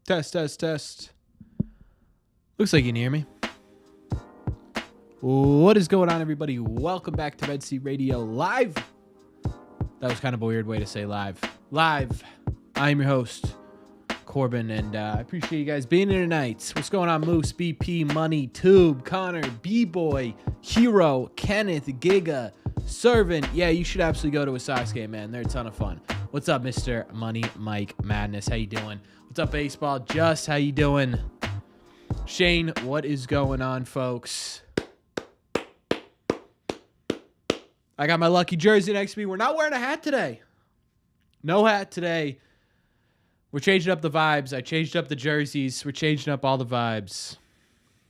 Test, test, test. Looks like you can hear me. What is going on, everybody? Welcome back to Red Seat Radio Live. That was kind of a weird way to say live. Live. I'm your host, Corbin, and I appreciate you guys being here tonight. What's going on, Moose, BP, Money, Tube, Connor, B-Boy, Hero, Kenneth, Giga, Servant. Yeah, you should absolutely go to a Sox game, man. They're a ton of fun. What's up, Mr. Money Mike Madness? How you doing? What's up, Baseball? Just how you doing? Shane, what is going on, folks? I got my lucky jersey next to me. We're not wearing a hat today. No hat today. We're changing up the vibes. I changed up the jerseys. We're changing up all the vibes.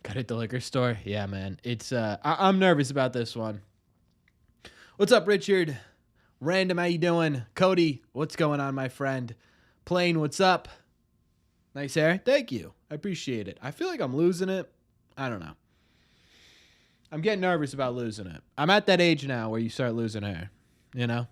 Got it at the liquor store? Yeah, man. It's I'm nervous about this one. What's up, Richard? Random, how you doing? Cody, what's going on, my friend? Plain, what's up? Nice hair. Thank you. I appreciate it. I feel like I'm losing it. I don't know. I'm getting nervous about losing it. I'm at that age now where you start losing hair, you know?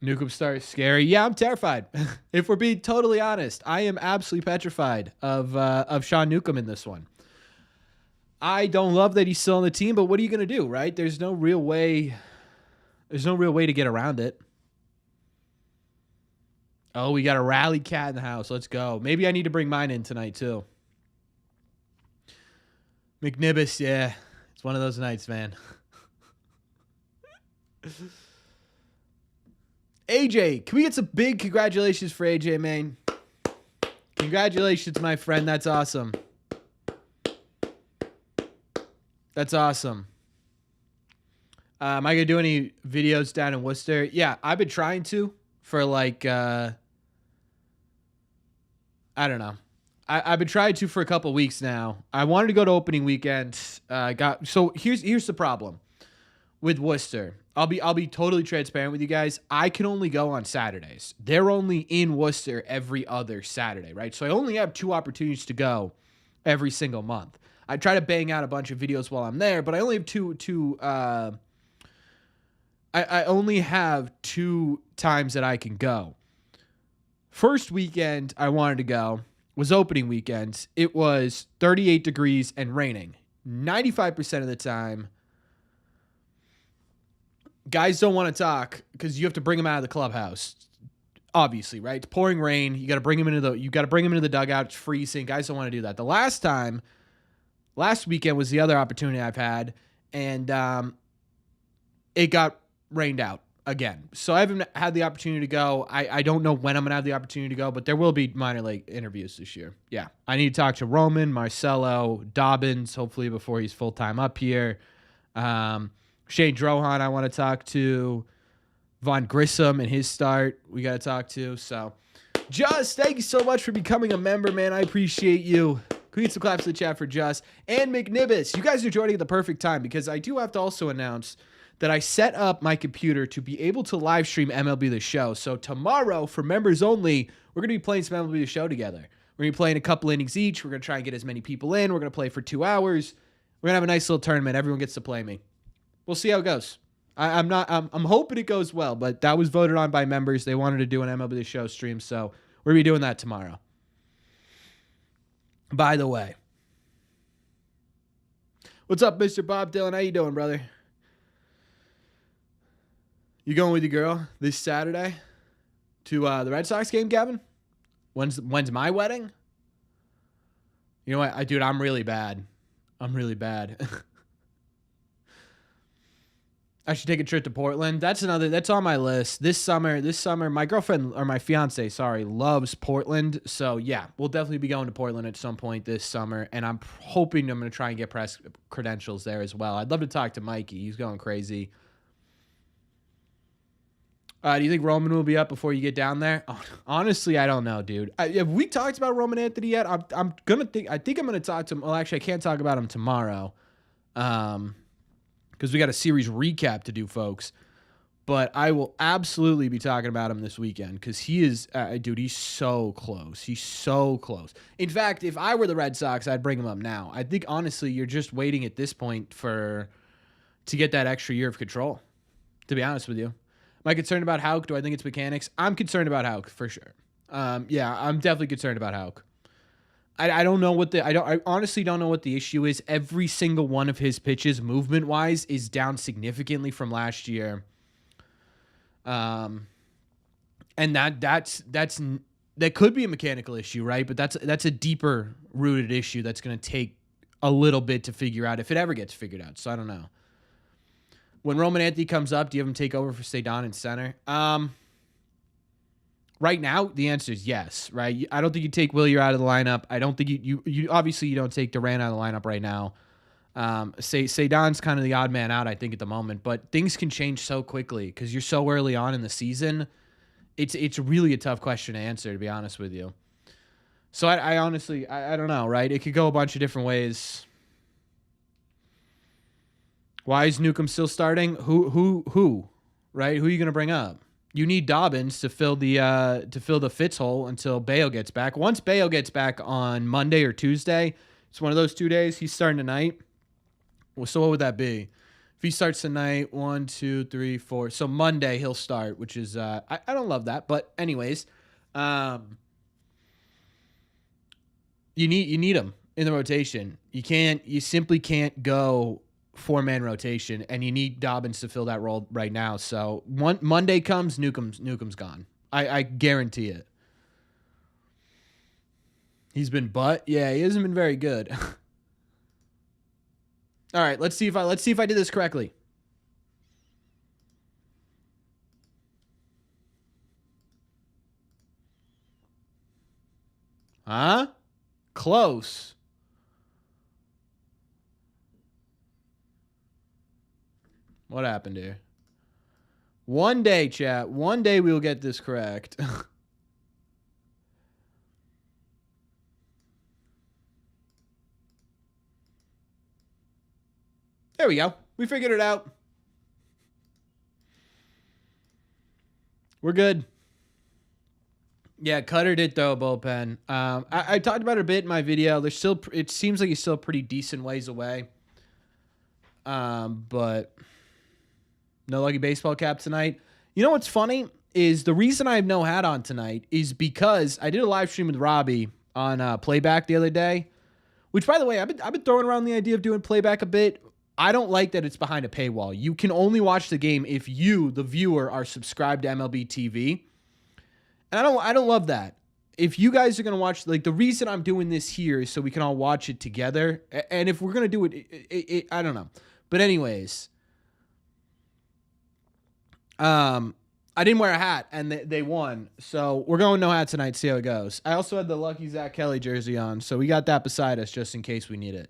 Nukem Star is scary. Yeah, I'm terrified. If we're being totally honest, I am absolutely petrified of Sean Newcomb in this one. I don't love that he's still on the team, but what are you going to do, right? There's no real way to get around it. Oh, we got a rally cat in the house. Let's go. Maybe I need to bring mine in tonight, too. McNibbis, yeah. It's one of those nights, man. AJ, can we get some big congratulations for AJ, man? Congratulations, my friend. That's awesome. That's awesome. Am I going to do any videos down in Worcester? Yeah, I've been trying to for like, I don't know. I've been trying to for a couple weeks now. I wanted to go to opening weekend. So here's the problem with Worcester. I'll be totally transparent with you guys. I can only go on Saturdays. They're only in Worcester every other Saturday, right? So I only have 2 opportunities to go every single month. I try to bang out a bunch of videos while I'm there, but I only have two. I only have 2 times that I can go. First weekend I wanted to go was opening weekend. It was 38 degrees and raining 95% of the time. Guys don't want to talk because you have to bring them out of the clubhouse. Obviously, right? It's pouring rain. You got to bring them into the dugout. It's freezing. Guys don't want to do that. Last weekend was the other opportunity I've had, and it got rained out again. So I haven't had the opportunity to go. I don't know when I'm going to have the opportunity to go, but there will be minor league interviews this year. Yeah. I need to talk to Roman, Marcelo, Dobbins, hopefully before he's full-time up here. Shane Drohan I want to talk to. Von Grissom and his start we got to talk to. So, Just, thank you so much for becoming a member, man. I appreciate you. Can we get some claps in the chat for Just? And McNibbis, you guys are joining at the perfect time because I do have to also announce that I set up my computer to be able to live stream MLB The Show. So tomorrow, for members only, we're going to be playing some MLB The Show together. We're going to be playing a couple innings each. We're going to try and get as many people in. We're going to play for 2 hours. We're going to have a nice little tournament. Everyone gets to play me. We'll see how it goes. I'm hoping it goes well, but that was voted on by members. They wanted to do an MLB The Show stream, so we're going to be doing that tomorrow. By the way, what's up, Mr. Bob Dylan? How you doing, brother? You going with your girl this Saturday to the Red Sox game, Gavin? When's my wedding? You know what, dude? I'm really bad. I should take a trip to Portland. That's on my list. This summer, my girlfriend, or my fiance, loves Portland. So yeah, we'll definitely be going to Portland at some point this summer. And I'm hoping I'm going to try and get press credentials there as well. I'd love to talk to Mikey. He's going crazy. Do you think Roman will be up before you get down there? Honestly, I don't know, dude. Have we talked about Roman Anthony yet? I think I'm going to talk to him. Well, actually, I can't talk about him tomorrow. Because we got a series recap to do, folks. But I will absolutely be talking about him this weekend because he is, dude, he's so close. He's so close. In fact, if I were the Red Sox, I'd bring him up now. I think, honestly, you're just waiting at this point to get that extra year of control, to be honest with you. Am I concerned about Houck? Do I think it's mechanics? I'm concerned about Houck for sure. Yeah, I'm definitely concerned about Houck. I don't know what I honestly don't know what the issue is. Every single one of his pitches, movement wise, is down significantly from last year. And that could be a mechanical issue, right? But that's a deeper rooted issue that's going to take a little bit to figure out if it ever gets figured out. So I don't know. When Roman Anthony comes up, do you have him take over for Cedon in center? Right now, the answer is yes, right? I don't think you take Willier out of the lineup. I don't think you obviously you don't take Duran out of the lineup right now. Cedon's kind of the odd man out, I think, at the moment. But things can change so quickly because you're so early on in the season. It's really a tough question to answer, to be honest with you. So I honestly, I don't know, right? It could go a bunch of different ways. Why is Newcomb still starting? Who? Right? Who are you going to bring up? You need Dobbins to fill the Fitz hole until Bayo gets back. Once Bayo gets back on Monday or Tuesday, it's one of those 2 days. He's starting tonight. Well, so what would that be? If he starts tonight, 1, 2, 3, 4. So Monday he'll start, which is I don't love that, but anyways, you need him in the rotation. You simply can't go 4-man rotation, and you need Dobbins to fill that role right now. So Monday comes, Newcomb's gone. I guarantee it. He's been he hasn't been very good. All right, let's see if I did this correctly. Huh? Close. What happened here? One day, chat. One day we'll get this correct. There we go. We figured it out. We're good. Yeah, Cutter did throw a bullpen. I talked about it a bit in my video. It seems like he's still a pretty decent ways away. But no lucky baseball cap tonight. You know what's funny is the reason I have no hat on tonight is because I did a live stream with Robbie on playback the other day. Which, by the way, I've been throwing around the idea of doing playback a bit. I don't like that it's behind a paywall. You can only watch the game if you, the viewer, are subscribed to MLB TV. And I don't love that. If you guys are going to watch, like, the reason I'm doing this here is so we can all watch it together. And if we're going to do it, I don't know. But anyways, I didn't wear a hat, and they won. So we're going no hat tonight, see how it goes. I also had the lucky Zach Kelly jersey on, so we got that beside us just in case we need it.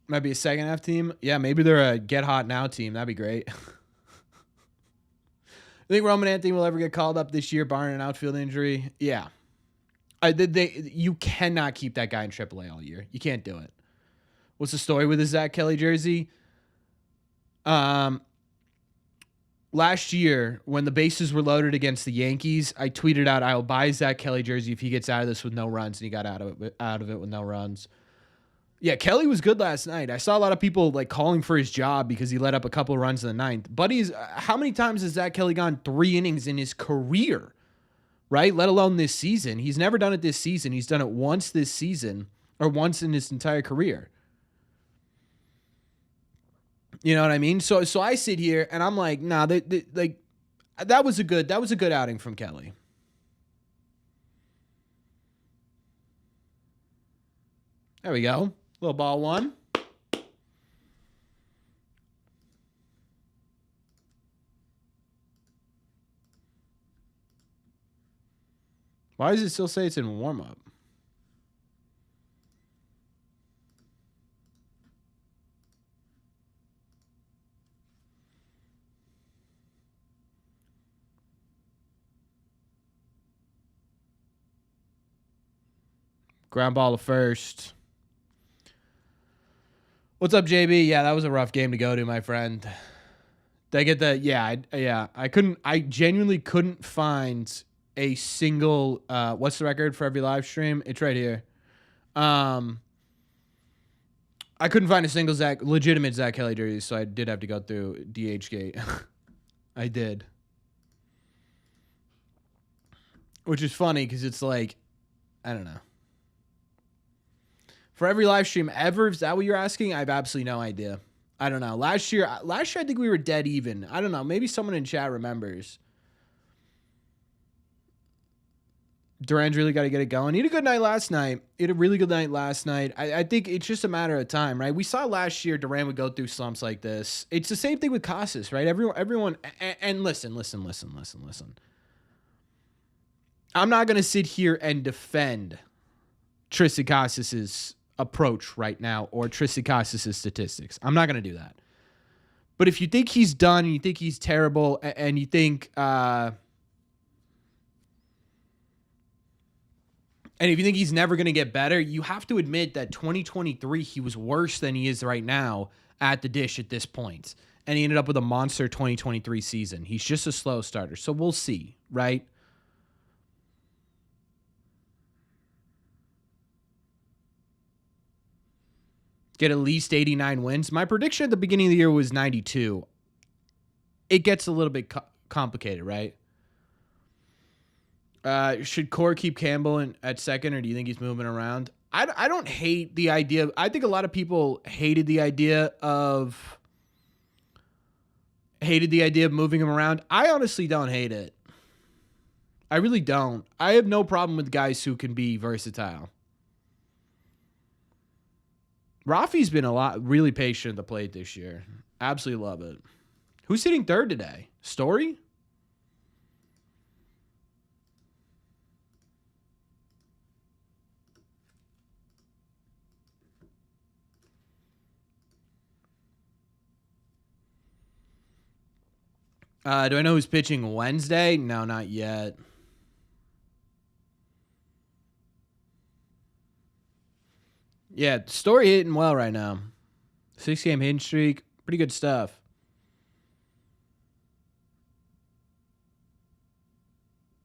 Might be a second half team. Yeah, maybe they're a get hot now team. That'd be great. I think Roman Anthony will ever get called up this year, barring an outfield injury. Yeah. You cannot keep that guy in AAA all year. You can't do it. What's the story with the Zach Kelly jersey? Last year, when the bases were loaded against the Yankees, I tweeted out, "I'll buy Zach Kelly jersey if he gets out of this with no runs," and he got out of it with no runs. Yeah, Kelly was good last night. I saw a lot of people like calling for his job because he let up a couple of runs in the ninth. Buddies, how many times has Zach Kelly gone 3 innings in his career, right? Let alone this season. He's never done it this season. He's done it once this season or once in his entire career. You know what I mean? So I sit here and I'm like, nah, that was a good outing from Kelly. There we go. Little ball one. Why does it still say it's in warm-up? Ground ball to first. What's up, JB? Yeah, that was a rough game to go to, my friend. Did I get the... Yeah. I genuinely couldn't find a single... what's the record for every live stream? It's right here. I couldn't find a single legitimate Zach Kelly jersey, so I did have to go through DHgate. I did. Which is funny because it's like, I don't know. For every live stream ever, is that what you're asking? I have absolutely no idea. I don't know. Last year I think we were dead even. I don't know. Maybe someone in chat remembers. Duran's really got to get it going. He had a good night last night. He had a really good night last night. I think it's just a matter of time, right? We saw last year Duran would go through slumps like this. It's the same thing with Casas, right? Everyone, and listen. I'm not going to sit here and defend Tristan Casas' approach right now or Tristan Casas' statistics. I'm not going to do that. But if you think he's done and you think he's terrible and you think... And if you think he's never going to get better, you have to admit that 2023, he was worse than he is right now at the dish at this point. And he ended up with a monster 2023 season. He's just a slow starter. So we'll see, right? Get at least 89 wins. My prediction at the beginning of the year was 92. It gets a little bit complicated, right? Should Core keep Campbell at second, or do you think he's moving around? I don't hate the idea. I think a lot of people hated the idea of moving him around. I honestly don't hate it. I really don't. I have no problem with guys who can be versatile. Rafi's been really patient at the plate this year. Absolutely love it. Who's hitting third today? Story? Do I know who's pitching Wednesday? No, not yet. Yeah, Story hitting well right now. 6-game hitting streak. Pretty good stuff.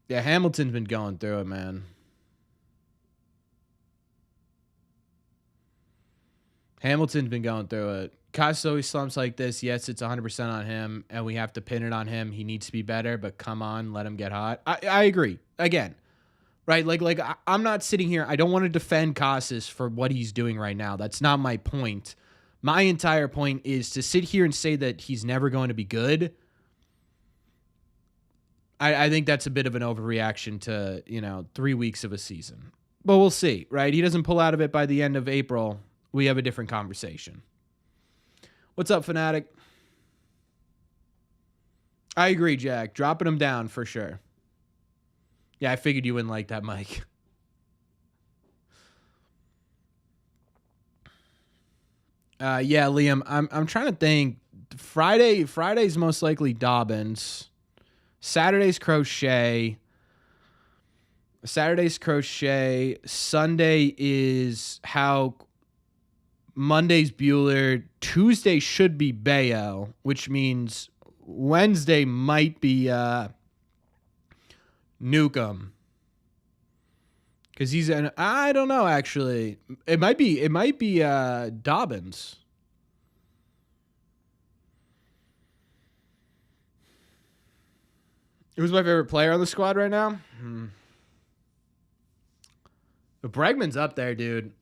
Yeah, Hamilton's been going through it, man. Hamilton's been going through it. Casas always slumps like this. Yes, it's 100% on him, and we have to pin it on him. He needs to be better, but come on, let him get hot. I agree. Again, right? Like I'm not sitting here. I don't want to defend Casas for what he's doing right now. That's not my point. My entire point is to sit here and say that he's never going to be good. I think that's a bit of an overreaction to, 3 weeks of a season. But we'll see, right? He doesn't pull out of it by the end of April. We have a different conversation. What's up, Fanatic? I agree, Jack. Dropping him down for sure. Yeah, I figured you wouldn't like that, Mike. Yeah, Liam. I'm trying to think. Friday's most likely Dobbins. Saturday's Crochet. Sunday is how. Monday's Bueller. Tuesday should be Bayo, which means Wednesday might be Newcomb. Because he's I don't know, actually. It might be Dobbins. Who's my favorite player on the squad right now? Bregman's up there, dude.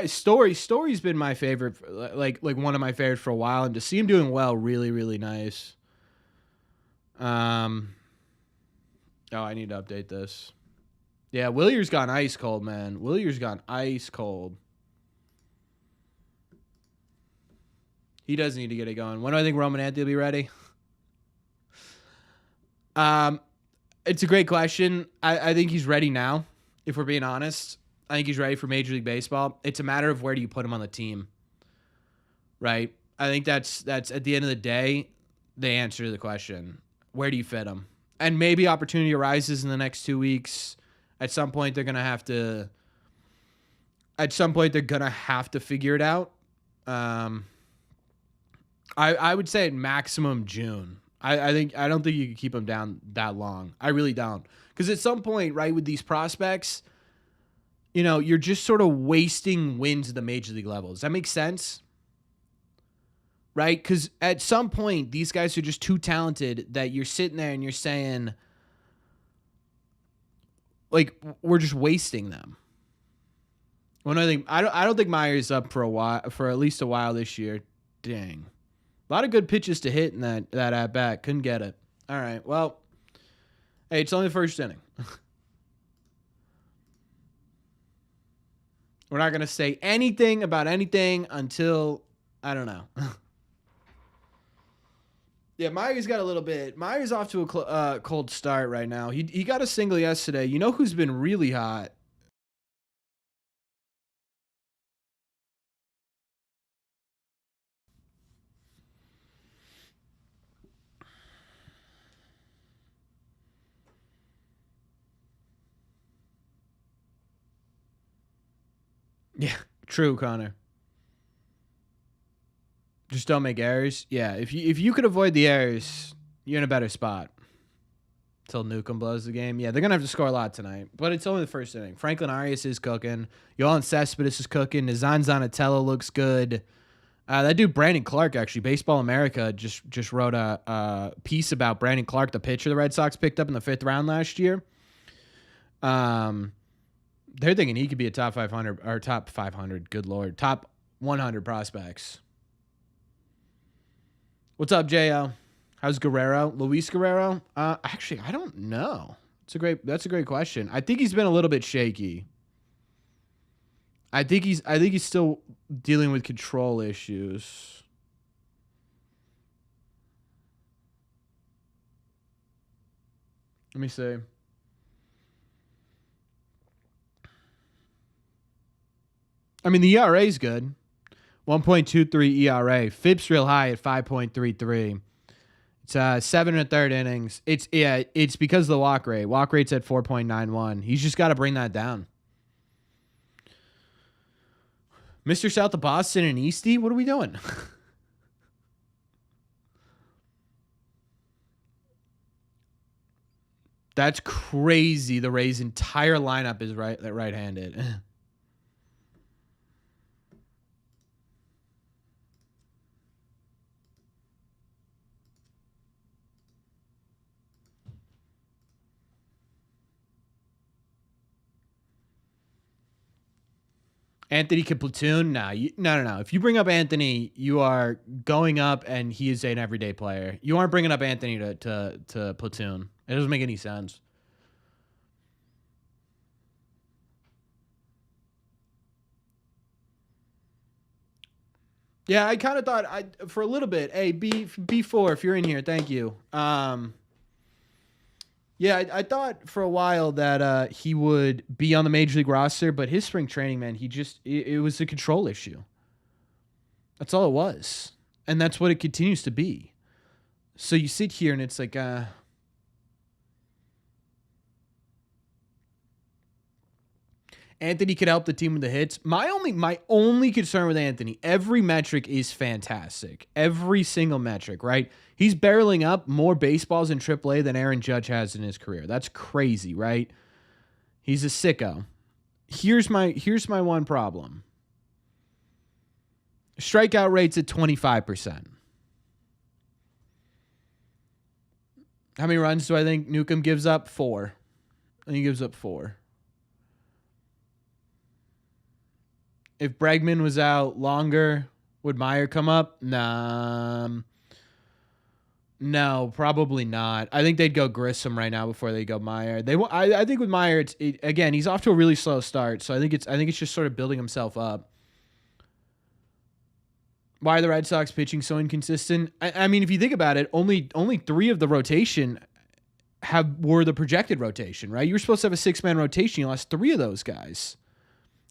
Story's been my favorite, like one of my favorites for a while, and to see him doing well, really, really nice. Oh, I need to update this. Yeah, Willier's gone ice cold, man. Willier's gone ice cold. He does need to get it going. When do I think Roman Anthony will be ready? It's a great question. I think he's ready now, if we're being honest. I think he's ready for Major League Baseball. It's a matter of where do you put him on the team, right? I think that's at the end of the day, the answer to the question. Where do you fit him? And maybe opportunity arises in the next 2 weeks. At some point, they're gonna have to figure it out. I would say at maximum June. I don't think you can keep him down that long. I really don't. Because at some point, right, with these prospects, you're just sort of wasting wins at the major league level. Does that make sense? right? Because at some point, these guys are just too talented that you're sitting there and you're saying, like, we're just wasting them. Well, I don't think Meyer's up for a while, for at least a while this year. Dang, a lot of good pitches to hit in that at bat. Couldn't get it. All right, well, hey, it's only the first inning. We're not gonna say anything about anything until I don't know. Yeah, Meyer's got a little bit. Meyer's off to a cold start right now. He got a single yesterday. You know who's been really hot? Yeah, true, Connor. Just don't make errors. Yeah, if you could avoid the errors, you're in a better spot. Till Newcomb blows the game. Yeah, they're gonna have to score a lot tonight, but it's only the first inning. Franklin Arias is cooking. Yohan Cespedes is cooking. Nizan Zanatello looks good. That dude Brandon Clark, actually, Baseball America just wrote a piece about Brandon Clark, the pitcher the Red Sox picked up in the 5th round last year. They're thinking he could be a top 500 or top 500. Good Lord, top 100 prospects. What's up, Jo? How's Guerrero? Luis Guerrero? Actually, I don't know. That's a great question. I think he's been a little bit shaky. I think he's still dealing with control issues. Let me see. I mean, the ERA is good. 1.23 ERA. FIP's real high at 5.33. It's 7 1/3 innings. It's because of the walk rate. Walk rate's at 4.91. He's just got to bring that down. Mr. South of Boston and Easty, what are we doing? That's crazy. The Rays' entire lineup is right-handed. Anthony can platoon? No. If you bring up Anthony, you are going up, and he is an everyday player. You aren't bringing up Anthony to platoon. It doesn't make any sense. Yeah, I kind of thought for a little bit. Hey, B4, if you're in here, thank you. Yeah, I thought for a while that he would be on the major league roster, but his spring training, man, it was a control issue. That's all it was, and that's what it continues to be. So you sit here and it's like, Anthony could help the team with the hits. My only concern with Anthony, every metric is fantastic. Every single metric, right? He's barreling up more baseballs in AAA than Aaron Judge has in his career. That's crazy, right? He's a sicko. Here's my one problem. Strikeout rate's at 25%. How many runs do I think Newcomb gives up? 4. I think he gives up 4. If Bregman was out longer, would Meyer come up? Nah. No, probably not. I think they'd go Grissom right now before they go Meyer. I think with Meyer, again, he's off to a really slow start, so I think it's just sort of building himself up. Why are the Red Sox pitching so inconsistent? I mean, if you think about it, only 3 of the rotation were the projected rotation, right? You were supposed to have a 6-man rotation. You lost 3 of those guys.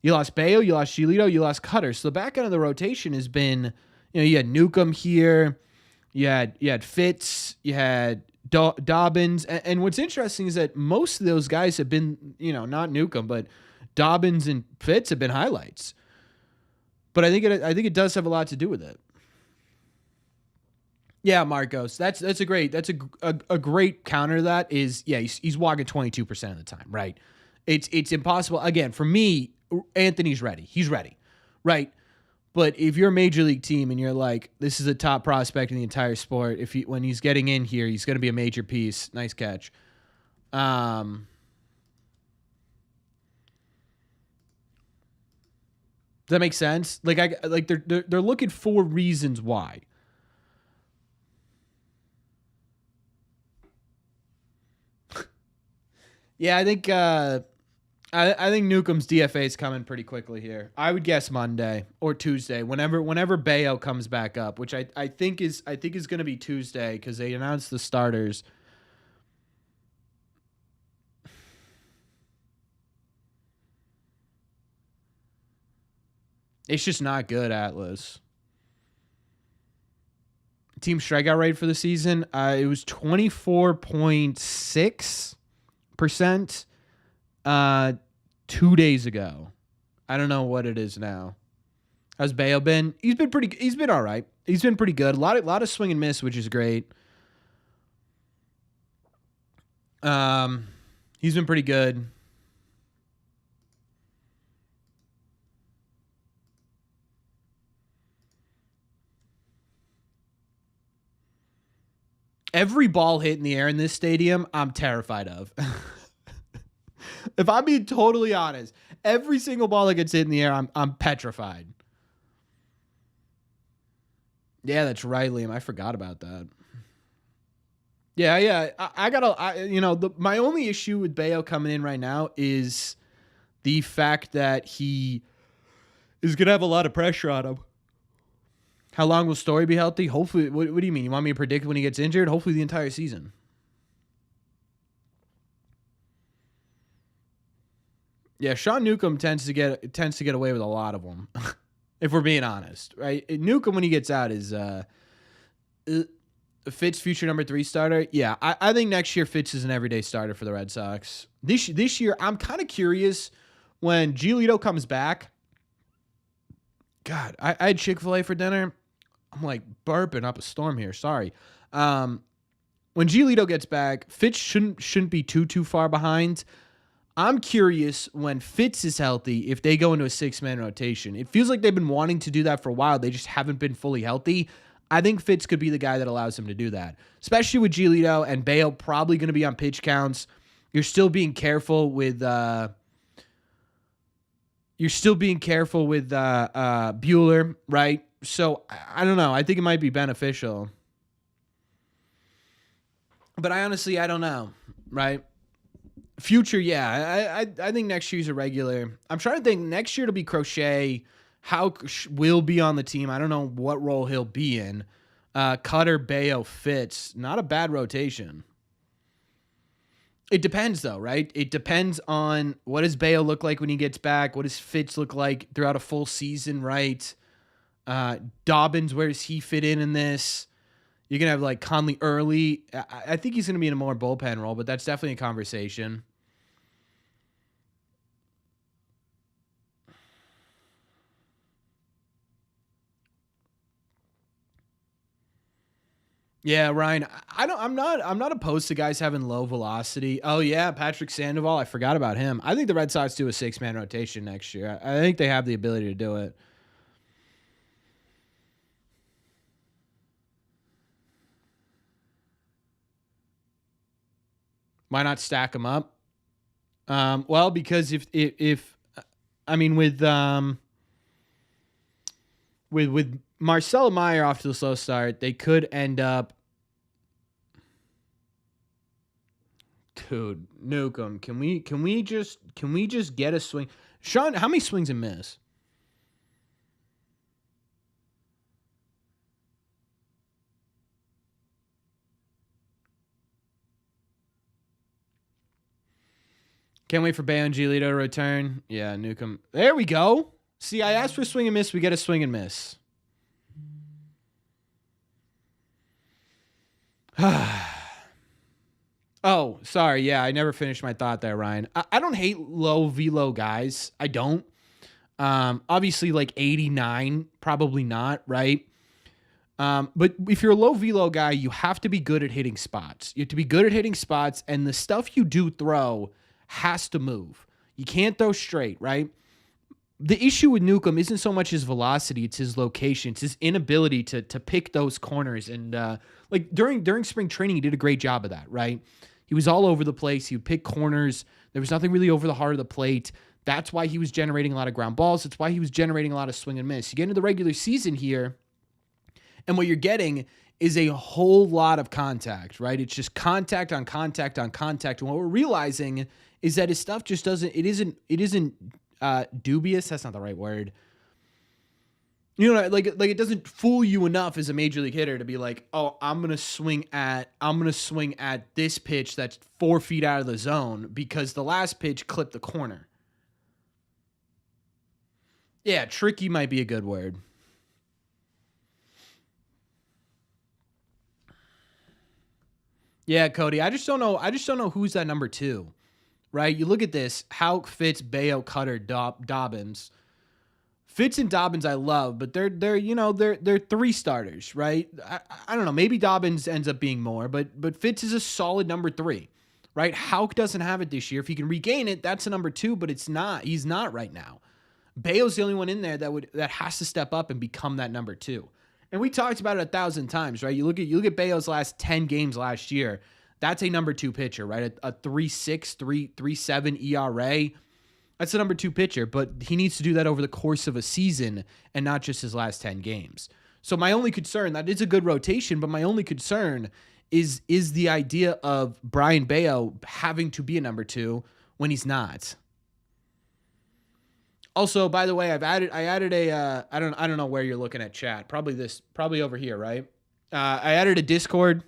You lost Bayo, you lost Giolito, you lost Cutter. So the back end of the rotation has been, you had Newcomb here, you had Fitz, you had Dobbins, and what's interesting is that most of those guys have been, not Newcomb, but Dobbins and Fitz have been highlights. But I think it does have a lot to do with it. Yeah, Marcos, that's a great counter to that is, yeah, he's walking 22% of the time, right? It's impossible. Again, for me, Anthony's ready. He's ready, right? But if you're a major league team and you're like, this is a top prospect in the entire sport, when he's getting in here, he's going to be a major piece. Nice catch. Does that make sense? They're looking for reasons why. Yeah, I think Newcomb's DFA is coming pretty quickly here. I would guess Monday or Tuesday, whenever Bayo comes back up, which I think is going to be Tuesday because they announced the starters. It's just not good, Atlas. Team strikeout rate for the season, it was 24.6%. 2 days ago. I don't know what it is now. How's Bayo been? He's been all right. He's been pretty good. A lot of swing and miss, which is great. He's been pretty good. Every ball hit in the air in this stadium, I'm terrified of. If I'm being totally honest, every single ball that gets hit in the air, I'm petrified. Yeah, that's right, Liam. I forgot about that. Yeah. My only issue with Bayo coming in right now is the fact that he is going to have a lot of pressure on him. How long will Story be healthy? Hopefully. What do you mean? You want me to predict when he gets injured? Hopefully the entire season. Yeah, Sean Newcomb tends to get away with a lot of them, if we're being honest, right? Newcomb, when he gets out, is Fitz future number 3 starter. Yeah, I think next year Fitz is an everyday starter for the Red Sox. This year, I'm kind of curious when Giolito comes back. God, I had Chick-fil-A for dinner. I'm like burping up a storm here. Sorry. When Giolito gets back, Fitz shouldn't be too far behind. I'm curious when Fitz is healthy if they go into a 6-man rotation. It feels like they've been wanting to do that for a while. They just haven't been fully healthy. I think Fitz could be the guy that allows him to do that, especially with Giolito and Bayo probably going to be on pitch counts. You're still being careful with Bueller, right? So I don't know. I think it might be beneficial, but I don't know, right? Future, yeah. I think next year's a regular. I'm trying to think. Next year it'll be Crochet. How will be on the team. I don't know what role he'll be in. Cutter, Bayo, Fitz. Not a bad rotation. It depends, though, right? It depends on what does Bayo look like when he gets back. What does Fitz look like throughout a full season, right? Dobbins, where does he fit in this? You're going to have like Conley early. I think he's going to be in a more bullpen role, but that's definitely a conversation. Yeah, Ryan. I'm not opposed to guys having low velocity. Oh yeah, Patrick Sandoval. I forgot about him. I think the Red Sox do a 6-man rotation next year. I think they have the ability to do it. Why not stack them up? Well, because if I mean with Marcelo Meyer off to the slow start, they could end up. Dude, Newcomb, can we just get a swing? Sean, how many swings and miss? Can't wait for Bayo and Giolito to return. Yeah, Newcomb. There we go. See, I asked for swing and miss. We get a swing and miss. Oh, sorry. Yeah, I never finished my thought there, Ryan. I don't hate low velo guys. I don't. Obviously, like 89, probably not, right? But if you're a low velo guy, you have to be good at hitting spots. You have to be good at hitting spots, and the stuff you do throw has to move. You can't throw straight, right? the issue with Newcomb isn't so much his velocity, it's his location. It's his inability to pick those corners. And like during spring training, he did a great job of that, right? He was all over the place. He would pick corners. There was nothing really over the heart of the plate. That's why he was generating a lot of ground balls. That's why he was generating a lot of swing and miss. You get into the regular season here, and what you're getting is a whole lot of contact, right? It's just contact on contact on contact. And what we're realizing is that his stuff just doesn't, it isn't dubious. That's not the right word. You know, like it doesn't fool you enough as a major league hitter to be like, oh, I'm gonna swing at this pitch that's 4 feet out of the zone because the last pitch clipped the corner. Yeah, tricky might be a good word. Yeah, Cody. I just don't know who's that number 2. Right? You look at this: Houck, Fitz, Bayo, Cutter, Dobbins. Fitz and Dobbins I love, but they're 3 starters, right? I don't know. Maybe Dobbins ends up being more, but Fitz is a solid number 3, right? Houck doesn't have it this year. If he can regain it, that's a number 2, but it's not. He's not right now. Bayo's the only one in there that has to step up and become that number 2. And we talked about it 1,000 times, right? You look at Bayo's last 10 games last year. That's a number 2 pitcher, right? A 3.6, 3.7 ERA. That's the number 2 pitcher, but he needs to do that over the course of a season and not just his last 10 games. So my only concern, that is a good rotation, but my only concern is the idea of Brian Bayo having to be a number 2 when he's not. Also, by the way, I added a I don't know where you're looking at chat. Probably over here, right? I added a Discord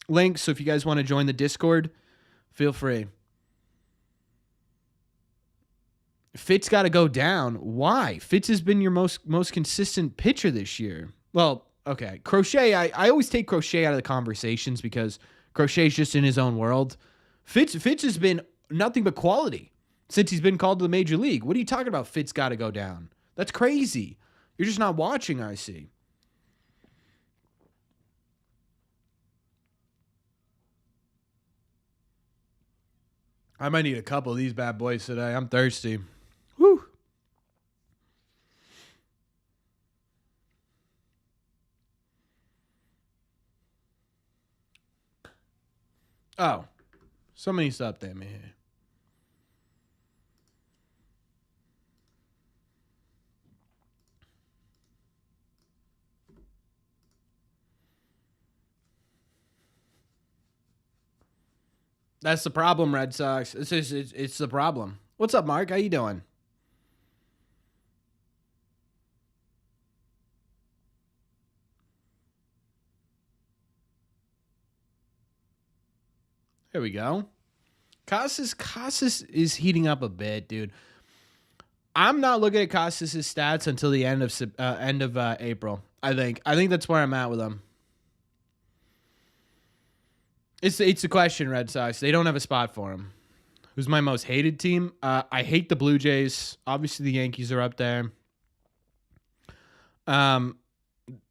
link, so if you guys want to join the Discord, feel free. Fitz got to go down. Why? Fitz has been your most consistent pitcher this year. Well, okay. Crochet, I always take Crochet out of the conversations because Crochet's just in his own world. Fitz has been nothing but quality since he's been called to the major league. What are you talking about? Fitz got to go down. That's crazy. You're just not watching, I see. I might need a couple of these bad boys today. I'm thirsty. Woo. Oh, somebody needs to update me here. That's the problem, Red Sox. It's the problem. What's up, Mark? How you doing? Here we go. Casas is heating up a bit, dude. I'm not looking at Casas' stats until the end of April. I think that's where I'm at with him. It's a question, Red Sox. They don't have a spot for him. Who's my most hated team? I hate the Blue Jays. Obviously, the Yankees are up there. The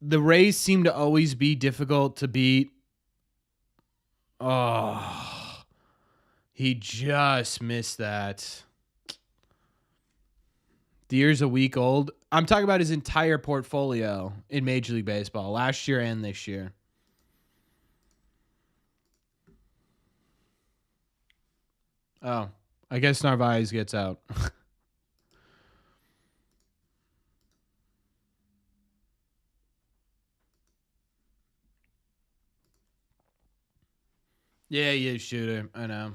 Rays seem to always be difficult to beat. Oh, he just missed that. The year's a week old. I'm talking about his entire portfolio in Major League Baseball, last year and this year. Oh, I guess Narvaez gets out. Yeah, he is shooter. I know.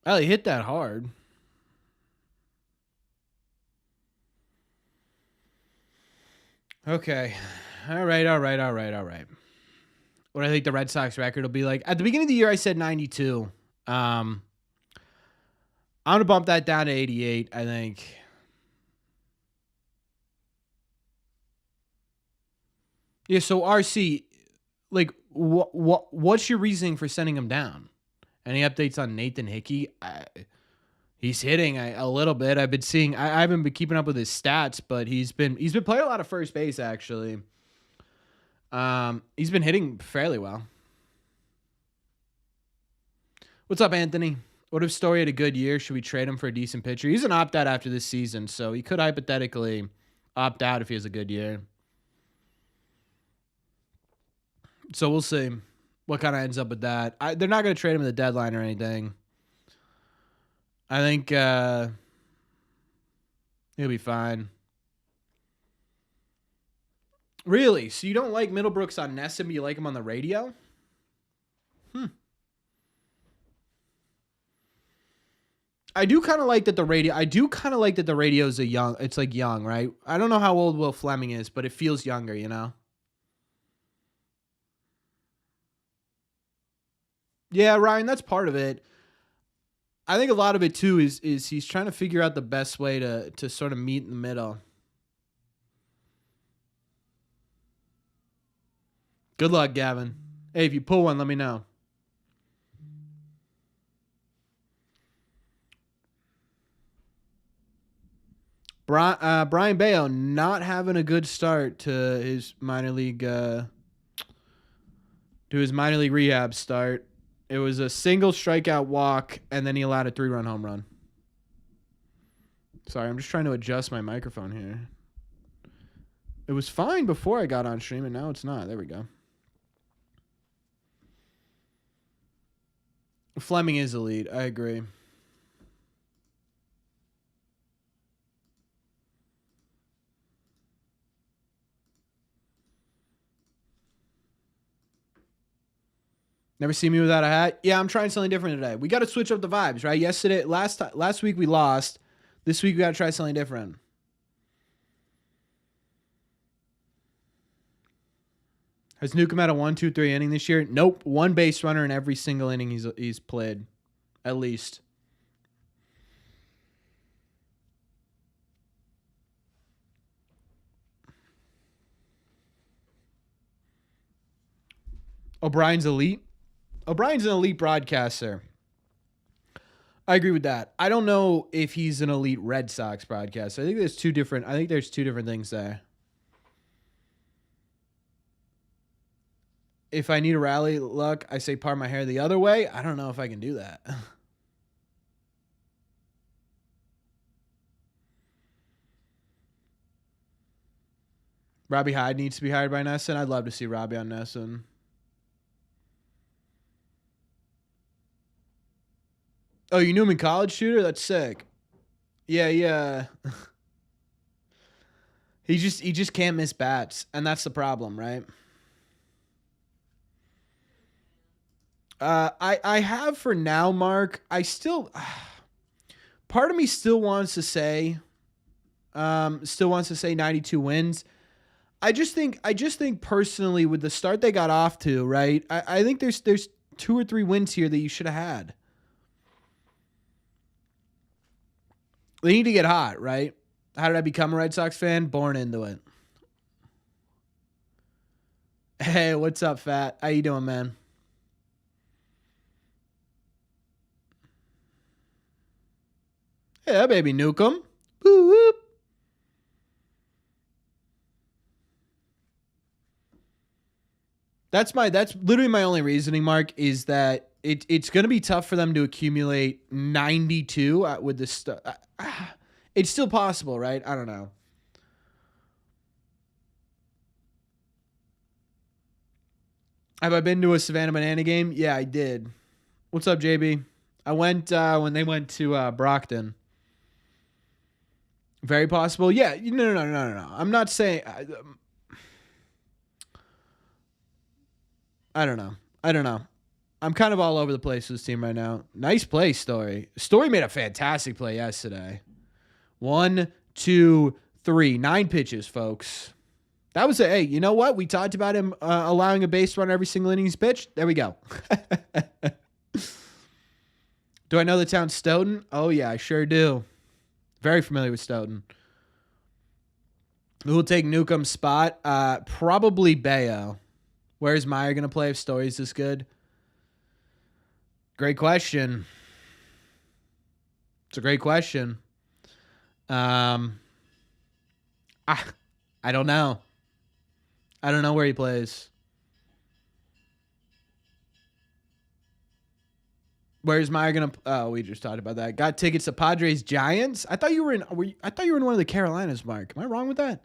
Well, he hit that hard. Okay. All right. What I think the Red Sox record will be like. At the beginning of the year, I said 92. I'm going to bump that down to 88, I think. Yeah, so RC, like, what's your reasoning for sending him down? Any updates on Nathan Hickey? He's hitting a little bit. I've been seeing. I haven't been keeping up with his stats, but he's been playing a lot of first base actually. He's been hitting fairly well. What's up, Anthony? What if Story had a good year? Should we trade him for a decent pitcher? He's an opt-out after this season, so he could hypothetically opt out if he has a good year. So we'll see what kind of ends up with that. They're not going to trade him at the deadline or anything. I think he'll be fine. Really? So you don't like Middlebrooks on Nesson, but you like him on the radio? I do kind of like that the radio. I do kind of like that the radio is it's like young, right? I don't know how old Will Fleming is, but it feels younger, you know? Yeah, Ryan, that's part of it. I think a lot of it too is he's trying to figure out the best way to sort of meet in the middle. Good luck, Gavin. Hey, if you pull one, let me know. Brian Bayo not having a good start to his minor league rehab start. It was a single strikeout walk, and then he allowed a 3-run home run. Sorry, I'm just trying to adjust my microphone here. It was fine before I got on stream, and now it's not. There we go. Fleming is elite. I agree. Never see me without a hat. Yeah, I'm trying something different today. We got to switch up the vibes, right? Last week we lost. This week we got to try something different. Has Newcomb had a 1-2-3 inning this year? Nope. One base runner in every single inning he's played, at least. O'Brien's elite. O'Brien's an elite broadcaster. I agree with that. I don't know if he's an elite Red Sox broadcaster. I think there's two different things there. If I need a rally luck, I say part my hair the other way. I don't know if I can do that. Robbie Hyde needs to be hired by Nesson. I'd love to see Robbie on Nesson. Oh, you knew him in college, Shooter? That's sick. Yeah. He just can't miss bats, and that's the problem, right? I have for now, Mark. I still part of me still wants to say 92 wins. I just think personally with the start they got off to, right? I think there's 2 or 3 wins here that you should have had. They need to get hot, right? How did I become a Red Sox fan? Born into it. Hey, what's up, Fat? How you doing, man? Yeah, baby Newcomb. Woo whoop. That's literally my only reasoning, Mark, is that it's going to be tough for them to accumulate 92 with this stuff. It's still possible, right? I don't know. Have I been to a Savannah Banana game? Yeah, I did. What's up, JB? I went when they went to Brockton. Very possible. Yeah. No. I'm not saying. I don't know. I'm kind of all over the place with this team right now. Nice play, Story. Story made a fantastic play yesterday. 1, 2, 3, 9 pitches, folks. That was hey, you know what? We talked about him allowing a base run every single inning he's pitched. There we go. Do I know the town Stoughton? Oh, yeah, I sure do. Very familiar with Stoughton. Who will take Newcomb's spot? Probably Bayo. Where's Meyer going to play if Story's this good? Great question. It's a great question. I don't know. I don't know where he plays. Where's Meyer gonna? Oh, we just talked about that. Got tickets to Padres Giants. I thought you were in. I thought you were in one of the Carolinas, Mark. Am I wrong with that?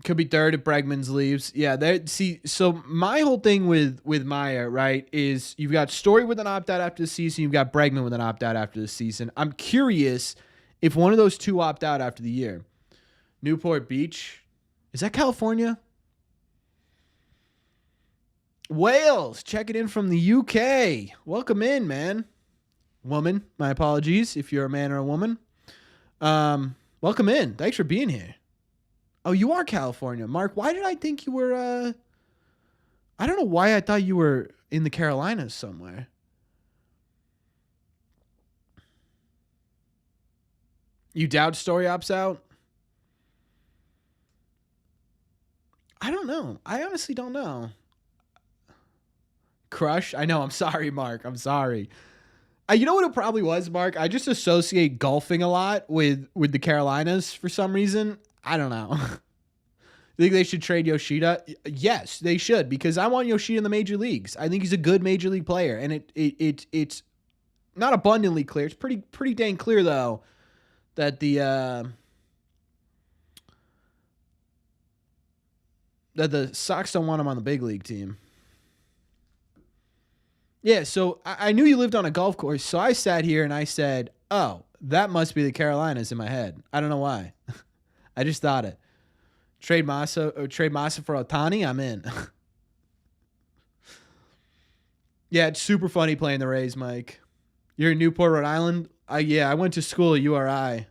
Could be third if Bregman's leaves. Yeah, there. See, so my whole thing with Meyer, right, is you've got Story with an opt out after the season. You've got Bregman with an opt out after the season. I'm curious if one of those two opt out after the year. Newport Beach, is that California? Wales, checking in from the UK. Welcome in, man. Woman, my apologies if you're a man or a woman. Welcome in. Thanks for being here. Oh, you are California. Mark, why did I think you were, I don't know why I thought you were in the Carolinas somewhere. You doubt Story opts out? I don't know. I honestly don't know. Crush? I know. I'm sorry, Mark. I'm sorry. You know what it probably was, Mark? I just associate golfing a lot with the Carolinas for some reason. I don't know. You think they should trade Yoshida? Yes, they should, because I want Yoshida in the major leagues. I think he's a good major league player, and it's not abundantly clear. It's pretty dang clear though that the Sox don't want him on the big league team. Yeah, so I knew you lived on a golf course, so I sat here and I said, "Oh, that must be the Carolinas" in my head. I don't know why. I just thought it. Trade Massa for Ohtani, I'm in. Yeah, it's super funny playing the Rays, Mike. You're in Newport, Rhode Island? Yeah, I went to school at URI.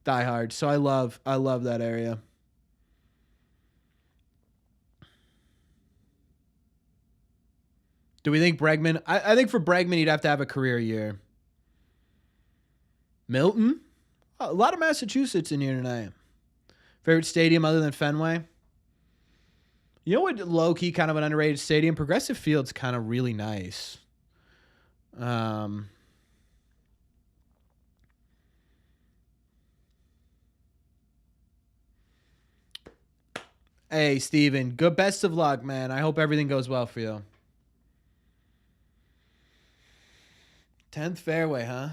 Diehard. So I love that area. Do we think Bregman? I think for Bregman, he'd have to have a career year. Milton? A lot of Massachusetts in here tonight. Favorite stadium other than Fenway? You know what, low-key kind of an underrated stadium? Progressive Field's kind of really nice. Hey, Steven. Good. Best of luck, man. I hope everything goes well for you. 10th fairway, huh?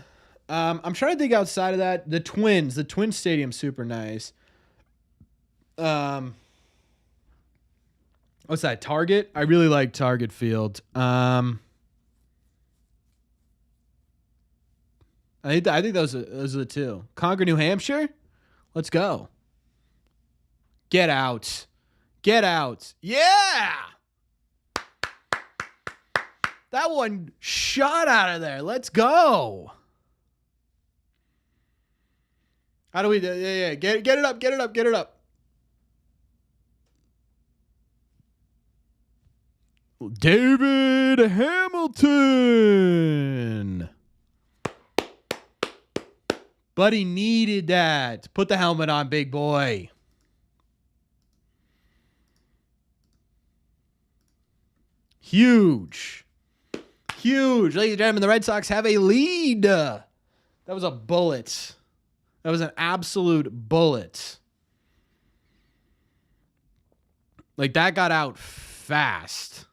I'm trying to think outside of that. The Twins Stadium's super nice. What's that? Target? I really like Target Field. I think those are the two. Concord, New Hampshire? Let's go. Get out. Yeah! That one shot out of there. Let's go. How do we do? Yeah. Get it up. David Hamilton. Buddy needed that. Put the helmet on, big boy. Huge. Ladies and gentlemen, the Red Sox have a lead. That was a bullet. That was an absolute bullet. Like, that got out fast.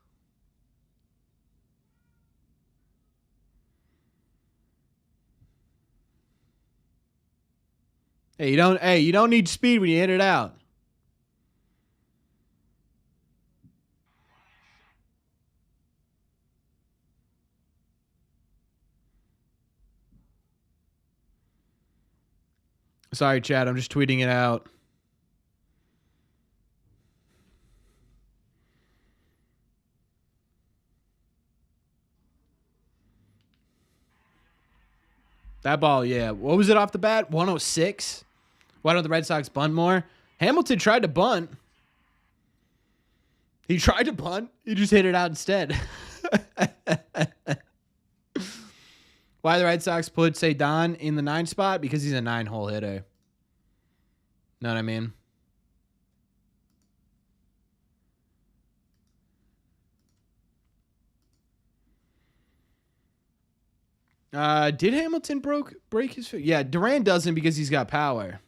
Hey, you don't need speed when you hit it out. Sorry, Chad. I'm just tweeting it out. That ball, yeah. What was it off the bat? 106? Why don't the Red Sox bunt more? Hamilton tried to bunt. He tried to bunt. He just hit it out instead. Why the Red Sox put, say, Don in the 9 spot? Because he's a 9-hole hitter. Know what I mean? Did Hamilton break his foot? Yeah, Duran doesn't because he's got power.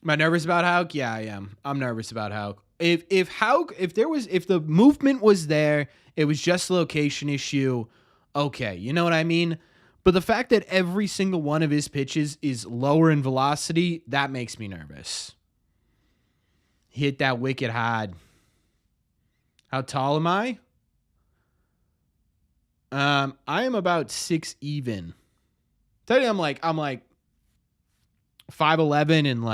Am I nervous about Houck? Yeah, I am. I'm nervous about Houck. If the movement was there, it was just a location issue, okay, you know what I mean? But the fact that every single one of his pitches is lower in velocity, that makes me nervous. Hit that wicked hard. How tall am I? I am about 6 even. Tell you, I'm like 5'11" and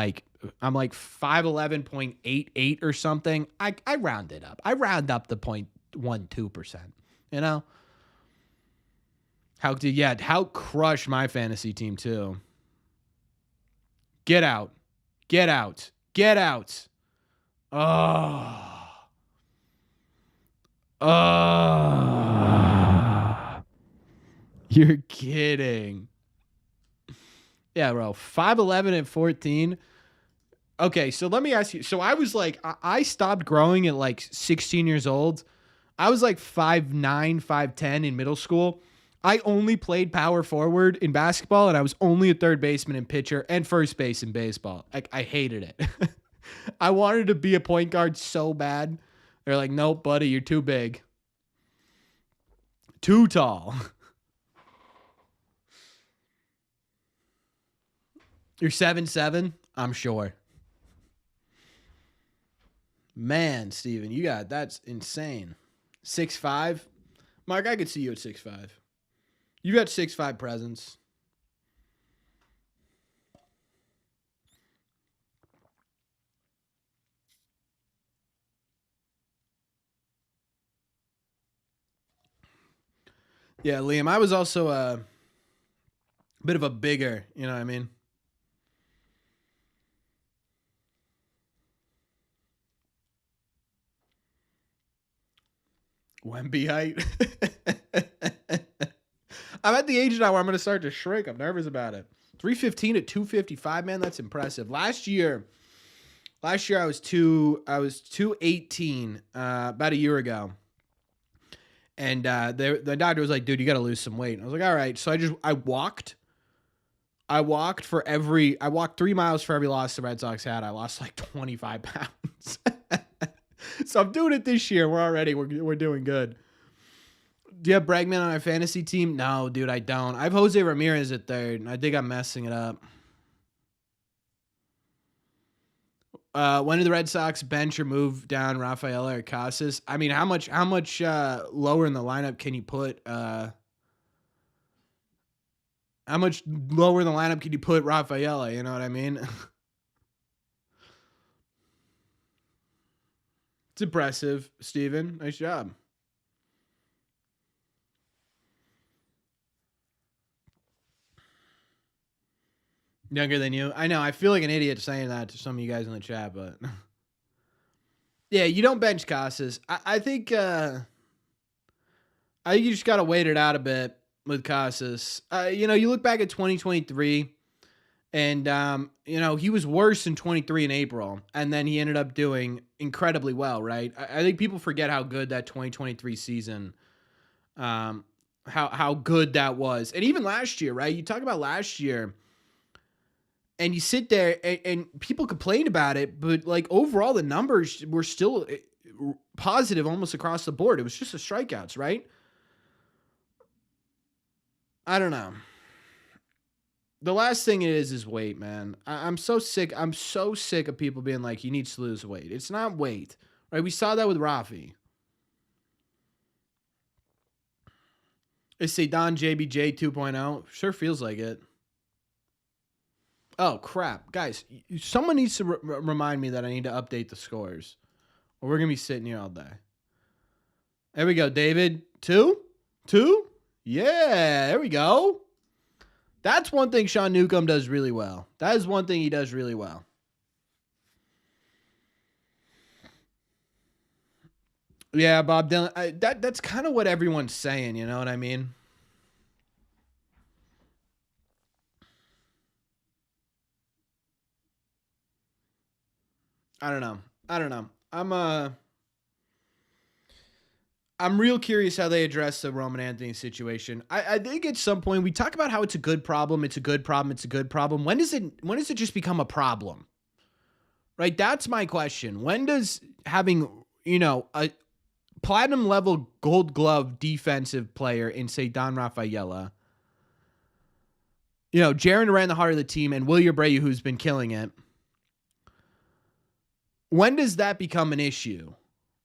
I'm like 5'11.88 or something. I round it up. I round up the 0.12%. You know? How crush my fantasy team too. Get out. Get out. Get out. Oh. Oh. You're kidding. Yeah, bro. 5'11 and 14. Okay, so let me ask you. So I was like, I stopped growing at like 16 years old. I was like 5'9", 5'10" in middle school. I only played power forward in basketball, and I was only a third baseman and pitcher and first base in baseball. I hated it. I wanted to be a point guard so bad. They're like, nope, buddy, you're too big. Too tall. You're 7'7"? I'm sure. Man, Steven, that's insane. 6'5"? Mark, I could see you at 6'5". You got 6'5" presence. Yeah, Liam, I was also a bit of a bigger, you know what I mean? Wemby height. I'm at the age now where I'm going to start to shrink. I'm nervous about it. 315 at 255, man, that's impressive. Last year I was 218 about a year ago. And the doctor was like, dude, you got to lose some weight. And I was like, all right. So I walked 3 miles for every loss the Red Sox had. I lost like 25 pounds. So I'm doing it this year. We're doing good. Do you have Bregman on our fantasy team? No, dude, I don't. I have Jose Ramirez at third, and I think I'm messing it up. When did the Red Sox bench or move down Rafael or Casas? I mean, how much lower in the lineup can you put? How much lower in the lineup can you put Rafaela? You know what I mean? It's impressive, Steven. Nice job. Younger than you. I know. I feel like an idiot saying that to some of you guys in the chat, but yeah, you don't bench Casas. I think you just got to wait it out a bit with Casas. You look back at 2023 and, he was worse in 23 in April, and then he ended up doing incredibly well, right? I think people forget how good that 2023 season, how good that was. And even last year, right? You talk about last year, and you sit there and people complain about it, but like overall the numbers were still positive almost across the board. It was just the strikeouts, right? I don't know. The last thing it is weight, man. I'm so sick. I'm so sick of people being like, he needs to lose weight. It's not weight, right? We saw that with Rafi. Is Don JBJ 2.0? Sure feels like it. Oh, crap. Guys, someone needs to remind me that I need to update the scores, or we're going to be sitting here all day. There we go, David. 2? Yeah, there we go. That's one thing Sean Newcomb does really well. That is one thing he does really well. Yeah, Bob Dylan. That's kind of what everyone's saying, you know what I mean? I don't know. I'm real curious how they address the Roman Anthony situation. I think at some point we talk about how it's a good problem. It's a good problem. When does it just become a problem? right? That's my question. When does having, a platinum level gold glove defensive player in, say, Don Rafaela, Jaron Duran, the heart of the team, and William Abreu, who's been killing it, when does that become an issue?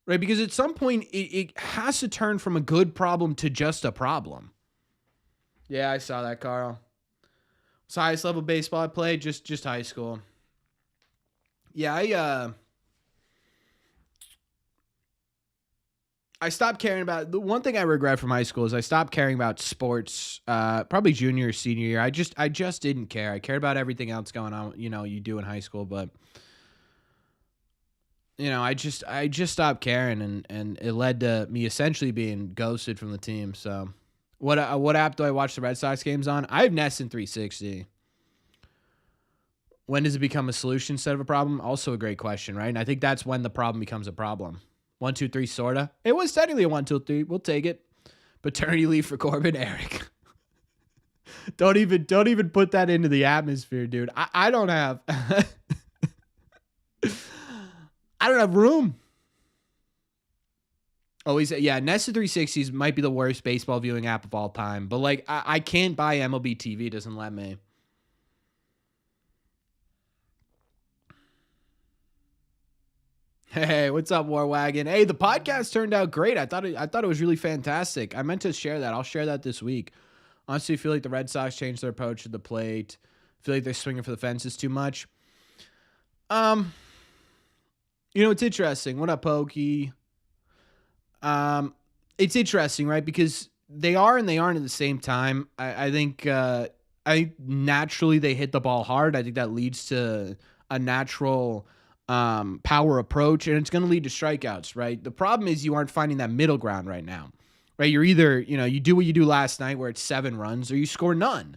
Right? Because at some point, it has to turn from a good problem to just a problem. Yeah, I saw that, Carl. It's the highest level baseball I played, just high school. Yeah, I stopped caring about, the one thing I regret from high school is I stopped caring about sports, probably junior or senior year. I just didn't care. I cared about everything else going on, you do in high school, but I just stopped caring, and it led to me essentially being ghosted from the team. So what app do I watch the Red Sox games on? I have Nesson 360. When does it become a solution instead of a problem? Also a great question, right? And I think that's when the problem becomes a problem. 1, 2, 3, sorta. It was technically a 1, 2, 3. We'll take it. Paternity leave for Corbin, Eric. Don't even put that into the atmosphere, dude. I don't have I don't have room. Oh, Nesta 360s might be the worst baseball viewing app of all time. But like I can't buy MLB TV, it doesn't let me. Hey, what's up, War Wagon? Hey, the podcast turned out great. I thought it was really fantastic. I meant to share that. I'll share that this week. Honestly, I feel like the Red Sox changed their approach to the plate. I feel like they're swinging for the fences too much. It's interesting. What up, Pokey? It's interesting, right? Because they are and they aren't at the same time. I think naturally they hit the ball hard. I think that leads to a natural power approach, and it's going to lead to strikeouts, right? The problem is you aren't finding that middle ground right now, right? You're either, you do what you do last night where it's 7 runs, or you score none.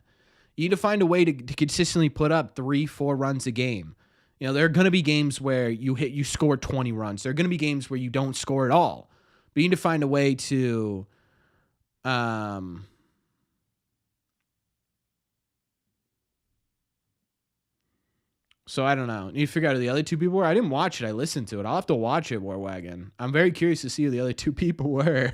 You need to find a way to consistently put up 3-4 runs a game. There are going to be games where you score 20 runs. There are going to be games where you don't score at all. But you need to find a way to so I don't know. Need to figure out who the other 2 people were. I didn't watch it. I listened to it. I'll have to watch it, War Wagon. I'm very curious to see who the other 2 people were.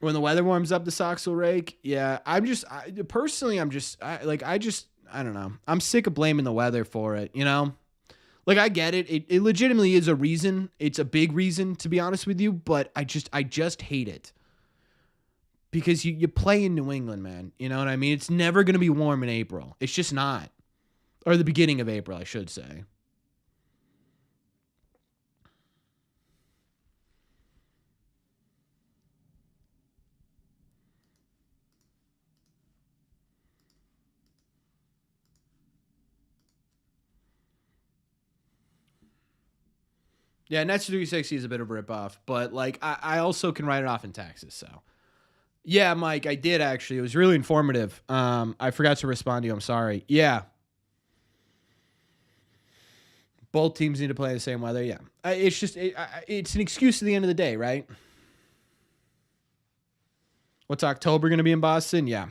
When the weather warms up, the Sox will rake. Yeah, I don't know. I'm sick of blaming the weather for it, Like, I get it. It legitimately is a reason. It's a big reason, to be honest with you, but I just hate it. Because you play in New England, man. You know what I mean? It's never going to be warm in April. It's just not. Or the beginning of April, I should say. Yeah, Nets 360 is a bit of a ripoff, but like I also can write it off in taxes. So, yeah, Mike, I did actually. It was really informative. I forgot to respond to you. I'm sorry. Yeah, both teams need to play in the same weather. Yeah, it's just it's an excuse at the end of the day, right? What's October going to be in Boston? Yeah,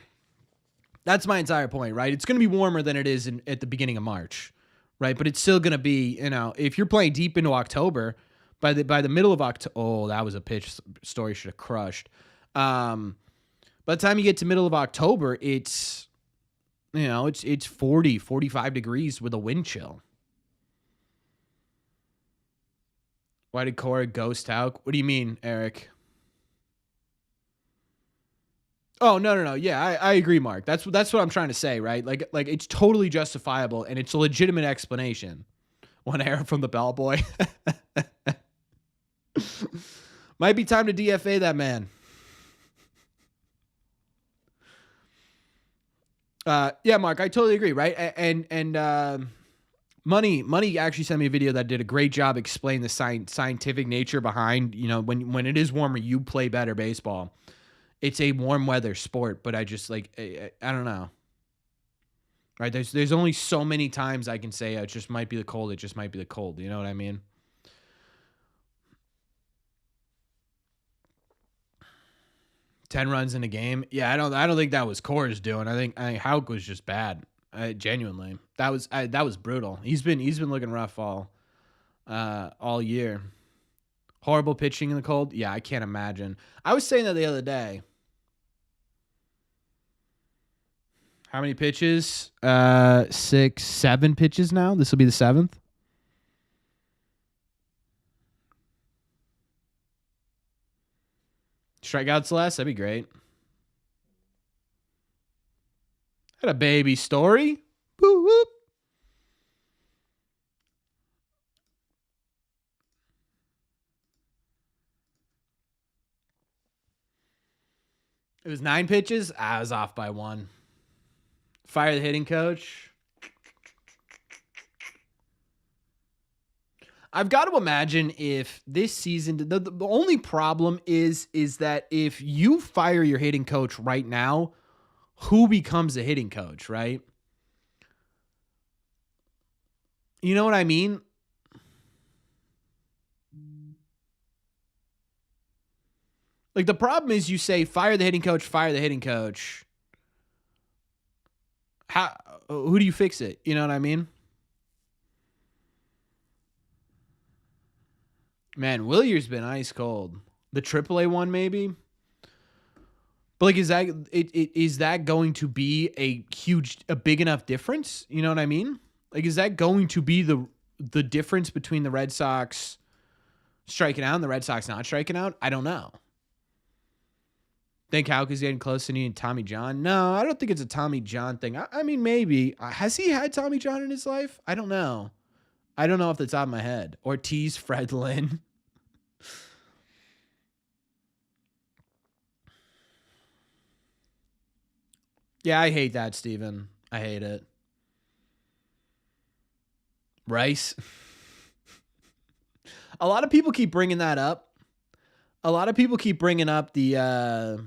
that's my entire point, right? It's going to be warmer than it is at the beginning of March, right? But it's still going to be, if you're playing deep into October, by the middle of October, oh, that was a pitch Story should have crushed. By the time you get to middle of October, it's 40, 45 degrees with a wind chill. Why did Cora ghost out? What do you mean, Eric? Oh, no. Yeah, I agree, Mark. That's what I'm trying to say, right? Like it's totally justifiable and it's a legitimate explanation. One error from the bellboy. Might be time to DFA that man. Yeah, Mark, I totally agree, right? And Money actually sent me a video that did a great job explaining the scientific nature behind, when it is warmer, you play better baseball. It's a warm weather sport, but I just I don't know. Right? There's only so many times I can say it just might be the cold. It just might be the cold. You know what I mean? Ten runs in a game. Yeah, I don't think that was Cora's doing. I think Hauk was just bad. Genuinely, that was brutal. He's been looking rough all year. Horrible pitching in the cold. Yeah, I can't imagine. I was saying that the other day. How many pitches? 6, 7 pitches now. This will be the 7th. Strikeouts less. That'd be great. Had a baby story. Woo whoop. It was 9 pitches. I was off by 1. Fire the hitting coach. I've got to imagine if this season, the only problem is that if you fire your hitting coach right now, who becomes a hitting coach, right? You know what I mean? Like, the problem is you say, fire the hitting coach, fire the hitting coach. Who do you fix it? You know what I mean? Man, Willier's been ice cold. The AAA one, maybe? But, like, is that going to be a big enough difference? You know what I mean? Like, is that going to be the difference between the Red Sox striking out and the Red Sox not striking out? I don't know. Think Houck is getting close to needing Tommy John? No, I don't think it's a Tommy John thing. I mean, maybe. Has he had Tommy John in his life? I don't know. I don't know off the top of my head. Ortiz, Fred Lynn. Yeah, I hate that, Steven. I hate it. Rice. A lot of people keep bringing that up. A lot of people keep bringing up the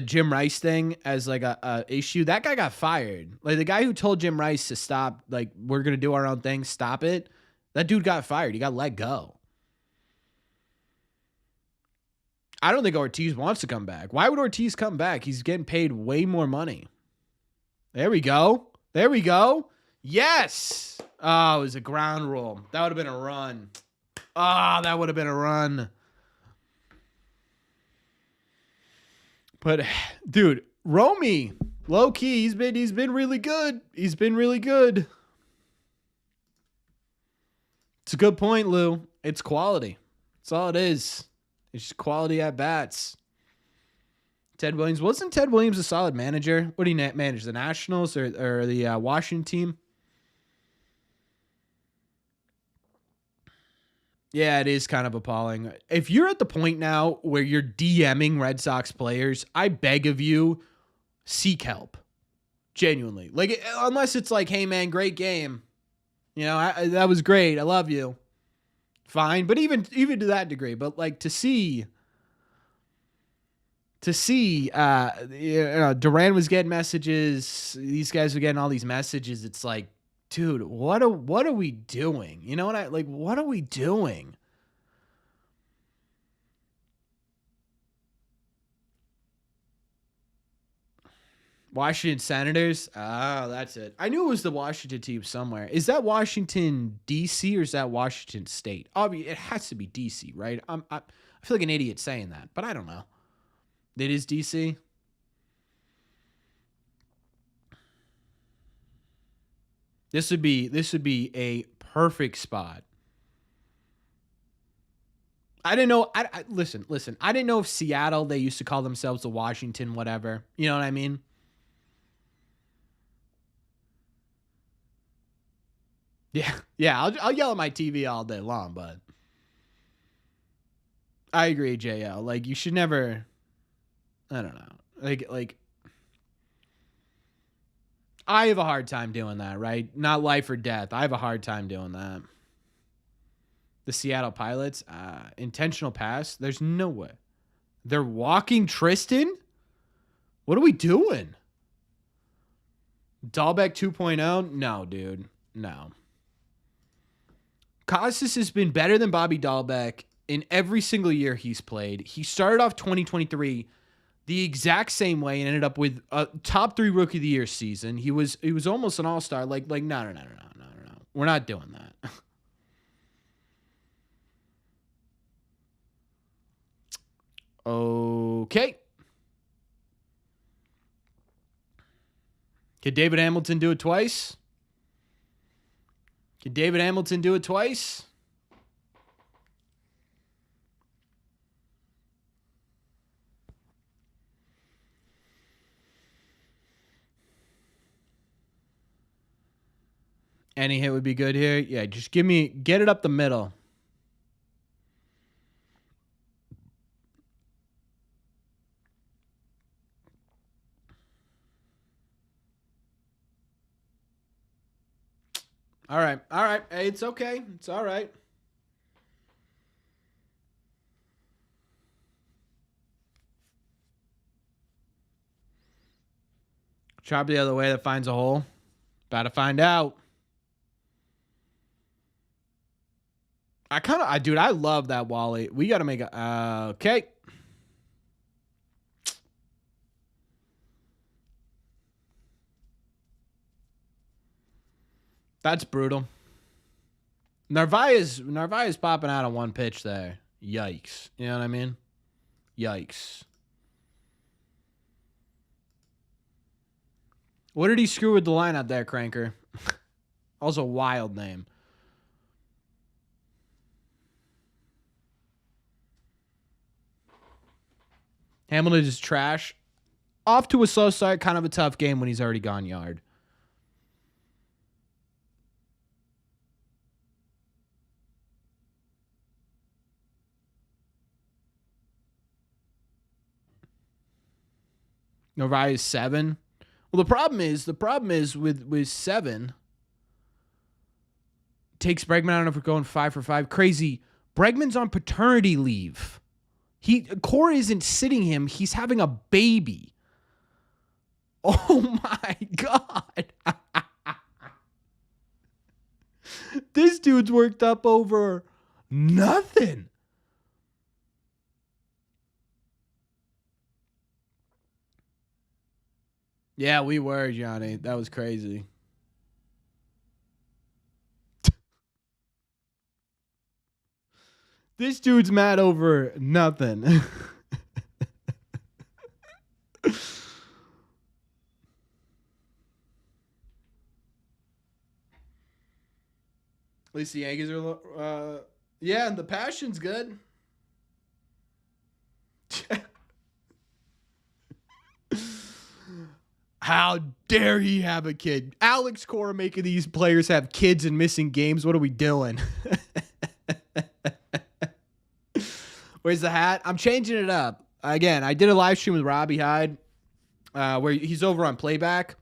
Jim Rice thing as like a issue. That guy got fired. Like, the guy who told Jim Rice to stop, like, we're going to do our own thing, stop it. That dude got fired. He got let go. I don't think Ortiz wants to come back. Why would Ortiz come back? He's getting paid way more money. There we go. There we go. Yes. Oh, it was a ground rule. That would have been a run. Oh, that would have been a run. But, dude, Romy, low key, he's been really good. He's been really good. It's a good point, Lou. It's quality. That's all it is. It's just quality at bats. Ted Williams. Wasn't Ted Williams a solid manager? What do you manage? The Nationals or the Washington team? Yeah, it is kind of appalling. If you're at the point now where you're DMing Red Sox players, I beg of you, seek help. Genuinely. Like, unless it's like, hey, man, great game. You know, that was great. I love you. Fine. But even to that degree. But, like, to see, Duran was getting messages. These guys were getting all these messages. It's like, dude, what are we doing? You know what what are we doing? Washington Senators? Oh, that's it. I knew it was the Washington team somewhere. Is that Washington, D.C., or is that Washington State? Obviously, it has to be D.C., right? I feel like an idiot saying that, but I don't know. It is D.C.? This would be a perfect spot. I didn't know. Listen. I didn't know if Seattle, they used to call themselves the Washington whatever. You know what I mean? Yeah. I'll yell at my TV all day long, but I agree, JL. Like, you should never. I don't know. Like. I have a hard time doing that, right? Not life or death. I have a hard time doing that. The Seattle Pilots, intentional pass. There's no way. They're walking Tristan? What are we doing? Dahlbeck 2.0? No, dude. No. Casas has been better than Bobby Dahlbeck in every single year he's played. He started off 2023 the exact same way and ended up with a top 3 rookie of the year season. He was almost an all-star. Like no. We're not doing that. Okay. Could David Hamilton do it twice? Could David Hamilton do it twice? Any hit would be good here. Yeah, just get it up the middle. All right. Hey, it's okay. It's all right. Chop the other way that finds a hole. About to find out. Dude, I love that Wally. We got to make a, okay. That's brutal. Narvaez's popping out on one pitch there. Yikes. You know what I mean? Yikes. What did he screw with the lineup there, Cranker? Also, wild name. Hamilton is trash. Off to a slow start. Kind of a tough game when he's already gone yard. Narvaez 7. Well, the problem is with 7 takes Bregman. I don't know if we're going 5 for 5. Crazy. Bregman's on paternity leave. Cora isn't sitting him. He's having a baby. Oh my God. This dude's worked up over nothing. Yeah, we were, Johnny. That was crazy. This dude's mad over nothing. At least the Yankees are, yeah, the passion's good. How dare he have a kid? Alex Cora making these players have kids and missing games. What are we doing? Where's the hat? I'm changing it up. Again, I did a live stream with Robbie Hyde where he's over on Playback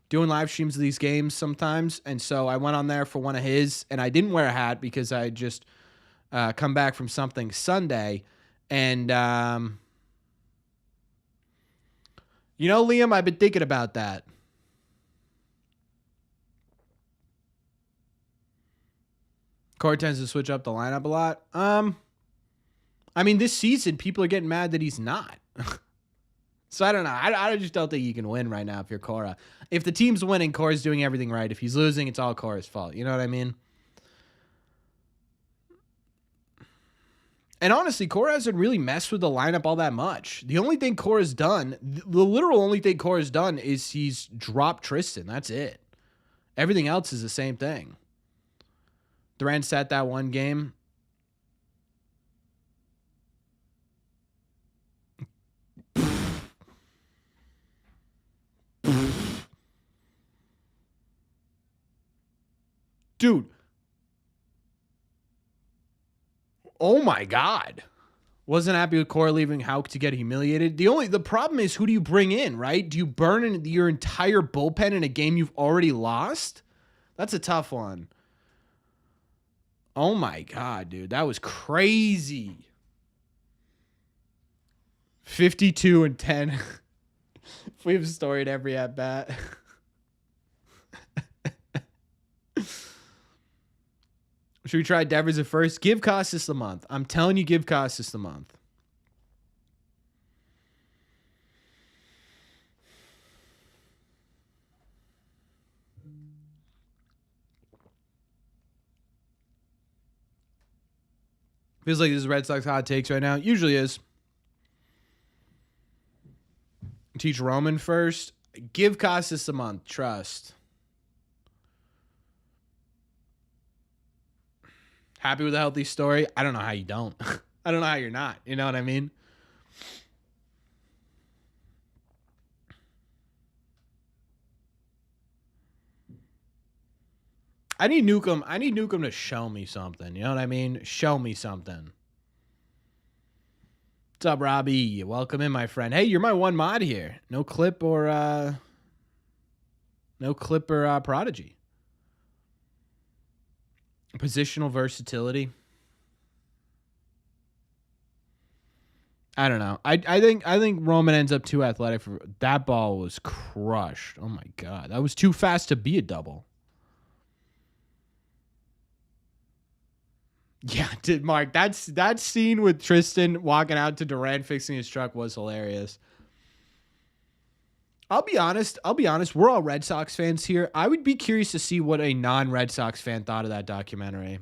doing live streams of these games sometimes. And so I went on there for one of his, and I didn't wear a hat because I just come back from something Sunday. And, you know, Liam, I've been thinking about that. Cora tends to switch up the lineup a lot. I mean, this season, people are getting mad that he's not. So I don't know. I just don't think you can win right now if you're Cora. If the team's winning, Cora's doing everything right. If he's losing, it's all Cora's fault. You know what I mean? And honestly, Cora hasn't really messed with the lineup all that much. The only thing Cora's done, the literal only thing Cora's done is he's dropped Tristan. That's it. Everything else is the same thing. Duran sat that one game. Dude. Oh my God. Wasn't happy with Cora leaving Houck to get humiliated. The problem is, who do you bring in, right? Do you burn your entire bullpen in a game you've already lost? That's a tough one. Oh my God, dude. That was crazy. 52 and 10. If we have a story at every at bat. Should we try Devers at first? Give Casas the month. I'm telling you, give Casas the month. Feels like this is Red Sox hot takes right now. Usually is. Teach Roman first. Give Casas a month. Trust. Happy with a healthy story? I don't know how you don't. I don't know how you're not. You know what I mean? I need Newcomb to show me something. You know what I mean? Show me something. What's up, Robbie? Welcome in, my friend. Hey, you're my one mod here. No clip or prodigy. Positional versatility. I don't know. I think Roman ends up too athletic for that. Ball was crushed. Oh my god. That was too fast to be a double. Yeah, Mark. That scene with Tristan walking out to Duran fixing his truck was hilarious. I'll be honest. We're all Red Sox fans here. I would be curious to see what a non-Red Sox fan thought of that documentary.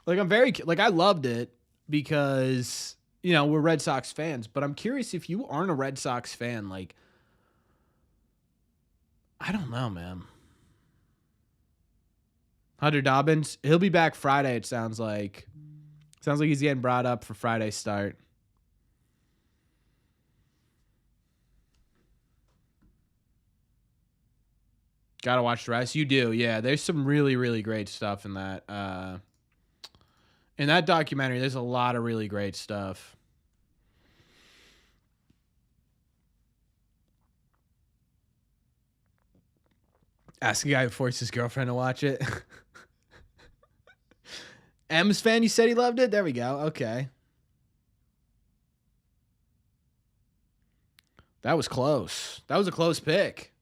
Like I loved it because, you know, we're Red Sox fans, but I'm curious if you aren't a Red Sox fan, like, I don't know, man. Hunter Dobbins, he'll be back Friday, it sounds like. Sounds like he's getting brought up for Friday's start. Gotta watch the rest. You do, yeah. There's some really, really great stuff in that. In that documentary, there's a lot of really great stuff. Ask a guy who forced his girlfriend to watch it. M's fan, you said he loved it? There we go. Okay. That was close. That was a close pick.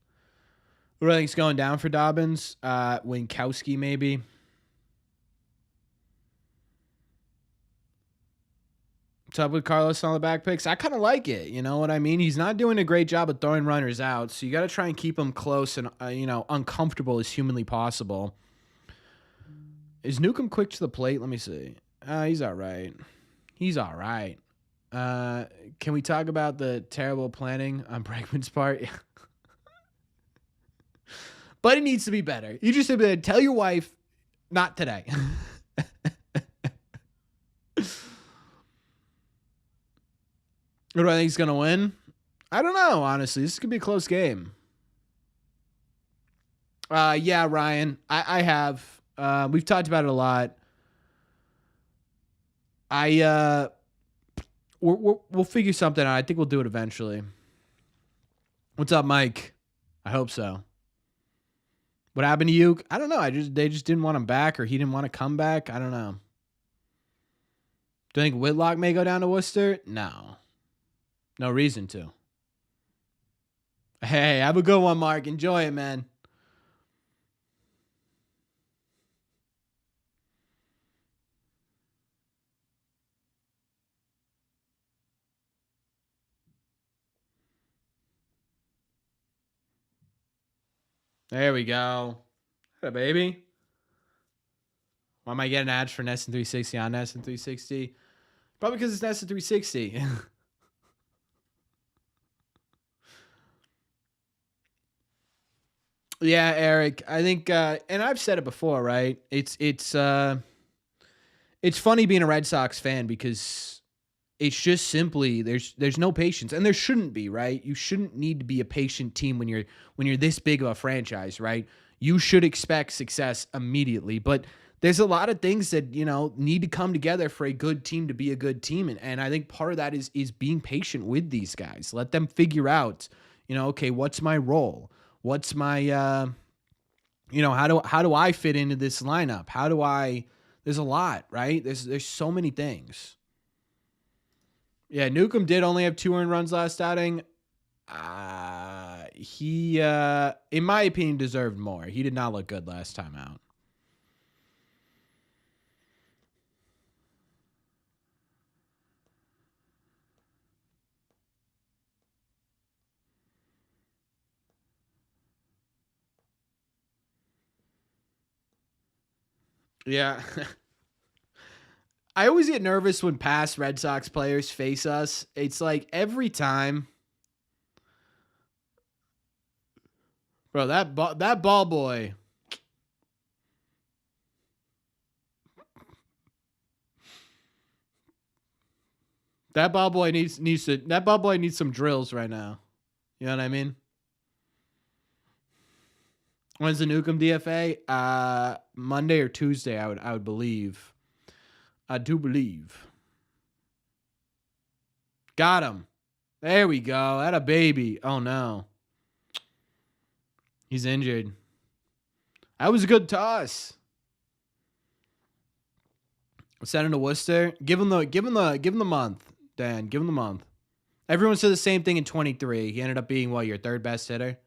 Who do I think's going down for Dobbins? Winkowski, maybe. What's up with Carlos on the back picks? I kind of like it. You know what I mean? He's not doing a great job of throwing runners out, so you got to try and keep him close and, uncomfortable as humanly possible. Is Newcomb quick to the plate? Let me see. He's all right. He's all right. Can we talk about the terrible planning on Bregman's part? But it needs to be better. You just have to tell your wife, not today. What do I think he's going to win? I don't know, honestly. This could be a close game. Yeah, Ryan. I have. We've talked about it a lot. We'll figure something out. I think we'll do it eventually. What's up, Mike? I hope so. What happened to you? I don't know. They just didn't want him back, or he didn't want to come back. I don't know. Do you think Whitlock may go down to Worcester? No. No reason to. Hey, have a good one, Mark. Enjoy it, man. There we go. Hey, baby. Why am I getting ads for Nesson 360 on Nesson 360? Probably because it's Nesson 360. Yeah, Eric. I think, and I've said it before, right? It's funny being a Red Sox fan because it's just simply there's no patience, and there shouldn't be, right? You shouldn't need to be a patient team when you're this big of a franchise, right? You should expect success immediately, but there's a lot of things that, need to come together for a good team to be a good team, and I think part of that is being patient with these guys. Let them figure out, okay, what's my role? What's my how do I fit into this lineup? There's a lot, right? There's so many things. Yeah, Newcomb did only have 2 earned runs last outing. He in my opinion deserved more. He did not look good last time out. Yeah. I always get nervous when past Red Sox players face us. It's like every time. Bro, that ball boy. That ball boy needs some drills right now. You know what I mean? When's the Newcomb DFA? Monday or Tuesday, I would believe. I do believe. Got him. There we go. That a baby. Oh no. He's injured. That was a good toss. Send him to Worcester. Give him the month, Dan. Give him the month. Everyone said the same thing in 23. He ended up being your third best hitter.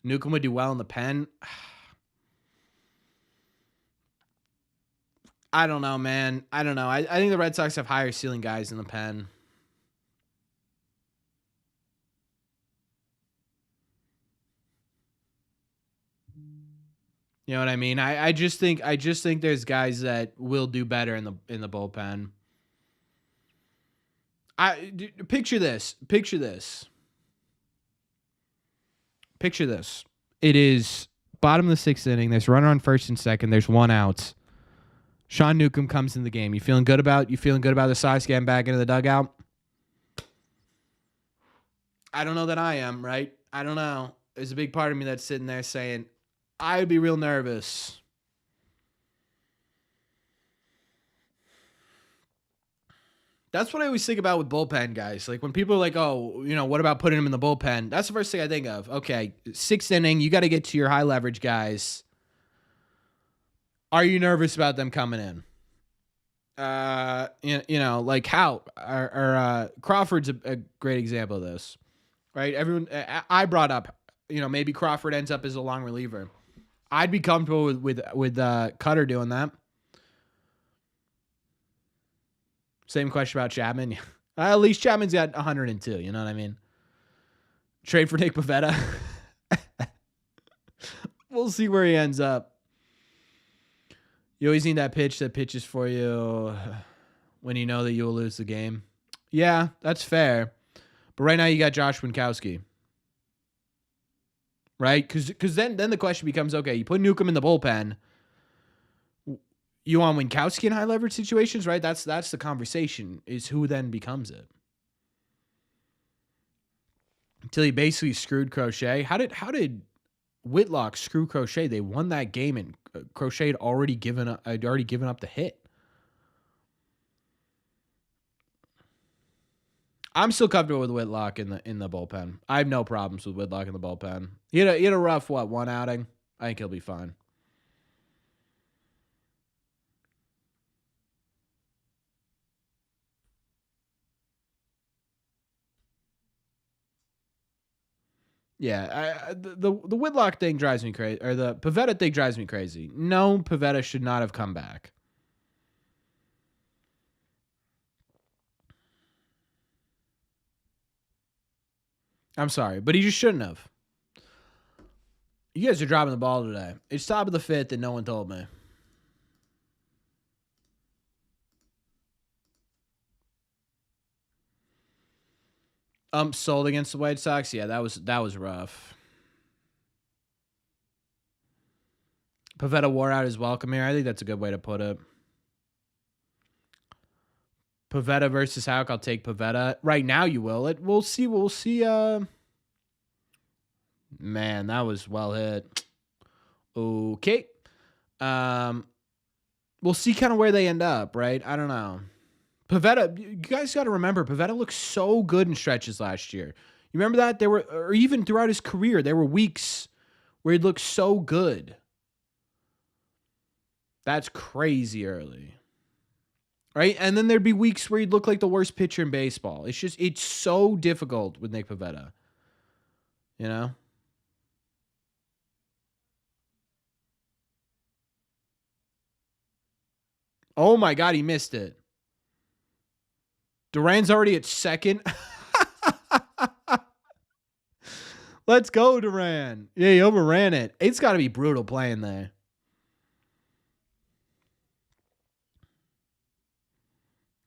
Newcomb would do well in the pen. I don't know, man. I don't know. I think the Red Sox have higher ceiling guys in the pen. You know what I mean? I just think there's guys that will do better in the bullpen. Picture this. It is bottom of the sixth inning. There's runner on first and second. There's one out. Sean Newcomb comes in the game. You feeling good about the Sox getting back into the dugout? I don't know that I am, right? I don't know. There's a big part of me that's sitting there saying, I would be real nervous. That's what I always think about with bullpen guys. Like when people are like, oh, what about putting him in the bullpen? That's the first thing I think of. Okay, sixth inning, you got to get to your high leverage guys. Are you nervous about them coming in? Like how? Or Crawford's a great example of this, right? Everyone, I brought up, maybe Crawford ends up as a long reliever. I'd be comfortable with Cutter doing that. Same question about Chapman. At least Chapman's got 102. You know what I mean? Trade for Nick Pivetta. We'll see where he ends up. You always need that pitch that pitches for you when you know that you will lose the game. Yeah, that's fair. But right now you got Josh Winkowski. Right? Because then the question becomes, okay, you put Newcomb in the bullpen. You want Winkowski in high leverage situations, right? That's the conversation, is who then becomes it. Until he basically screwed Crochet. How did Whitlock screw Crochet? They won that game and Crochet had already given up the hit. I'm still comfortable with Whitlock in the bullpen. I have no problems with Whitlock in the bullpen. He had a rough one outing. I think he'll be fine. Yeah, the Whitlock thing drives me crazy, or the Pivetta thing drives me crazy. No, Pivetta should not have come back. I'm sorry, but he just shouldn't have. You guys are dropping the ball today. It's top of the fifth, and no one told me. Sold against the White Sox. Yeah, that was rough. Pivetta wore out his welcome here. I think that's a good way to put it. Pivetta versus Houck. I'll take Pivetta. Right now you will. We'll see. Man, that was well hit. Okay. We'll see kind of where they end up, right? I don't know. Pivetta, you guys got to remember, Pivetta looked so good in stretches last year. You remember that? Or even throughout his career, there were weeks where he looked so good. That's crazy early. Right? And then there'd be weeks where he'd look like the worst pitcher in baseball. It's so difficult with Nick Pivetta. You know? Oh my God, he missed it. Duran's already at second. Let's go, Duran. Yeah, he overran it. It's got to be brutal playing there.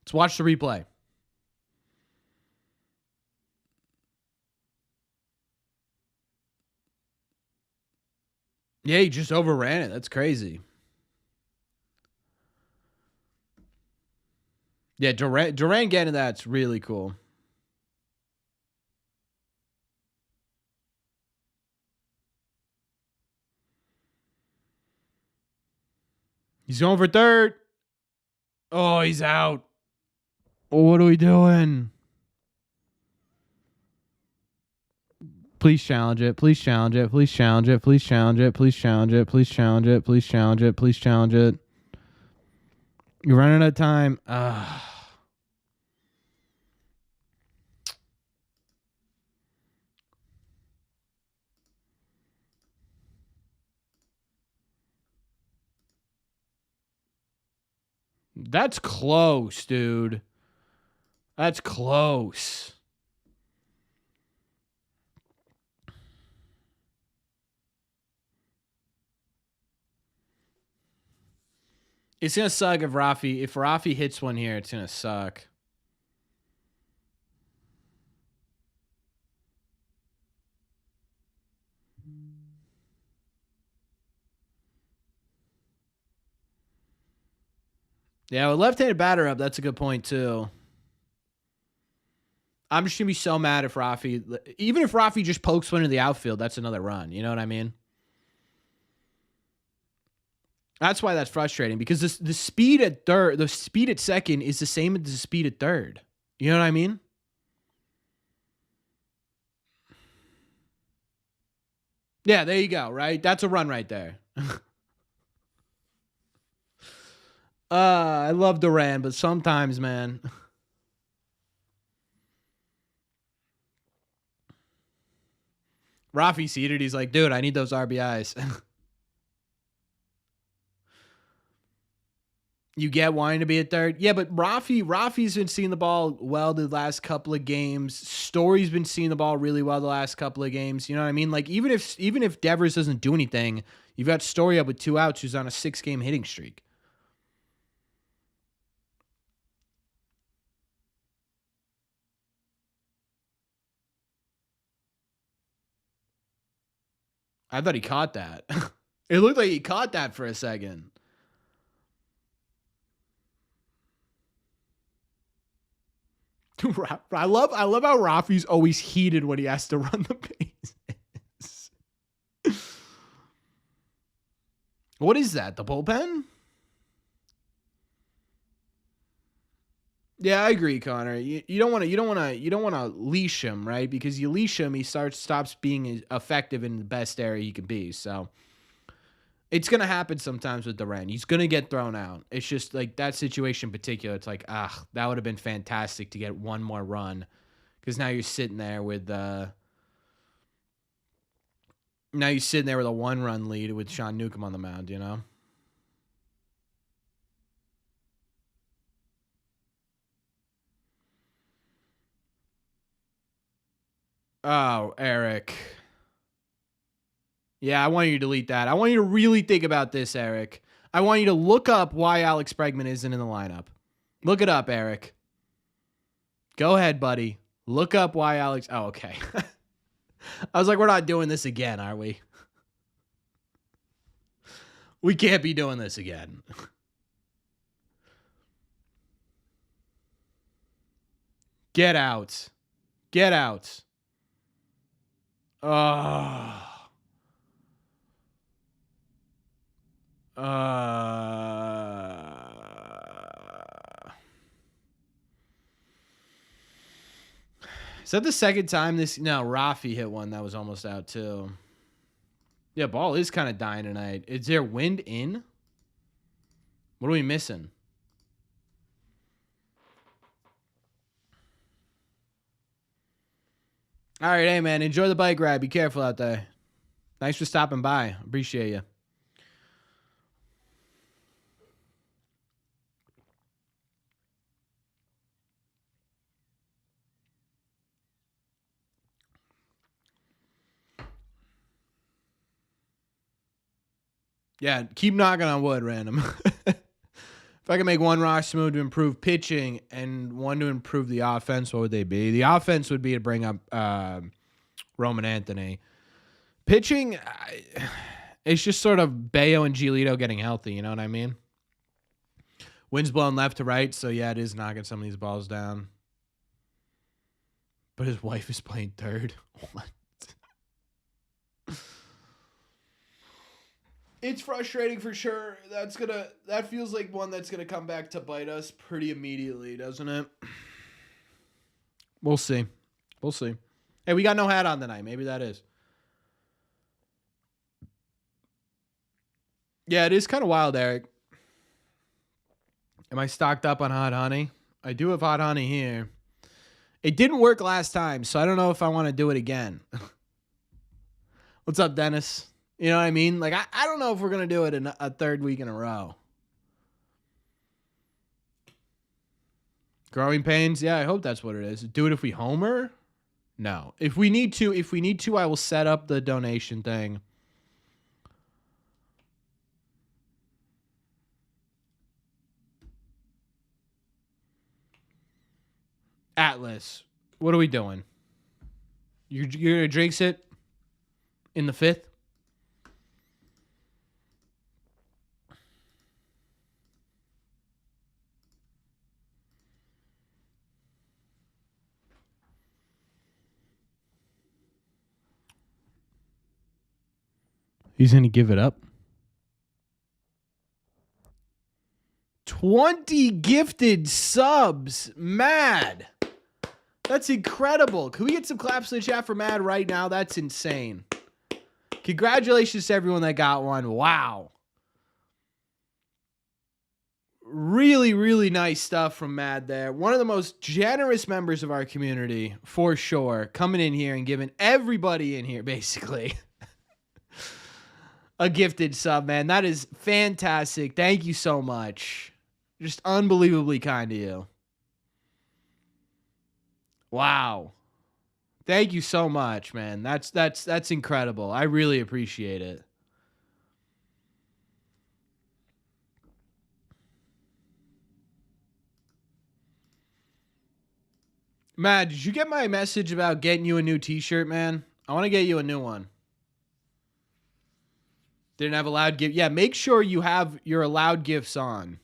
Let's watch the replay. Yeah, he just overran it. That's crazy. Yeah, Duran getting that's really cool. He's going for third. Oh, he's out. Oh, what are we doing? Please challenge it. Please challenge it. Please challenge it. Please challenge it. Please challenge it. Please challenge it. Please challenge it. Please challenge it. You're running out of time. That's close, dude. That's close. It's gonna suck if Rafi hits one here. It's gonna suck. Yeah, with left-handed batter up, that's a good point too. I'm just gonna be so mad if even if Rafi just pokes one in the outfield, that's another run. You know what I mean? That's why that's frustrating because the speed at third, the speed at second is the same as the speed at third. You know what I mean? Yeah, there you go. Right, that's a run right there. I love Duran, but sometimes, man. Rafi seated. He's like, dude, I need those RBIs. You get wanting to be at third. Yeah, but Rafi's been seeing the ball well the last couple of games. Story's been seeing the ball really well the last couple of games. You know what I mean? Like even if Devers doesn't do anything, you've got Story up with 2 outs who's on a 6-game hitting streak. I thought he caught that. It looked like he caught that for a second. I love how Rafi's always heated when he has to run the bases. What is that? The bullpen? Yeah, I agree, Connor. You don't want to leash him, right? Because you leash him, he stops being effective in the best area he can be. So it's gonna happen sometimes with Duran. He's gonna get thrown out. It's just like that situation in particular. It's like, that would have been fantastic to get one more run, because now you're sitting there with a 1-run lead with Sean Newcomb on the mound. You know. Oh, Eric. Yeah, I want you to delete that. I want you to really think about this, Eric. I want you to look up why Alex Bregman isn't in the lineup. Look it up, Eric. Go ahead, buddy. Look up why Alex. Oh, okay. I was like, we're not doing this again, are we? We can't be doing this again. Get out. Get out. Oh. Is that the second time this? No, Rafi hit one that was almost out too. Yeah, ball is kind of dying tonight. Is there wind in? What are we missing? All right, hey man, enjoy the bike ride. Be careful out there. Thanks for stopping by. Appreciate you. Yeah, keep knocking on wood, random. If I could make one roster move to improve pitching and one to improve the offense, what would they be? The offense would be to bring up Roman Anthony. Pitching, it's just sort of Bayo and Giolito getting healthy, you know what I mean? Wind's blowing left to right, so yeah, it is knocking some of these balls down. But his wife is playing third. What? It's frustrating for sure. That feels like one that's gonna come back to bite us pretty immediately, doesn't it? We'll see. We'll see. Hey, we got no hat on tonight. Maybe that is. Yeah, it is kind of wild, Eric. Am I stocked up on hot honey? I do have hot honey here. It didn't work last time, so I don't know if I want to do it again. What's up, Dennis? You know what I mean? Like, I don't know if we're going to do it in a third week in a row. Growing pains? Yeah, I hope that's what it is. Do it if we homer? No. If we need to, I will set up the donation thing. Atlas, what are we doing? You're going to jinx it in the fifth? He's going to give it up. 20 gifted subs. Mad. That's incredible. Can we get some claps in the chat for Mad right now? That's insane. Congratulations to everyone that got one. Wow. Really, really nice stuff from Mad there. One of the most generous members of our community, for sure. Coming in here and giving everybody in here, basically, a gifted sub, man. That is fantastic. Thank you so much. Just unbelievably kind to you. Wow. Thank you so much, man. That's incredible. I really appreciate it. Matt, did you get my message about getting you a new t-shirt, man? I want to get you a new one. Didn't have allowed gift. Yeah, make sure you have your allowed gifts on.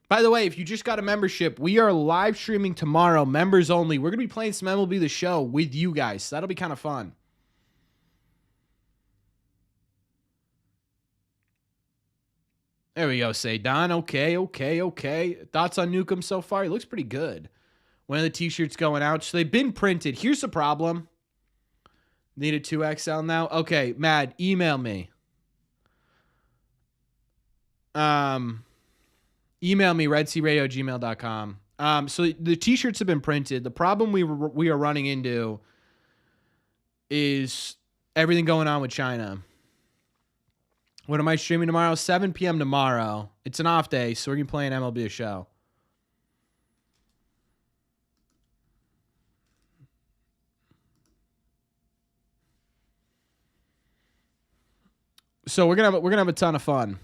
By the way, if you just got a membership, we are live streaming tomorrow, members only. We're going to be playing some MLB The Show with you guys. So that'll be kind of fun. There we go, say Don. Okay. Thoughts on Newcomb so far? He looks pretty good. One of the t-shirts going out. So they've been printed. Here's the problem. Need a 2XL now? Okay, Mad, email me. Email me, redcradio@gmail.com. So the t-shirts have been printed. The problem we are running into is everything going on with China. What am I streaming tomorrow? 7 p.m. tomorrow. It's an off day, so we're going to play an MLB The Show. So we're gonna have a ton of fun.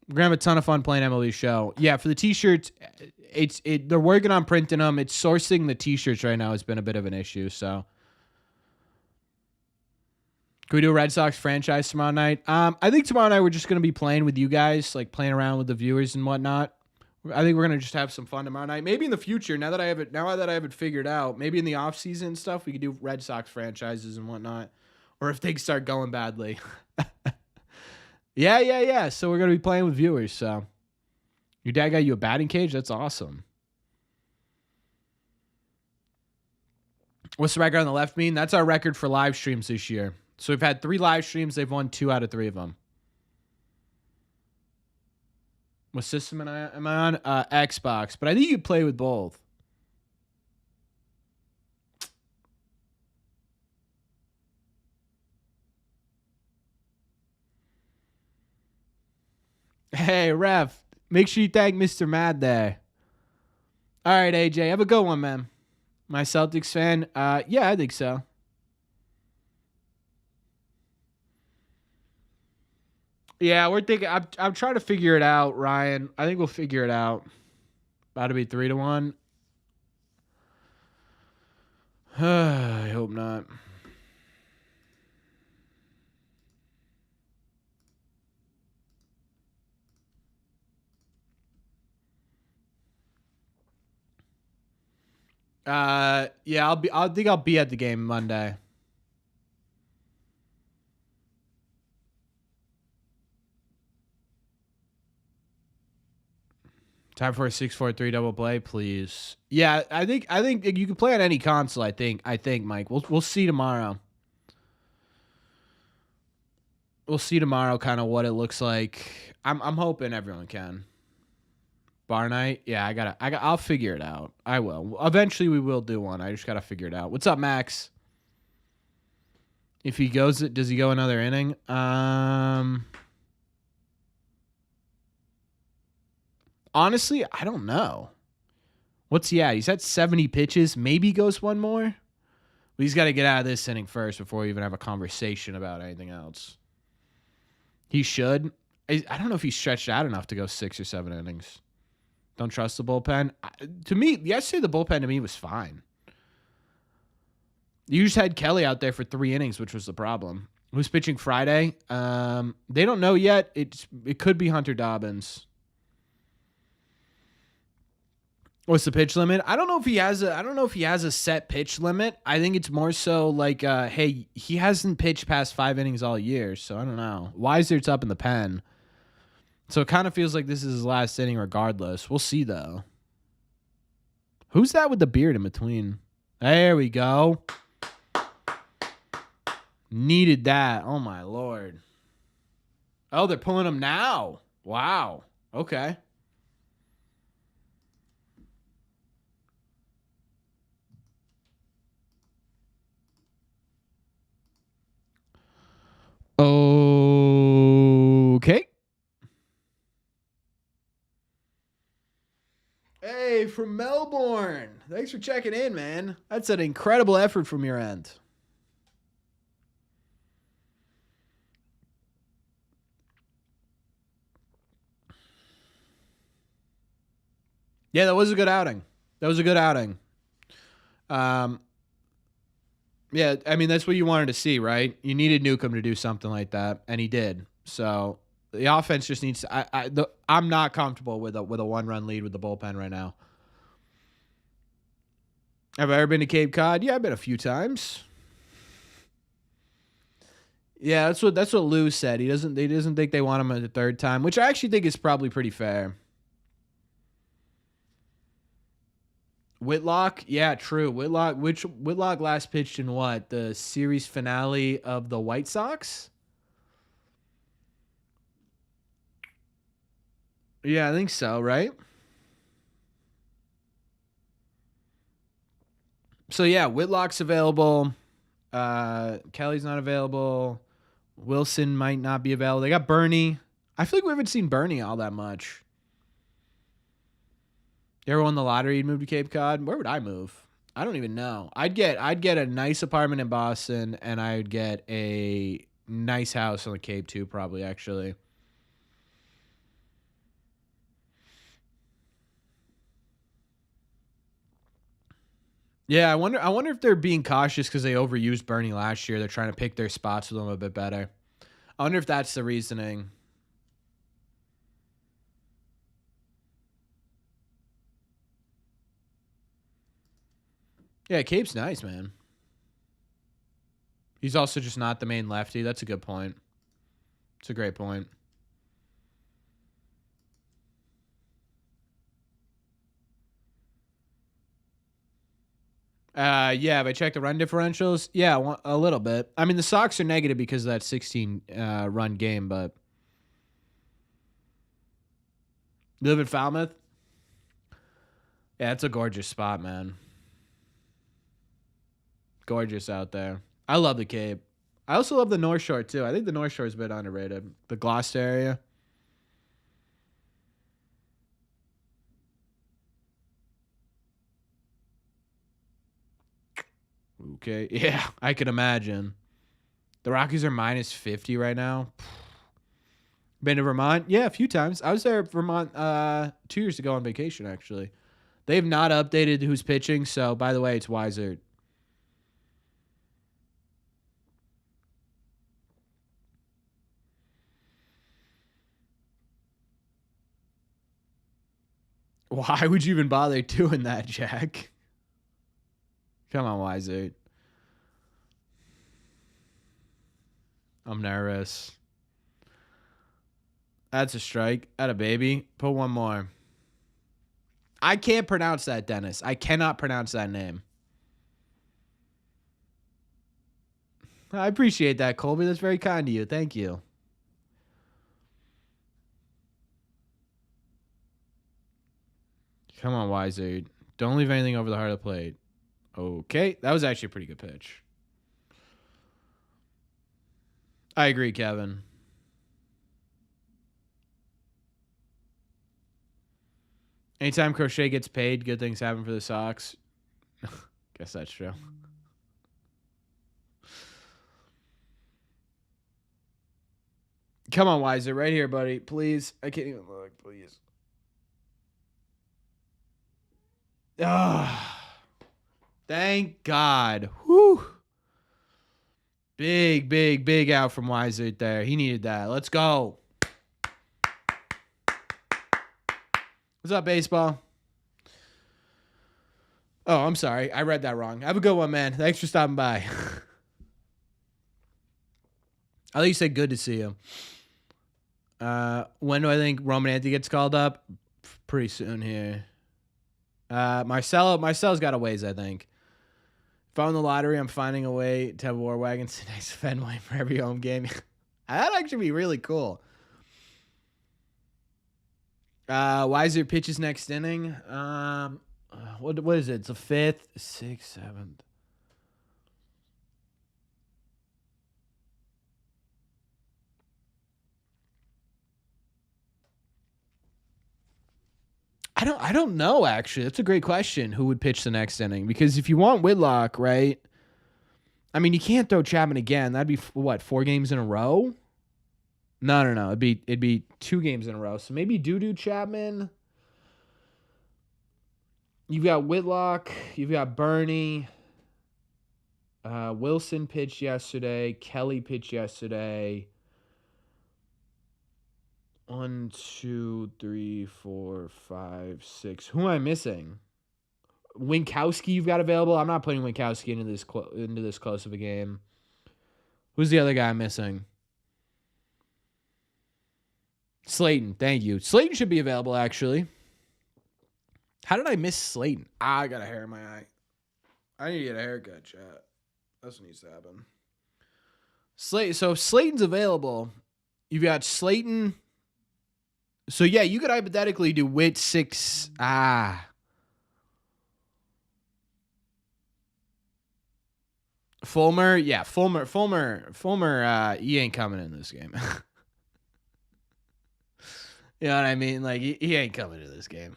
We're gonna have a ton of fun playing MLB Show. Yeah, for the t-shirts, they're working on printing them. It's sourcing the t-shirts right now has been a bit of an issue. So, can we do a Red Sox franchise tomorrow night? I think tomorrow night we're just gonna be playing with you guys, like playing around with the viewers and whatnot. I think we're gonna just have some fun tomorrow night. Maybe in the future, now that I have it figured out, maybe in the off season and stuff, we could do Red Sox franchises and whatnot. Or if things start going badly. Yeah. So we're going to be playing with viewers. So your dad got you a batting cage? That's awesome. What's the record on the left mean? That's our record for live streams this year. So we've had 3 live streams. They've won 2 out of 3 of them. What system am I on? Xbox. But I think you play with both. Hey, Ref, make sure you tag Mr. Mad there. All right, AJ, have a good one, man. My Celtics fan? Yeah, I think so. Yeah, we're thinking. I'm trying to figure it out, Ryan. I think we'll figure it out. About to be 3-1. I hope not. Yeah, I think I'll be at the game Monday. Time for a 6-4-3 double play, please. Yeah, I think you can play on any console. I think Mike. We'll see tomorrow. We'll see tomorrow, kind of what it looks like. I'm hoping everyone can. Bar night, yeah. I'll figure it out. I will. Eventually, we will do one. I just gotta figure it out. What's up, Max? If he goes, does he go another inning? Honestly, I don't know. What's he at? He's at 70 pitches. Maybe he goes one more. But he's got to get out of this inning first before we even have a conversation about anything else. He should. I don't know if he's stretched out enough to go 6 or 7 innings. Don't trust the bullpen. To me, yesterday the bullpen to me was fine. You just had Kelly out there for 3 innings, which was the problem. Who's pitching Friday? They don't know yet. It could be Hunter Dobbins. What's the pitch limit? I don't know if he has a set pitch limit. I think it's more so like, hey, he hasn't pitched past 5 innings all year, so I don't know. Weiser's up in the pen. So it kind of feels like this is his last inning regardless. We'll see, though. Who's that with the beard in between? There we go. Needed that. Oh, my Lord. Oh, they're pulling him now. Wow. Okay. Okay. Hey, from Melbourne. Thanks for checking in, man. That's an incredible effort from your end. Yeah, that was a good outing. Yeah, I mean, that's what you wanted to see, right? You needed Newcomb to do something like that, and he did. So the offense just needs to, I'm not comfortable with a 1-run lead with the bullpen right now. Have I ever been to Cape Cod? Yeah, I've been a few times. Yeah, that's what Lou said. He doesn't think they want him a third time, which I actually think is probably pretty fair. Whitlock, yeah, true. Whitlock last pitched in what? The series finale of the White Sox? Yeah, I think so, right? So yeah, Whitlock's available. Kelly's not available. Wilson might not be available. They got Bernie. I feel like we haven't seen Bernie all that much. You ever won the lottery and moved to Cape Cod? Where would I move? I don't even know. I'd get a nice apartment in Boston, and I would get a nice house on the Cape too, probably actually. Yeah, I wonder if they're being cautious because they overused Bernie last year. They're trying to pick their spots with him a bit better. I wonder if that's the reasoning. Yeah, Cape's nice, man. He's also just not the main lefty. That's a good point. It's a great point. Yeah, have I checked the run differentials? Yeah, a little bit. I mean, the Sox are negative because of that 16 run game, but you live in Falmouth? Yeah, it's a gorgeous spot, man. Gorgeous out there. I love the Cape. I also love the North Shore too. I think the North Shore is a bit underrated. The Gloucester area. Okay. Yeah, I can imagine. The Rockies are minus 50 right now. Been to Vermont? Yeah, a few times. I was there at Vermont 2 years ago on vacation, actually. They've not updated who's pitching, so by the way, it's Wiser. Why would you even bother doing that, Jack? Come on, Wiser. I'm nervous. That's a strike. At a baby. Put one more. I can't pronounce that, Dennis. I cannot pronounce that name. I appreciate that, Colby. That's very kind of you. Thank you. Come on, Wiser. Don't leave anything over the heart of the plate. Okay. That was actually a pretty good pitch. I agree, Kevin. Anytime Crochet gets paid, good things happen for the Sox. Guess that's true. Come on, Wiser. Right here, buddy. Please. I can't even look. Please. Thank God. Whew. Big out from Wiser there. He needed that. Let's go. What's up, baseball? Oh, I'm sorry. I read that wrong. Have a good one, man. Thanks for stopping by. I think you said good to see you. When do I think Roman Anthony gets called up? Pretty soon here. Marcelo's got a ways, I think. If I win the lottery, I'm finding a way to have War Wagons next to Fenway for every home game. That'd actually be really cool. Wiser pitches next inning. What is it? It's a 5th, 6th, 7th. I don't know, actually. That's a great question. Who would pitch the next inning? Because if you want Whitlock, right? I mean, you can't throw Chapman again. That'd be what, 4 games in a row? No. It'd be 2 games in a row. So maybe Doo Chapman. You've got Whitlock. You've got Bernie. Wilson pitched yesterday. Kelly pitched yesterday. 1, 2, 3, 4, 5, 6. Who am I missing? Winkowski you've got available. I'm not putting Winkowski into this close of a game. Who's the other guy I'm missing? Slayton. Thank you. Slayton should be available, actually. How did I miss Slayton? I got a hair in my eye. I need to get a haircut, chat. That's what needs to happen. So if Slayton's available, you've got Slayton. So, yeah, you could hypothetically do Witt 6. Fulmer. Yeah, Fulmer, he ain't coming in this game. You know what I mean? Like, he ain't coming to this game.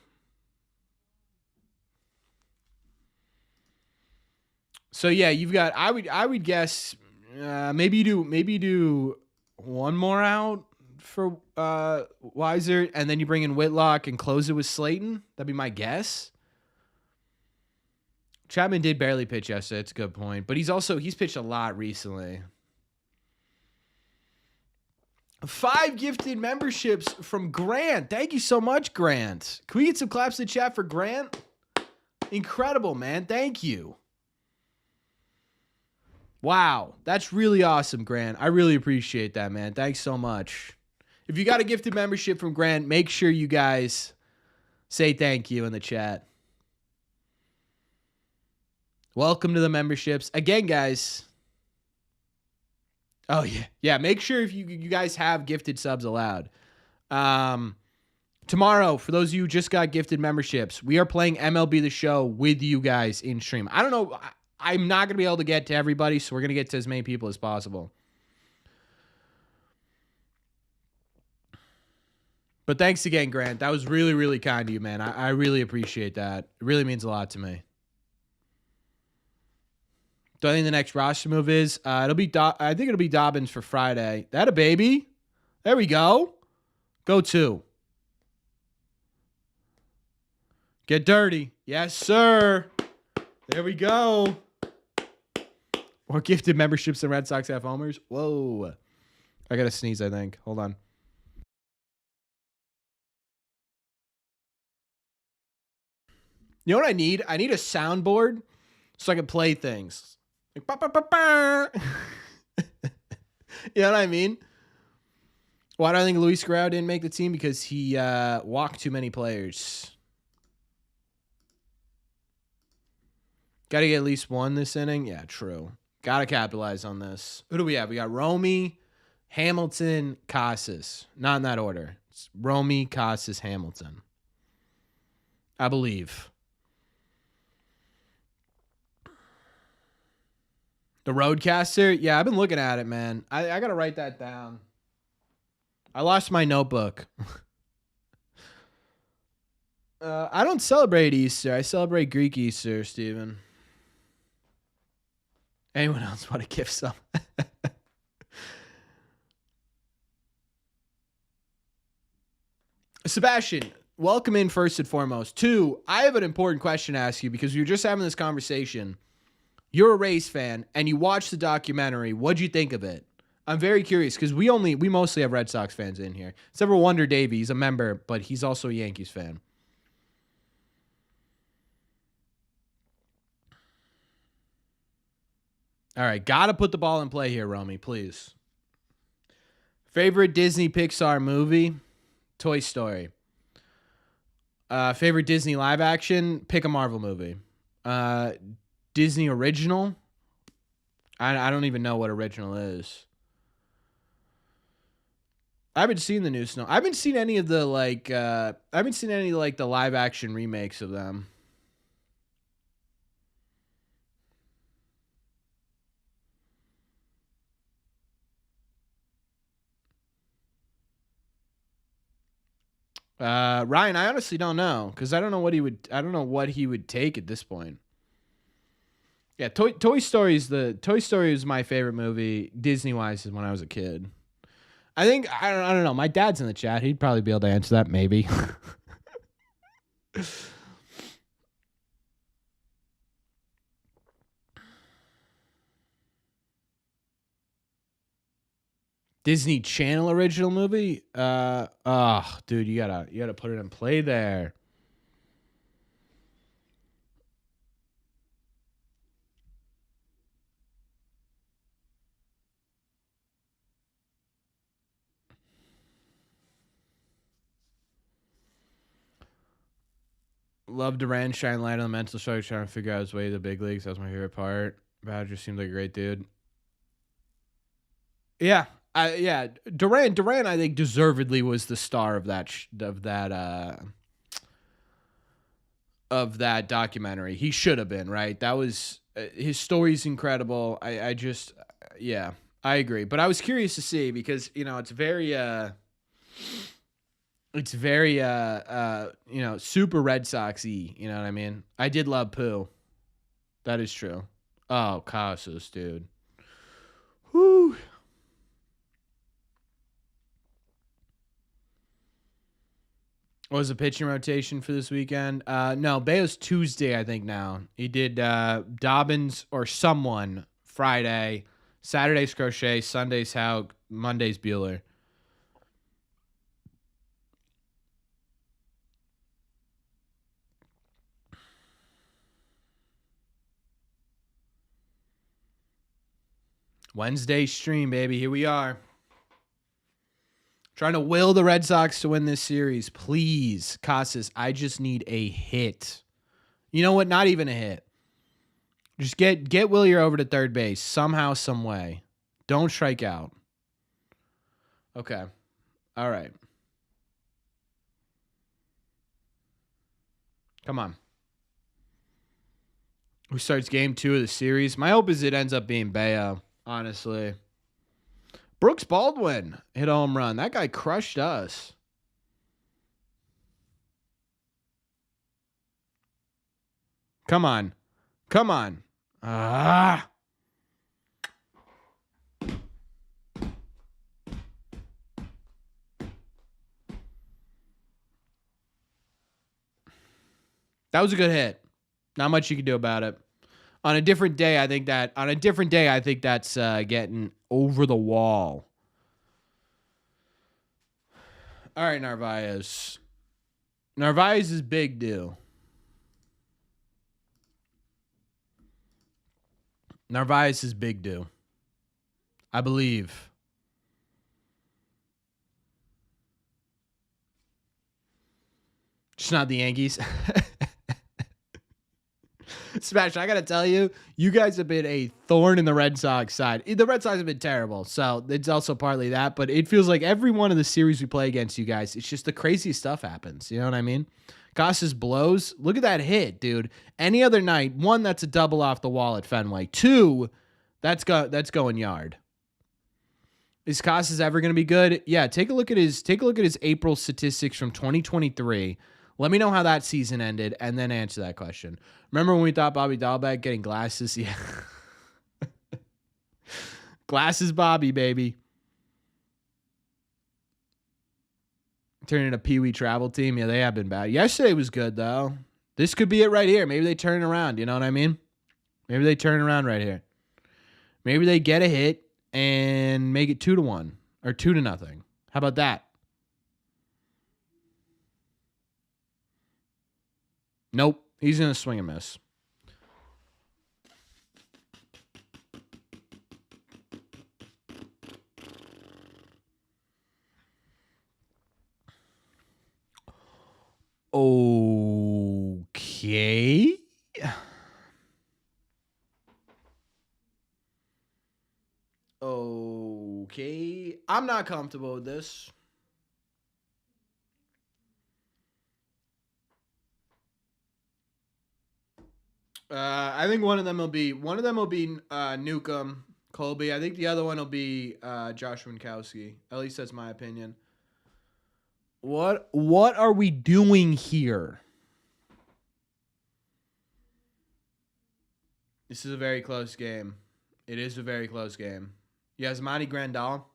So, yeah, you've got, I would guess, maybe you do one more out for Wiser, and then you bring in Whitlock and close it with Slayton. That'd be my guess. Chapman did barely pitch yesterday. That's a good point. But he's pitched a lot recently. 5 gifted memberships from Grant. Thank you so much, Grant. Can we get some claps in the chat for Grant? Incredible, man. Thank you. Wow. That's really awesome, Grant. I really appreciate that, man. Thanks so much. If you got a gifted membership from Grant, make sure you guys say thank you in the chat. Welcome to the memberships. Again, guys. Oh, yeah. Yeah, make sure if you guys have gifted subs allowed. Tomorrow, for those of you who just got gifted memberships, we are playing MLB The Show with you guys in stream. I don't know. I'm not going to be able to get to everybody, so we're going to get to as many people as possible. But thanks again, Grant. That was really, really kind of you, man. I really appreciate that. It really means a lot to me. Do I think the next roster move is? I think it'll be Dobbins for Friday. That a baby? There we go. Go 2. Get dirty. Yes, sir. There we go. Or gifted memberships to Red Sox Half Homers. Whoa. I got to sneeze, I think. Hold on. You know what I need? I need a soundboard so I can play things. Like, bah, bah, bah, bah. You know what I mean? Why do I think Luis Guerrero didn't make the team? Because he walked too many players. Got to get at least one this inning. Yeah, true. Got to capitalize on this. Who do we have? We got Romy, Hamilton, Casas. Not in that order. It's Romy, Casas, Hamilton. I believe. The Roadcaster? Yeah, I've been looking at it, man. I got to write that down. I lost my notebook. I don't celebrate Easter. I celebrate Greek Easter, Steven. Anyone else want to give some? Sebastian, welcome in first and foremost. 2, I have an important question to ask you because we were just having this conversation. You're a Rays fan and you watched the documentary. What'd you think of it? I'm very curious because we mostly have Red Sox fans in here. Except for Wonder Davey. He's a member, but he's also a Yankees fan. All right, gotta put the ball in play here, Romy, please. Favorite Disney Pixar movie? Toy Story. Favorite Disney live action? Pick a Marvel movie. Disney original? I don't even know what original is. I haven't seen the new Snow. I haven't seen any of the the live action remakes of them. Ryan, I honestly don't know because I don't know what he would take at this point. Yeah, Toy Story is my favorite movie Disney wise is when I was a kid. I think I don't know. My dad's in the chat. He'd probably be able to answer that maybe. Disney Channel original movie? Dude, you gotta put it in play there. Love Duran shine light on the mental struggle trying to figure out his way to the big leagues. That was my favorite part. Badger seemed like a great dude. Yeah. Duran I think deservedly was the star of that documentary. He should have been, right? That was his story's incredible. I agree. But I was curious to see because, it's very super Red Sox-y, you know what I mean? I did love Pooh. That is true. Oh, Casas, dude. Whoo. What was the pitching rotation for this weekend? No, Bayo's Tuesday, I think now. He did Dobbins or someone Friday, Saturday's Crochet, Sunday's Haug, Monday's Bueller. Wednesday stream, baby. Here we are. Trying to will the Red Sox to win this series. Please, Casas, I just need a hit. You know what? Not even a hit. Just get Willier over to third base somehow, some way. Don't strike out. Okay. All right. Come on. Who starts game 2 of the series? My hope is it ends up being Bayo, honestly. Brooks Baldwin hit a home run. That guy crushed us. Come on. Come on. Ah. That was a good hit. Not much you can do about it. On a different day, I think that's getting over the wall. All right, Narvaez. Narvaez is big deal. Narvaez is big deal. I believe. Just not the Yankees. Smash, I got to tell you, you guys have been a thorn in the Red Sox side. The Red Sox have been terrible, so it's also partly that, but it feels like every one of the series we play against you guys, it's just the craziest stuff happens. You know what I mean? Casas blows. Look at that hit, dude. Any other night, one, that's a double off the wall at Fenway. Two, that's going yard. Is Casas ever going to be good? Yeah, take a look at his April statistics from 2023. Let me know how that season ended, and then answer that question. Remember when we thought Bobby Dahlbeck getting glasses? Yeah. Glasses Bobby, baby. Turning a Pee Wee travel team. Yeah, they have been bad. Yesterday was good, though. This could be it right here. Maybe they turn around. You know what I mean? Maybe they turn around right here. Maybe they get a hit and make it 2-1 or 2-0. How about that? Nope. He's going to swing and miss. Okay. Okay. I'm not comfortable with this. I think one of them will be Newcomb, Colby. I think the other one will be Joshua Winkowski. At least that's my opinion. What are we doing here? This is a very close game. It is a very close game. Yasmani Grandal.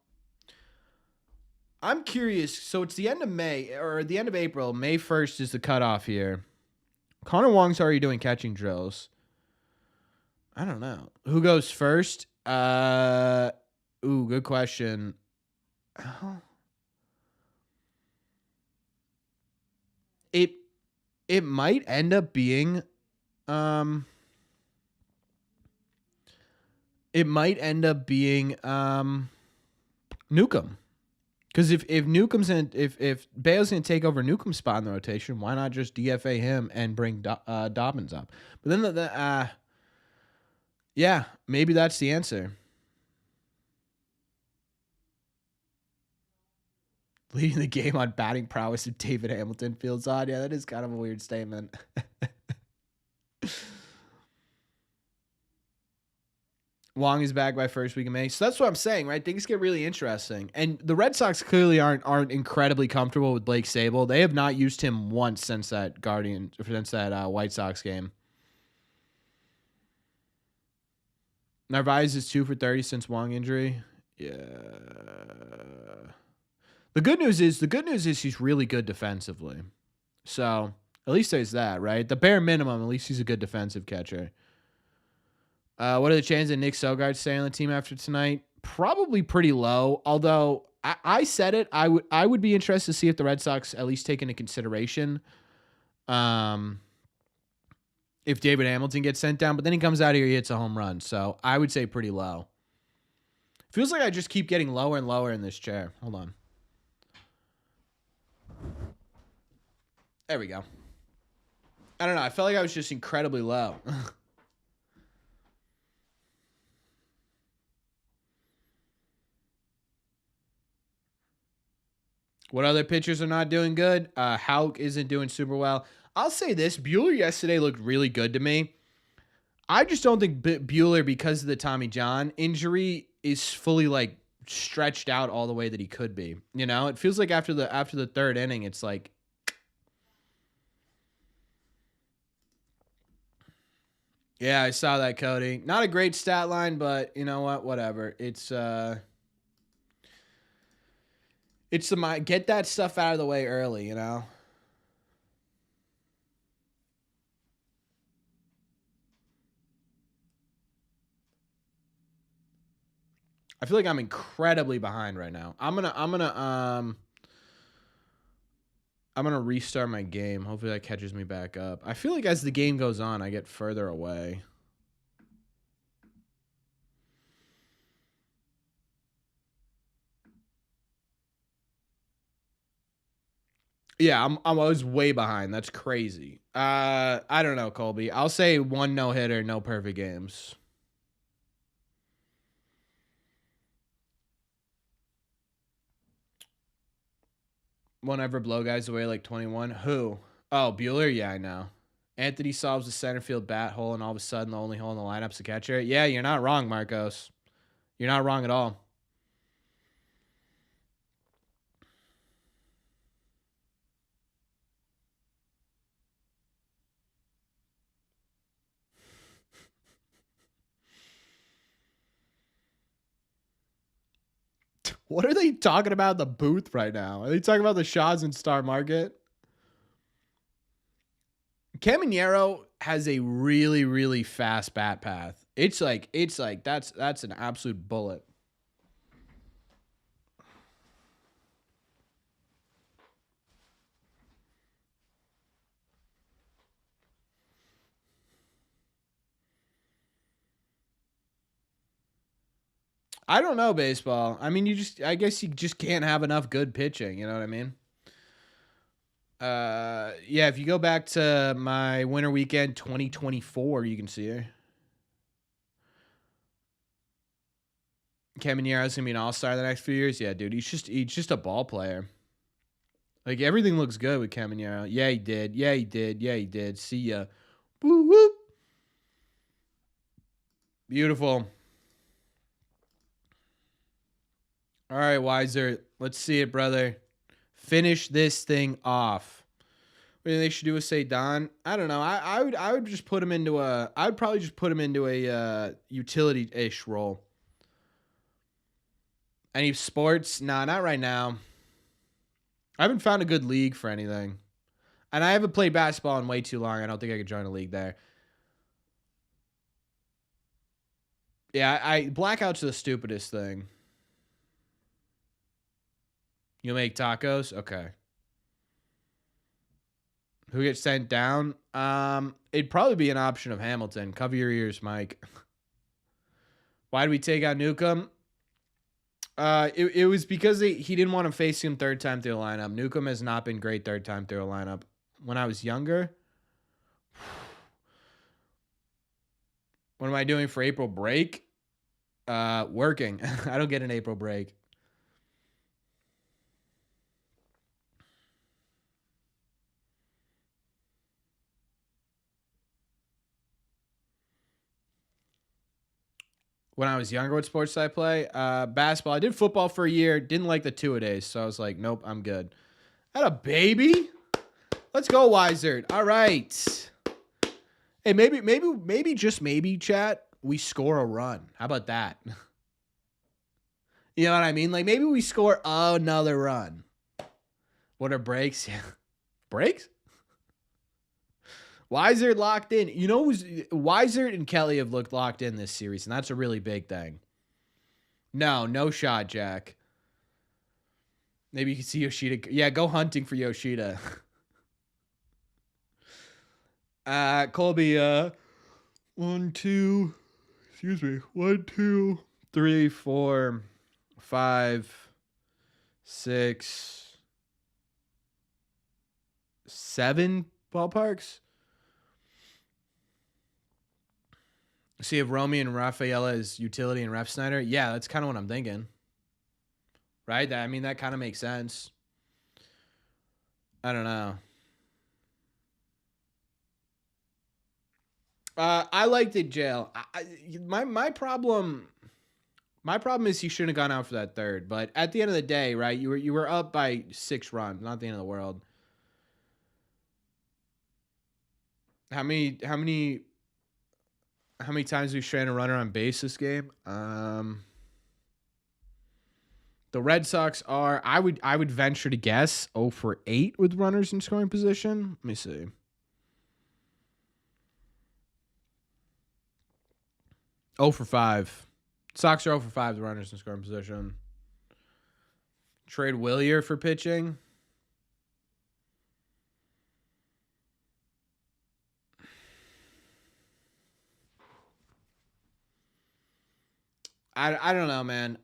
I'm curious. So it's the end of May or the end of April. May 1st is the cutoff here. Connor Wong's already doing catching drills. I don't know. Who goes first? Good question. It might end up being Newcomb. Because if Newcomb's if Bale's gonna take over Newcomb's spot in the rotation, why not just DFA him and bring Dobbins up? But then yeah, maybe that's the answer. Leading the game on batting prowess of David Hamilton feels odd. Yeah, that is kind of a weird statement. Wong is back by first week of May. So that's what I'm saying, right? Things get really interesting. And the Red Sox clearly aren't incredibly comfortable with Blake Sable. They have not used him once since that White Sox game. Narvaez is 2 for 30 since Wong injury. Yeah. The good news is he's really good defensively. So at least there's that, right? The bare minimum, at least he's a good defensive catcher. What are the chances that Nick Sogard stay on the team after tonight? Probably pretty low. Although I said it, I would be interested to see if the Red Sox at least take into consideration if David Hamilton gets sent down. But then he comes out here, he hits a home run. So I would say pretty low. Feels like I just keep getting lower and lower in this chair. Hold on. There we go. I don't know. I felt like I was just incredibly low. What other pitchers are not doing good? Houck isn't doing super well. I'll say this. Buehler yesterday looked really good to me. I just don't think Buehler, because of the Tommy John injury, is fully like stretched out all the way that he could be. You know, it feels like after the third inning, it's like, yeah, I saw that, Cody. Not a great stat line, but you know what? Whatever. It's get that stuff out of the way early, you know? I feel like I'm incredibly behind right now. I'm gonna restart my game. Hopefully that catches me back up. I feel like as the game goes on, I get further away. Yeah, I was way behind. That's crazy. I don't know, Colby. I'll say 1 no-hitter, no perfect games. Won't ever blow guys away like 21. Who? Oh, Bueller? Yeah, I know. Anthony solves the center field bat hole, and all of a sudden the only hole in the lineup's the catcher. Yeah, you're not wrong, Marcos. You're not wrong at all. What are they talking about in the booth right now? Are they talking about the shots in Star Market? Caminero has a really, really fast bat path. It's like that's an absolute bullet. I don't know baseball. I mean, I guess you just can't have enough good pitching. You know what I mean? Yeah. If you go back to my winter weekend 2024, you can see it. Caminero's gonna be an all-star the next few years. Yeah, dude. He's just a ball player. Like everything looks good with Caminero. Yeah, he did. Yeah, he did. Yeah, he did. See ya. Woo whoop. Beautiful. All right, Weiser. Let's see it, brother. Finish this thing off. What do they should do is say Don? I don't know. I would just put him into a. I would probably just put him into a utility-ish role. Any sports? Nah, not right now. I haven't found a good league for anything. And I haven't played basketball in way too long. I don't think I could join a league there. Yeah, blackouts are the stupidest thing. You make tacos? Okay. Who gets sent down? It'd probably be an option of Hamilton. Cover your ears, Mike. Why did we take out Newcomb? It was because he didn't want to face him third time through the lineup. Newcomb has not been great third time through a lineup. When I was younger, what am I doing for April break? Working. I don't get an April break. When I was younger, what sports did I play? Basketball. I did football for a year. Didn't like the two-a-days, so I was like, nope, I'm good. Had a baby. Let's go, Wizard. All right. Hey, maybe just maybe, chat, we score a run. How about that? You know what I mean? Like maybe we score another run. What are breaks? Breaks? Wizard locked in. You know who's Wizard and Kelly have looked locked in this series, and that's a really big thing. No shot, Jack. Maybe you can see Yoshida. Yeah, go hunting for Yoshida. Colby, 1, 2, 3, 4, 5, 6, 7 ballparks. See if Romy and Rafaela is utility and Ref Snyder. Yeah, that's kind of what I'm thinking. Right? That kind of makes sense. I don't know. I liked it, Jail. My problem is he shouldn't have gone out for that third. But at the end of the day, right? You were up by 6 runs. Not the end of the world. How many times we stranded a runner on base this game? The Red Sox are, I would venture to guess 0 for 8 with runners in scoring position. Let me see. Oh for 5. Sox are 0 for 5, the runners in scoring position. Trade Willier for pitching. I don't know, man.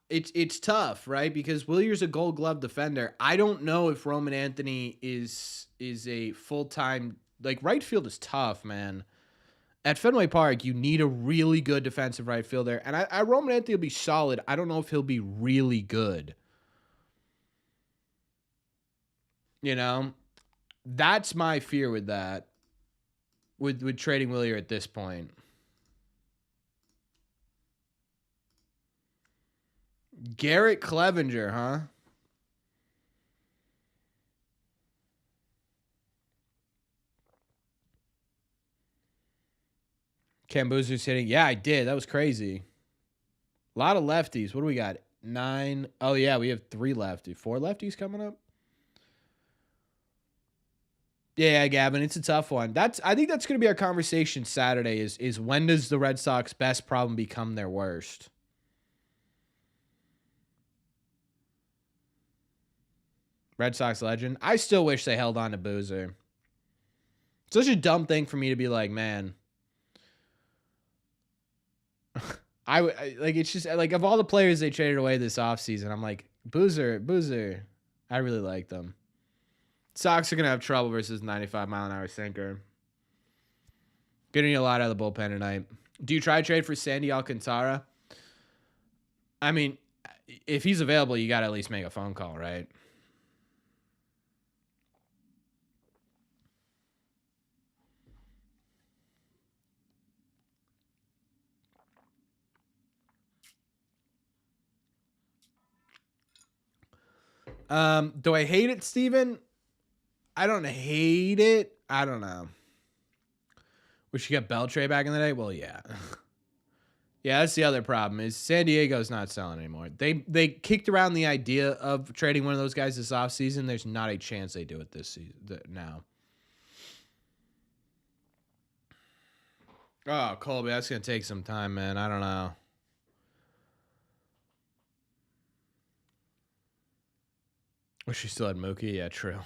It's tough, right? Because Willier's a Gold Glove defender. I don't know if Roman Anthony is a full-time, like, right field is tough, man. At Fenway Park, you need a really good defensive right fielder, and I Roman Anthony will be solid. I don't know if he'll be really good. You know, that's my fear with that. With trading Willier at this point. Garrett Clevenger, huh? Cambuzu's hitting. Yeah, I did. That was crazy. A lot of lefties. What do we got? 9. Oh, yeah, we have 3 lefties. 4 lefties coming up? Yeah, Gavin, it's a tough one. I think that's going to be our conversation Saturday is when does the Red Sox best problem become their worst? Red Sox legend. I still wish they held on to Boozer. It's such a dumb thing for me to be like, man. It's just like of all the players they traded away this offseason, I'm like, Boozer. I really like them. Sox are going to have trouble versus 95-mile-an-hour sinker. Getting a lot out of the bullpen tonight. Do you try to trade for Sandy Alcantara? I mean, if he's available, you got to at least make a phone call, right? Do I hate it, Steven? I don't hate it. I don't know. Wish you got Beltre back in the day? Well, yeah. Yeah, that's the other problem is San Diego's not selling anymore. They kicked around the idea of trading one of those guys this offseason. There's not a chance they do it this season now. Oh, Colby, that's going to take some time, man. I don't know. Wish she still had Mookie. Yeah, true.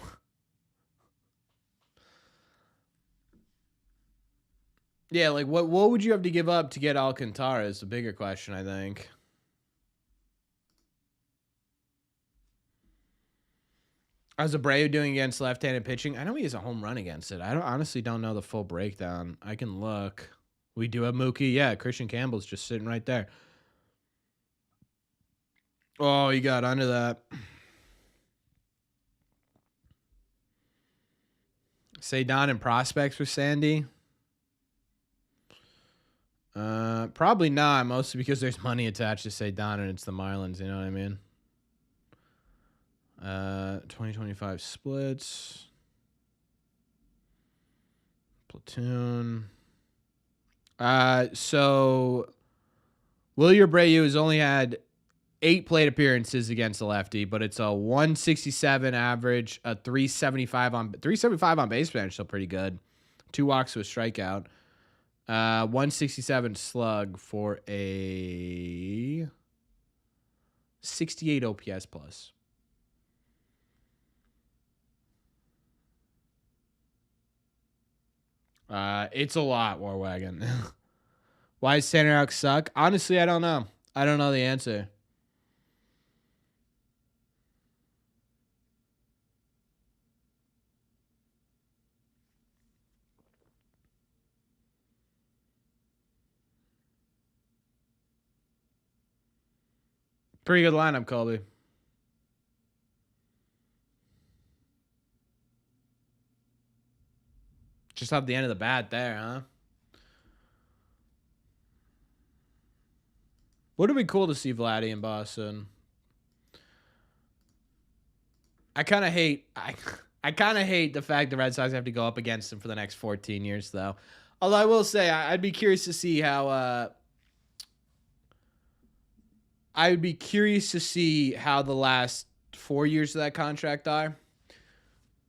Yeah, like what would you have to give up to get Alcantara is the bigger question, I think. How's Abreu doing against left-handed pitching? I know he has a home run against it. I honestly don't know the full breakdown. I can look. We do have Mookie. Yeah, Christian Campbell's just sitting right there. Oh, you got under that. Say Don and prospects for Sandy. Probably not, mostly because there's money attached to Say Don and it's the Marlins, you know what I mean? 2025 splits. Platoon. So Wilyer Abreu has only had 8 plate appearances against the lefty, but it's a 167 average, a 375 on base percentage, still pretty good. 2 walks to a strikeout. 167 slug for a 68 OPS plus. It's a lot, Warwagon. Why does Tanner Houck suck? Honestly, I don't know. I don't know the answer. Pretty good lineup, Colby. Just off the end of the bat there, huh? Would it be cool to see Vladdy in Boston? I kind of hate the fact the Red Sox have to go up against him for the next 14 years, though. Although I will say I'd be curious to see how the last 4 years of that contract are.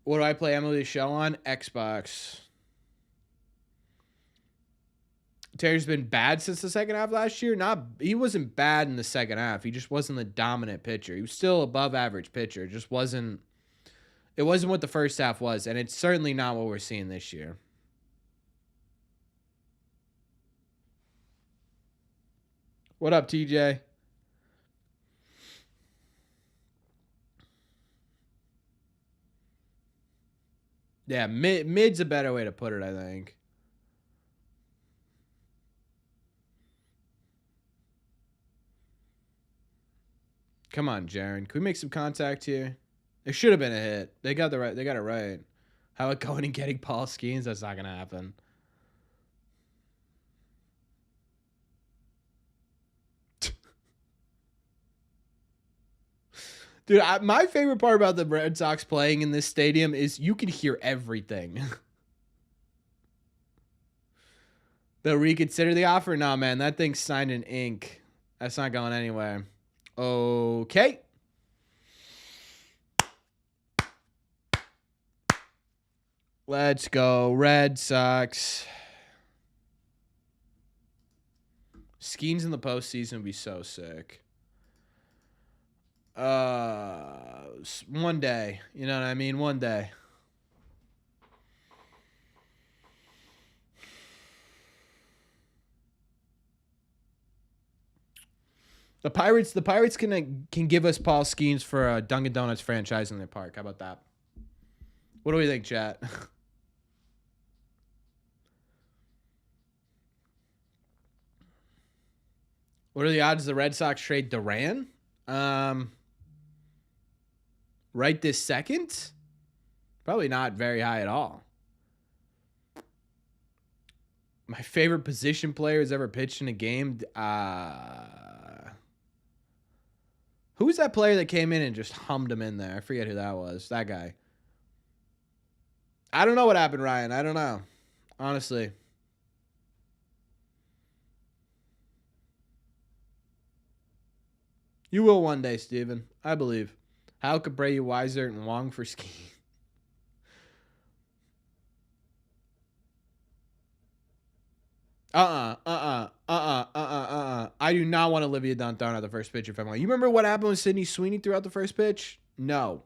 What do I play Emily's show on? Xbox. Taylor's been bad since the second half last year. He wasn't bad in the second half. He just wasn't the dominant pitcher. He was still above average pitcher. It wasn't what the first half was, and it's certainly not what we're seeing this year. What up, TJ? Yeah, mid's a better way to put it, I think. Come on, Jaron. Can we make some contact here? It should have been a hit. They got it right. How about going and getting Paul Skeens? That's not gonna happen. Dude, my favorite part about the Red Sox playing in this stadium is you can hear everything. They'll reconsider the offer? Nah, man, that thing's signed in ink. That's not going anywhere. Okay. Let's go, Red Sox. Skeens in the postseason would be so sick. One day. You know what I mean? One day. The Pirates can give us Paul Skeens for a Dunkin' Donuts franchise in their park. How about that? What do we think, chat? What are the odds the Red Sox trade Duran? Right this second? Probably not very high at all. My favorite position player who's ever pitched in a game. Who was that player that came in and just hummed him in there? I forget who that was. That guy. I don't know what happened, Ryan. I don't know. Honestly. You will one day, Steven. I believe. How could Brady, Weiser, and Wong for skiing? I do not want Olivia Downtown at the first pitch if I'm like, you remember what happened with Sydney Sweeney throughout the first pitch? No.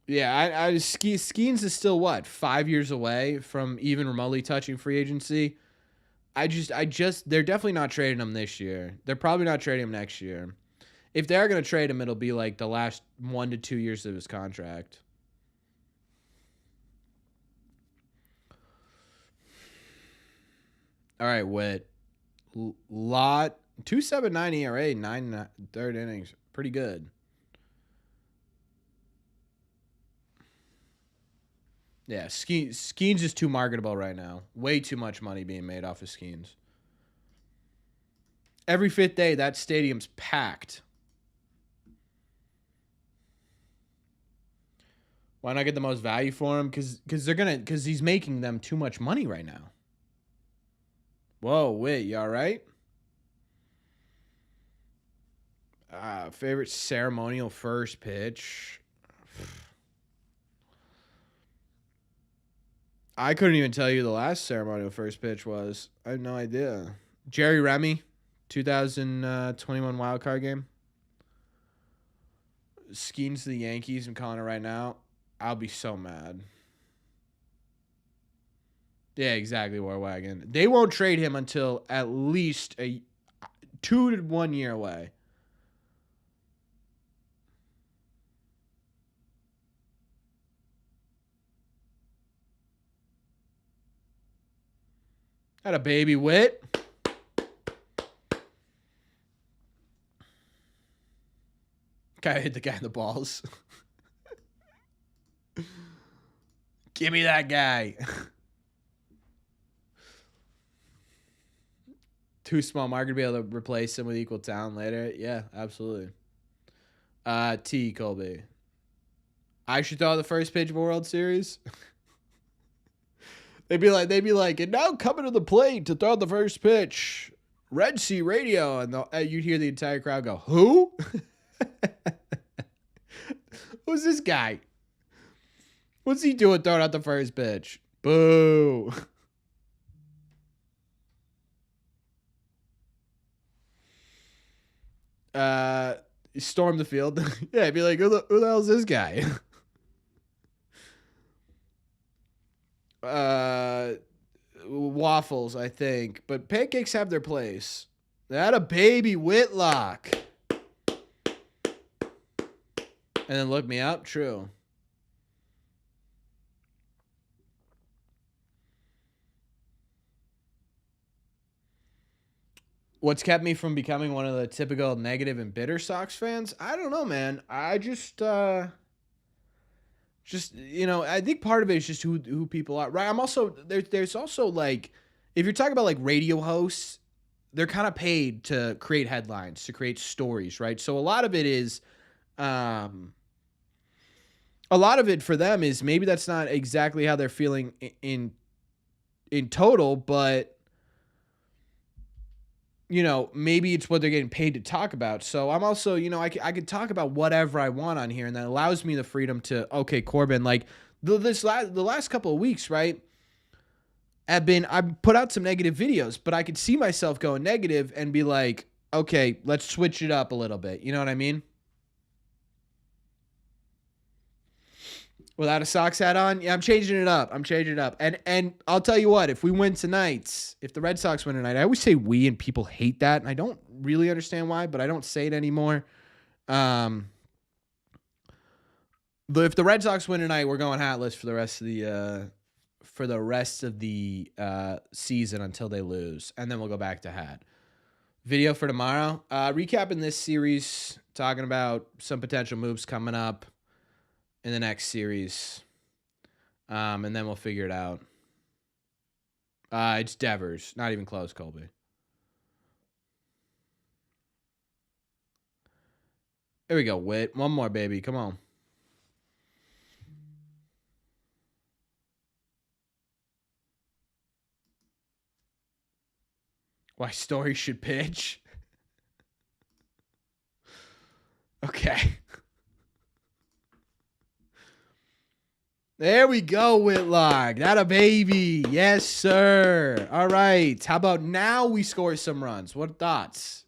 Yeah, Skeens is still what, 5 years away from even remotely touching free agency. They're definitely not trading him this year. They're probably not trading him next year. If they are going to trade him, it'll be like the last 1 to 2 years of his contract. All right, Witt. Lot 2.79 ERA, 9 third innings, pretty good. Yeah, Skeens is too marketable right now. Way too much money being made off of Skeens. Every fifth day, that stadium's packed. Why not get the most value for him? Because he's making them too much money right now. Whoa, wait, you all right? Favorite ceremonial first pitch. I couldn't even tell you the last ceremonial first pitch was. I have no idea. Jerry Remy, 2021 wild card game. Skeens to the Yankees. I'm calling it right now. I'll be so mad. Yeah, exactly, Warwagon. They won't trade him until at least 2 to 1 year away. Had a baby Wit. Guy hit the guy in the balls. Give me that guy. Too small market to be able to replace him with equal talent later. Yeah, absolutely. Colby. I should throw the first pitch of a World Series. they'd be like, and now coming to the plate to throw the first pitch, Red Sea Radio, and you'd hear the entire crowd go, "Who? Who's this guy? What's he doing throwing out the first pitch? Boo!" Storm the field. Yeah, I'd be like, who the hell is this guy? Waffles, I think. But pancakes have their place. That a baby Whitlock. And then look me up. True. What's kept me from becoming one of the typical negative and bitter Sox fans? I don't know, man. I just I think part of it is just who people are. Right. I'm also there's also like, if you're talking about like radio hosts, they're kind of paid to create headlines, to create stories, right? So a lot of it is a lot of it for them is maybe that's not exactly how they're feeling in total, but maybe it's what they're getting paid to talk about. So I'm also, I could talk about whatever I want on here, and that allows me the freedom to, okay, Corbin, like the last couple of weeks, right? I put out some negative videos, but I could see myself going negative and be like, okay, let's switch it up a little bit. You know what I mean? Without a Sox hat on? Yeah, I'm changing it up. And I'll tell you what, if we win tonight, if the Red Sox win tonight, I always say we, and people hate that, and I don't really understand why, but I don't say it anymore. But if the Red Sox win tonight, we're going hatless for the rest of the season until they lose, and then we'll go back to hat. Video for tomorrow, recapping this series, talking about some potential moves coming up in the next series, and then we'll figure it out. It's Devers, not even close, Colby. There we go, Whit. One more, baby. Come on. Why Story should pitch? Okay. There we go, Whitlock. That a baby. Yes, sir. All right. How about now we score some runs? What thoughts?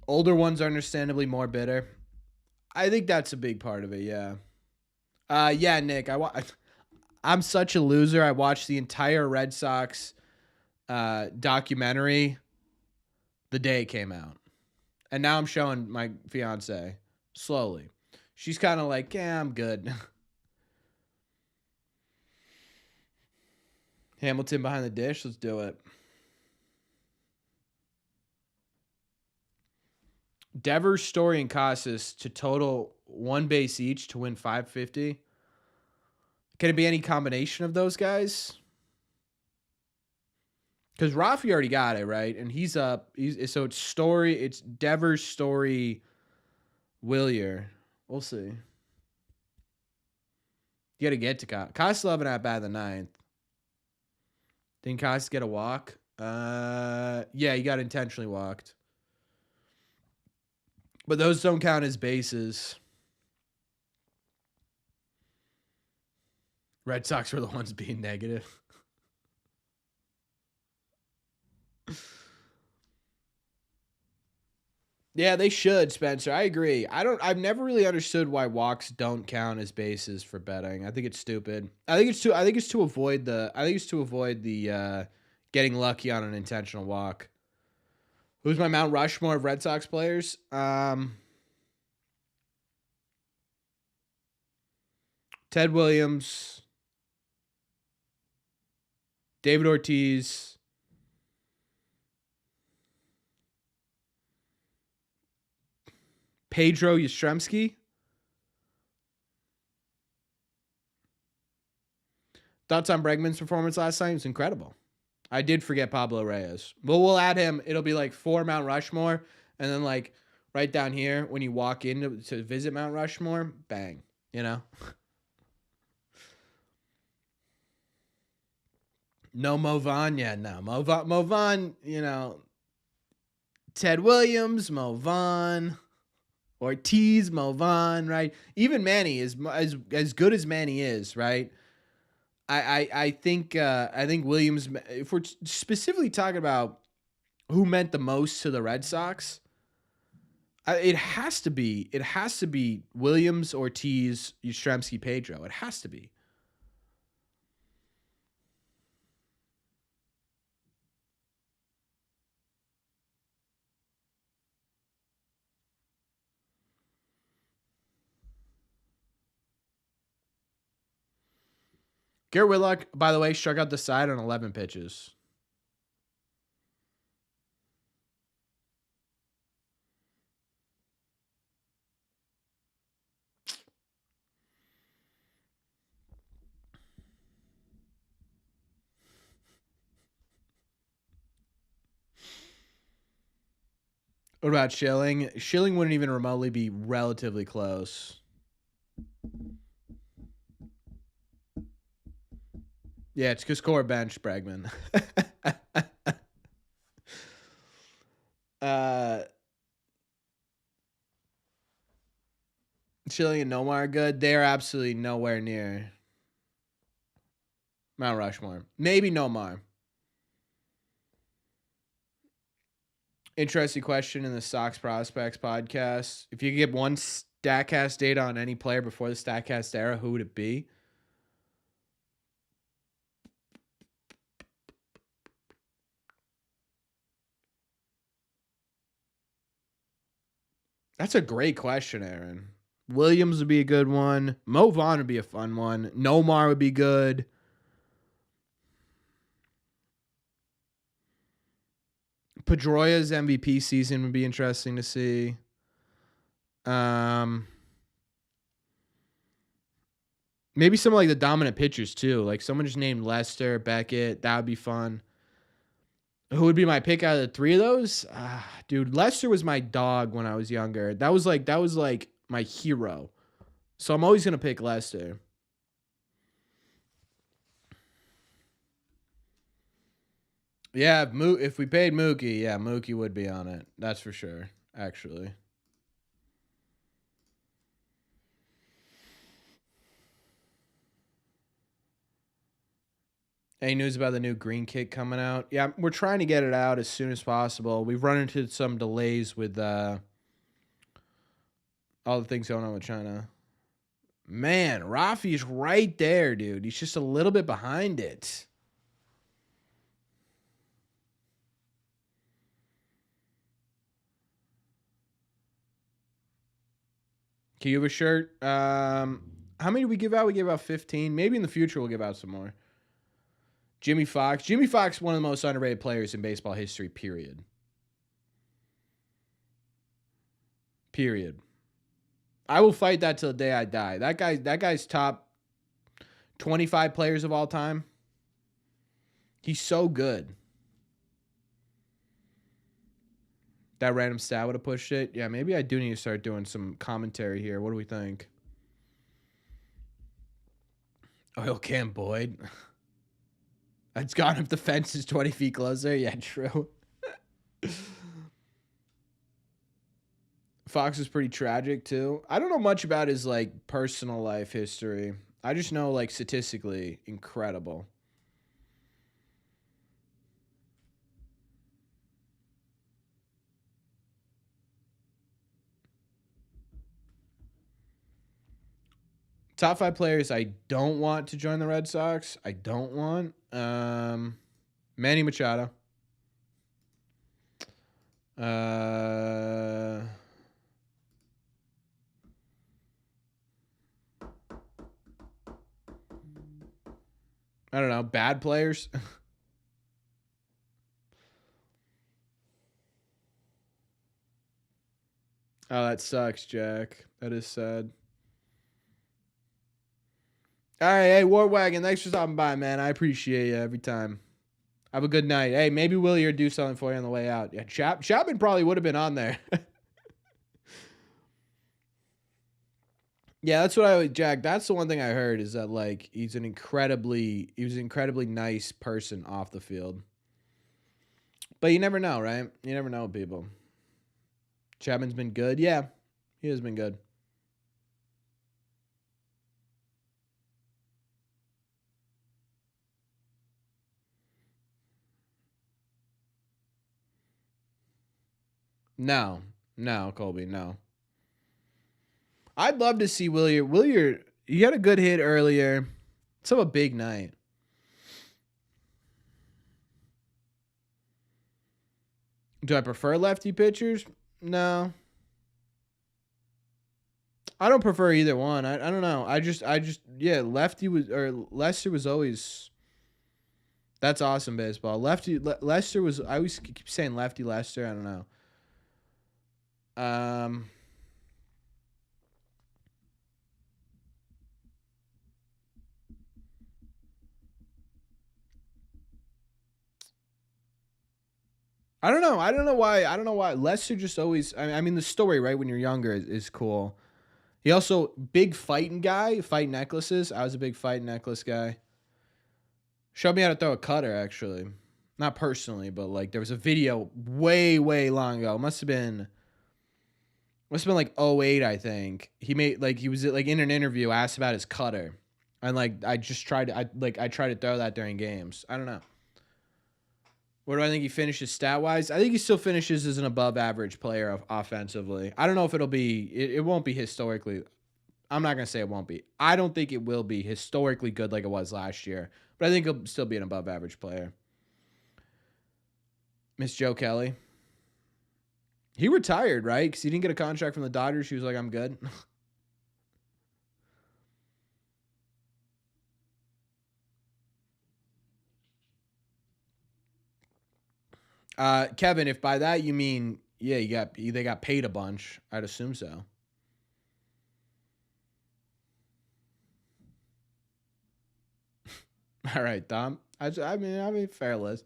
Older ones are understandably more bitter. I think that's a big part of it, yeah. Yeah, Nick, I'm such a loser. I watched the entire Red Sox documentary the day it came out. And now I'm showing my fiance slowly. She's kind of like, yeah, I'm good. Hamilton behind the dish. Let's do it. Devers, Story, and Casas to total one base each to win 550. Can it be any combination of those guys? Because Rafi already got it, right? And he's up. So it's Story. It's Devers, Story, Willier. We'll see. You got to get to Casas. Casas 11 at bat in the ninth. Didn't Casas get a walk? Yeah, he got intentionally walked. But those don't count as bases. Red Sox were the ones being negative. Yeah, they should, Spencer. I agree. I've never really understood why walks don't count as bases for betting. I think it's stupid. I think it's to avoid the getting lucky on an intentional walk. Who's my Mount Rushmore of Red Sox players? Ted Williams, David Ortiz, Pedro Yastrzemski. Thoughts on Bregman's performance last night? It was incredible. I did forget Pablo Reyes. But we'll add him. It'll be like 4 Mount Rushmore. And then like right down here when you walk in to visit Mount Rushmore, bang, you know? No Mo Vaughn, yeah, no. Mo Vaughn, you know, Ted Williams, Mo Vaughn, Ortiz, Mo Vaughn, right? Even Manny is as good as Manny is, right? I think Williams. If we're specifically talking about who meant the most to the Red Sox, it has to be Williams, Ortiz, Yastrzemski, Pedro. It has to be. Garrett Whitlock, by the way, struck out the side on 11 pitches. What about Schilling? Schilling wouldn't even remotely be relatively close. Yeah, it's because core bench Bregman. Schilling and Nomar are good. They're absolutely nowhere near Mount Rushmore. Maybe Nomar. Interesting question in the Sox Prospects podcast. If you could get one StatCast data on any player before the StatCast era, who would it be? That's a great question, Aaron. Williams would be a good one. Mo Vaughn would be a fun one. Nomar would be good. Pedroia's MVP season would be interesting to see. Maybe some like the dominant pitchers too. Like someone just named Lester, Beckett. That would be fun. Who would be my pick out of the three of those? Dude, Lester was my dog when I was younger. That was like my hero. So I'm always gonna pick Lester. Yeah, if we paid Mookie, yeah, Mookie would be on it. That's for sure, actually. Any news about the new green kit coming out? Yeah, we're trying to get it out as soon as possible. We've run into some delays with all the things going on with China. Man, Rafi's right there, dude. He's just a little bit behind it. Can you have a shirt? How many do we give out? We give out 15. Maybe in the future we'll give out some more. Jimmy Fox. Jimmy Fox, one of the most underrated players in baseball history, period. Period. I will fight that till the day I die. That guy's top 25 players of all time. He's so good. That random stat would have pushed it. Yeah, maybe I do need to start doing some commentary here. What do we think? Oil can Boyd. It's gone if the fence is 20 feet closer. Yeah, true. Fox is pretty tragic too. I don't know much about his like personal life history. I just know like statistically incredible. Top 5 players I don't want to join the Red Sox. I don't want Manny Machado. I don't know, bad players. Oh, that sucks, Jack. That is sad. All right, hey, War Wagon, thanks for stopping by, man. I appreciate you every time. Have a good night. Hey, maybe Willie will do something for you on the way out. Yeah, Chapman probably would have been on there. Yeah, that's what I would, Jack. That's the one thing I heard is that like he was an incredibly nice person off the field. But you never know, right? You never know with people. Chapman's been good. Yeah, he has been good. No, Colby, no. I'd love to see Willier. Willier, he had a good hit earlier. It's a big night. Do I prefer lefty pitchers? No. I don't prefer either one. I don't know. Yeah, lefty was or Lester was always. That's awesome baseball. Lester was. I always keep saying lefty Lester. I don't know. I don't know. I don't know why. Lester just always. I mean, the story right when you're younger is cool. He also big fighting guy, fight necklaces. I was a big fight necklace guy. Showed me how to throw a cutter actually, not personally, but like there was a video way long ago. Must have been like '08, I think. He made like he was like in an interview asked about his cutter, and like I tried to throw that during games. I don't know. Where do I think he finishes stat wise? I think he still finishes as an above average player offensively. I don't know if it'll be. It won't be historically. I'm not gonna say it won't be. I don't think it will be historically good like it was last year, but I think he'll still be an above average player. Miss Joe Kelly. He retired, right? Because he didn't get a contract from the Dodgers. He was like, I'm good. Kevin, if by that you mean, yeah, they got paid a bunch, I'd assume so. All right, Dom. I mean, fair list.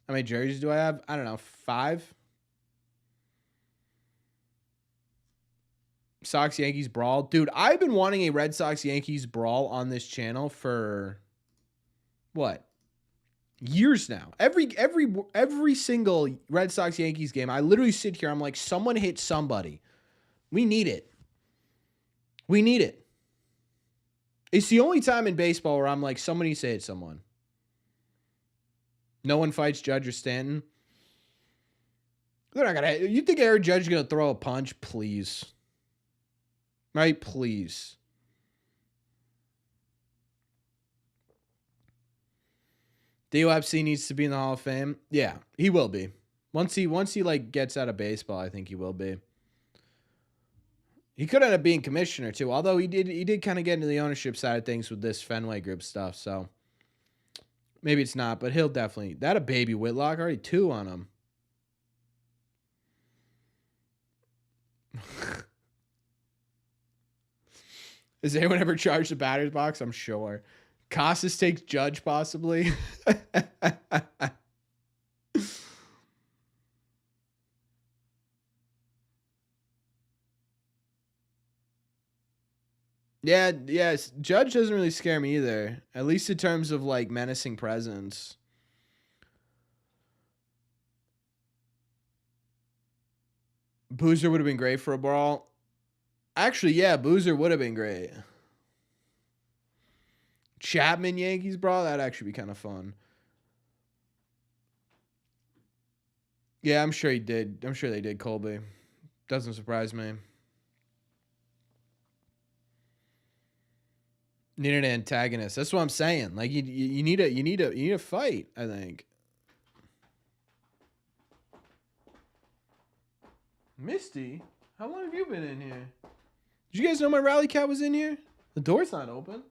How many jerseys do I have? I don't know, 5. Sox Yankees brawl, dude. I've been wanting a Red Sox Yankees brawl on this channel for what? Years now. Every single Red Sox Yankees game, I literally sit here. I'm like, someone hit somebody. We need it. We need it. It's the only time in baseball where I'm like, somebody needs to hit someone. No one fights Judge or Stanton. They're not gonna. You think Aaron Judge is gonna throw a punch? Please. Right? Please. DOFC needs to be in the Hall of Fame. Yeah, he will be. Once he like gets out of baseball, I think he will be. He could end up being commissioner too, although he did kind of get into the ownership side of things with this Fenway Group stuff. So maybe it's not, but he'll definitely. That a baby Whitlock, already 2 on him. Has anyone ever charged the batter's box? I'm sure. Casas takes Judge possibly. Yeah, yes. Judge doesn't really scare me either. At least in terms of like menacing presence. Boozer would have been great for a brawl. Actually, yeah, Boozer would have been great. Chapman Yankees brawl, that'd actually be kind of fun. Yeah, I'm sure he did. I'm sure they did, Colby. Doesn't surprise me. Need an antagonist. That's what I'm saying. Like you need a fight, I think. Misty, how long have you been in here? Did you guys know my rally cat was in here? The door's not open.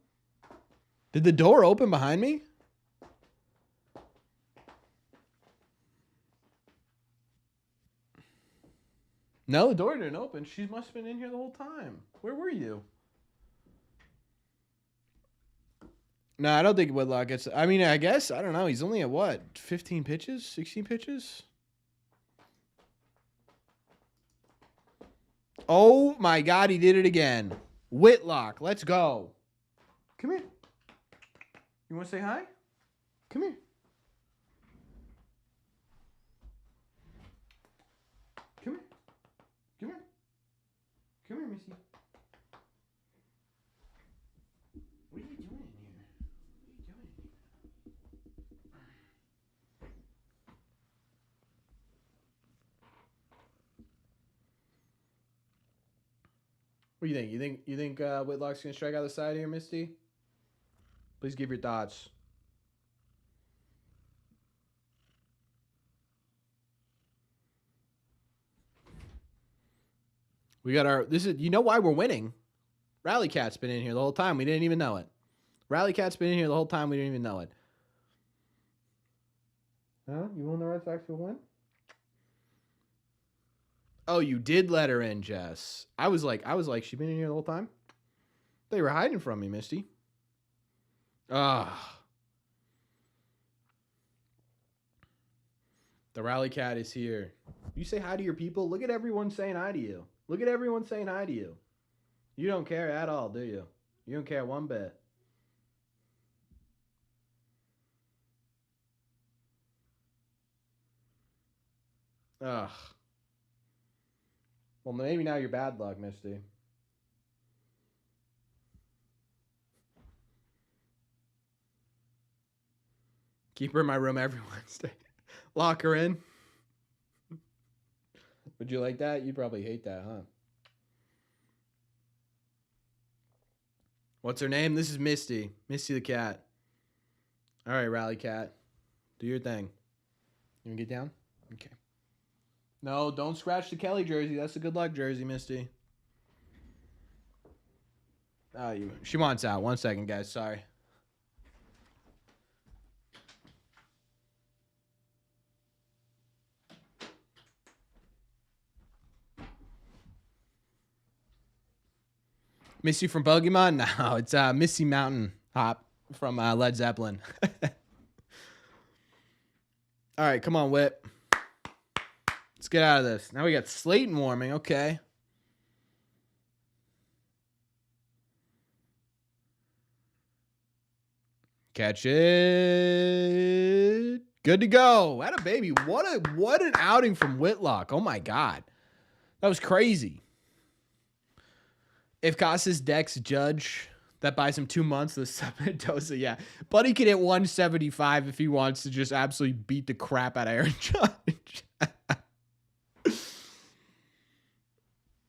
Did the door open behind me? No, the door didn't open. She must have been in here the whole time. Where were you? No, I don't think Whitlock gets. I mean, I guess I don't know. He's only at what, 15 pitches, 16 pitches. Oh my God, he did it again. Whitlock, let's go. Come here. You want to say hi? Come here. Come here. Come here. Come here, Misty. What are you doing in here? What do you think? You think Whitlock's gonna strike out the side here, Misty? Please give your thoughts. We got our. This is. You know why we're winning? Rally Cat's been in here the whole time. We didn't even know it. Rally Cat's been in here the whole time. We didn't even know it. Huh? You want the Red Sox to win? Oh, you did let her in, Jess. I was like, she been in here the whole time? They were hiding from me, Misty. Ah. The Rally Cat is here. You say hi to your people? Look at everyone saying hi to you. Look at everyone saying hi to you. You don't care at all, do you? You don't care one bit. Ugh. Well, maybe now you're bad luck, Misty. Keep her in my room every Wednesday. Lock her in. Would you like that? You'd probably hate that, huh? What's her name? This is Misty. Misty the cat. All right, Rally Cat. Do your thing. You want to get down? Okay. No, don't scratch the Kelly jersey. That's a good luck jersey, Misty. Oh, she wants out. 1 second, guys. Sorry. Misty from Pokemon? No, it's Misty Mountain Hop from Led Zeppelin. All right, come on, Whip. Let's get out of this. Now we got Slayton warming. Okay. Catch it. Good to go. Atta baby. What an outing from Whitlock. Oh my God. That was crazy. If Casas decks Judge, that buys him 2 months of the Mendoza, yeah. But he can hit 175 if he wants to just absolutely beat the crap out of Aaron Judge.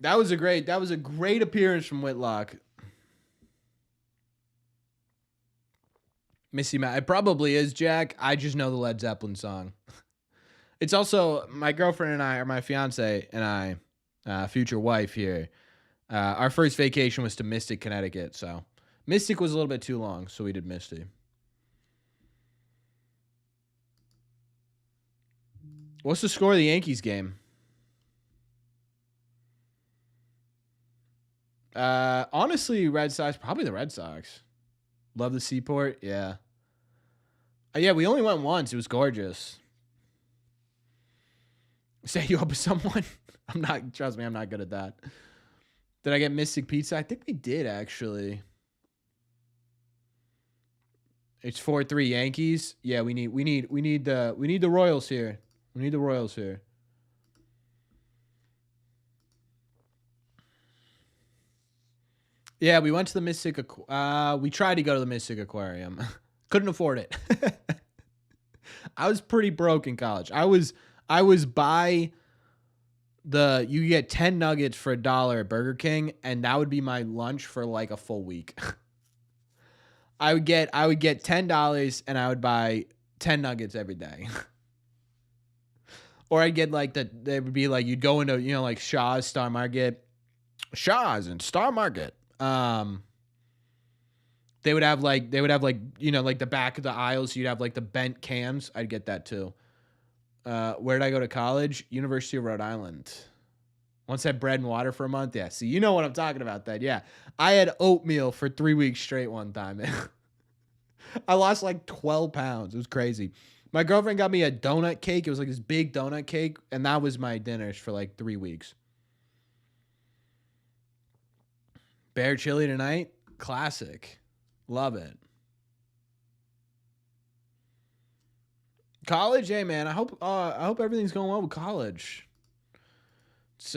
That was a great appearance from Whitlock. Missy Matt. It probably is, Jack. I just know the Led Zeppelin song. It's also my girlfriend and I, or my fiance and I, future wife here. Our first vacation was to Mystic, Connecticut. So Mystic was a little bit too long, so we did Misty. What's the score of the Yankees game? Honestly, Red Sox, probably the Red Sox. Love the Seaport, yeah. Yeah, we only went once. It was gorgeous. Set you up with someone? Trust me, I'm not good at that. Did I get Mystic Pizza? I think we did, actually. It's 4-3 Yankees. Yeah, we need the Royals here. We need the Royals here. Yeah, we went to the Mystic. We tried to go to the Mystic Aquarium. Couldn't afford it. I was pretty broke in college. I was by the, you get 10 nuggets for $1 at Burger King, and that would be my lunch for like a full week. I would get $10 and I would buy 10 nuggets every day. Or I'd get like they would be like, you'd go into, like Shaw's, Star Market. Shaw's and Star Market. They would have like, like the back of the aisles, you'd have like the bent cans. I'd get that too. Where did I go to college? University of Rhode Island. Once had bread and water for a month. Yeah. See, you know what I'm talking about then. Yeah. I had oatmeal for 3 weeks straight one time. I lost like 12 pounds. It was crazy. My girlfriend got me a donut cake. It was like this big donut cake, and that was my dinners for like 3 weeks. Bear chili tonight. Classic. Love it. College, hey man, I hope everything's going well with college. It's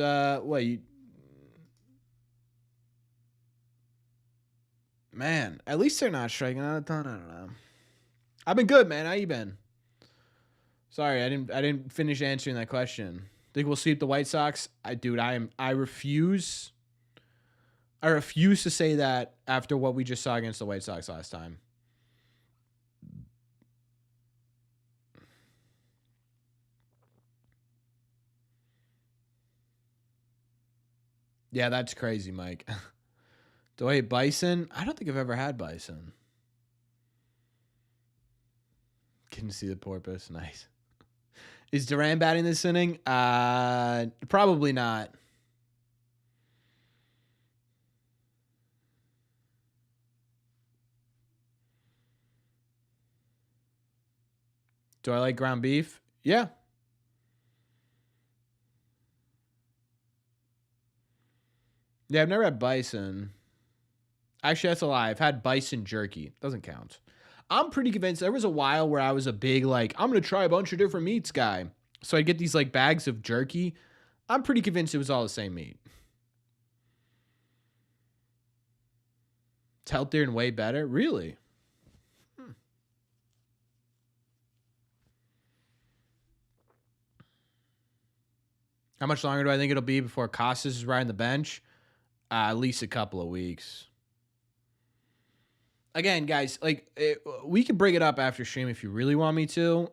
man, at least they're not striking out a ton. I don't know. I've been good, man. How you been? Sorry, I didn't finish answering that question. Think we'll sweep the White Sox? I refuse. I refuse to say that after what we just saw against the White Sox last time. Yeah, that's crazy, Mike. Do I eat bison? I don't think I've ever had bison. Can you see the porpoise? Nice. Is Duran batting this inning? Probably not. Do I like ground beef? Yeah. Yeah, I've never had bison. Actually, that's a lie. I've had bison jerky. Doesn't count. I'm pretty convinced there was a while where I was a big, like, I'm going to try a bunch of different meats guy. So I'd get these, like, bags of jerky. I'm pretty convinced it was all the same meat. It's healthier and way better? Really? How much longer do I think it'll be before Casas is riding the bench? At least a couple of weeks. Again, guys, like we can bring it up after stream if you really want me to.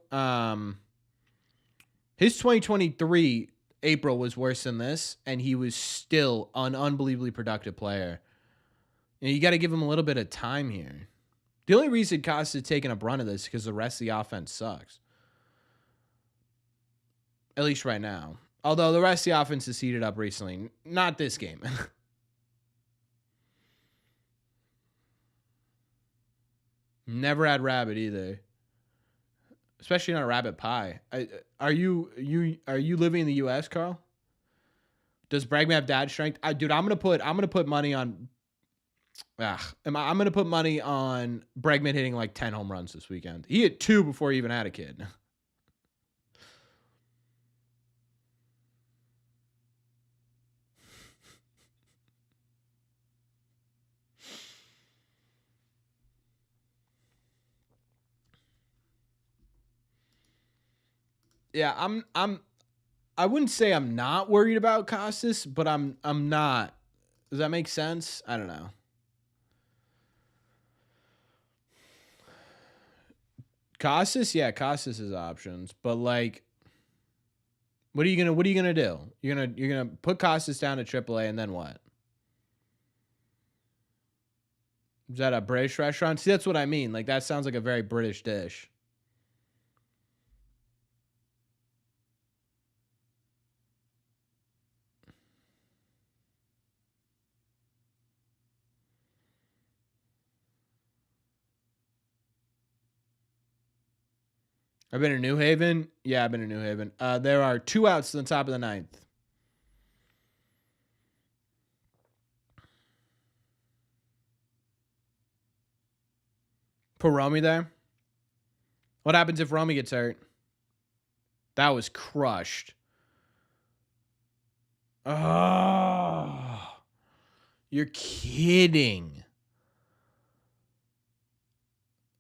His 2023 April was worse than this, and he was still an unbelievably productive player. You got to give him a little bit of time here. The only reason Casas is taking a brunt of this is because the rest of the offense sucks. At least right now. Although the rest of the offense is heated up recently. Not this game. Never had rabbit either. Especially not a rabbit pie. Are you living in the US, Carl? Does Bregman have dad strength? Dude, I'm gonna put money on I'm gonna put money on Bregman hitting like 10 home runs this weekend. He hit 2 before he even had a kid. Yeah, I wouldn't say I'm not worried about Casas, but I'm not. Does that make sense? I don't know. Casas, yeah, Casas is options, but like, what are you gonna do? You're gonna put Casas down to AAA, and then what? Is that a British restaurant? See, that's what I mean. Like, that sounds like a very British dish. I've been in New Haven. Yeah, I've been in New Haven. There are 2 outs to the top of the 9th. Put Romy there. What happens if Romy gets hurt? That was crushed. Oh, you're kidding.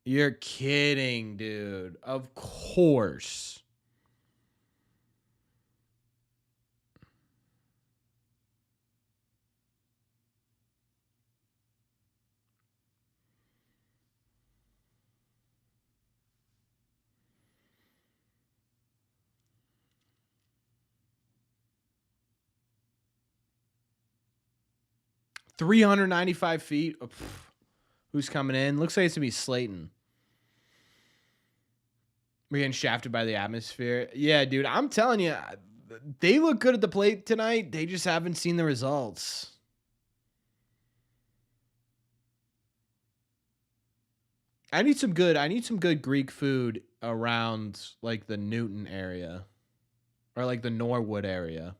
You're kidding, dude. Of course. $395. Oh, who's coming in? Looks like it's gonna be Slayton. We're getting shafted by the atmosphere. Yeah, dude. I'm telling you, they look good at the plate tonight. They just haven't seen the results. I need some good Greek food around like the Newton area or like the Norwood area.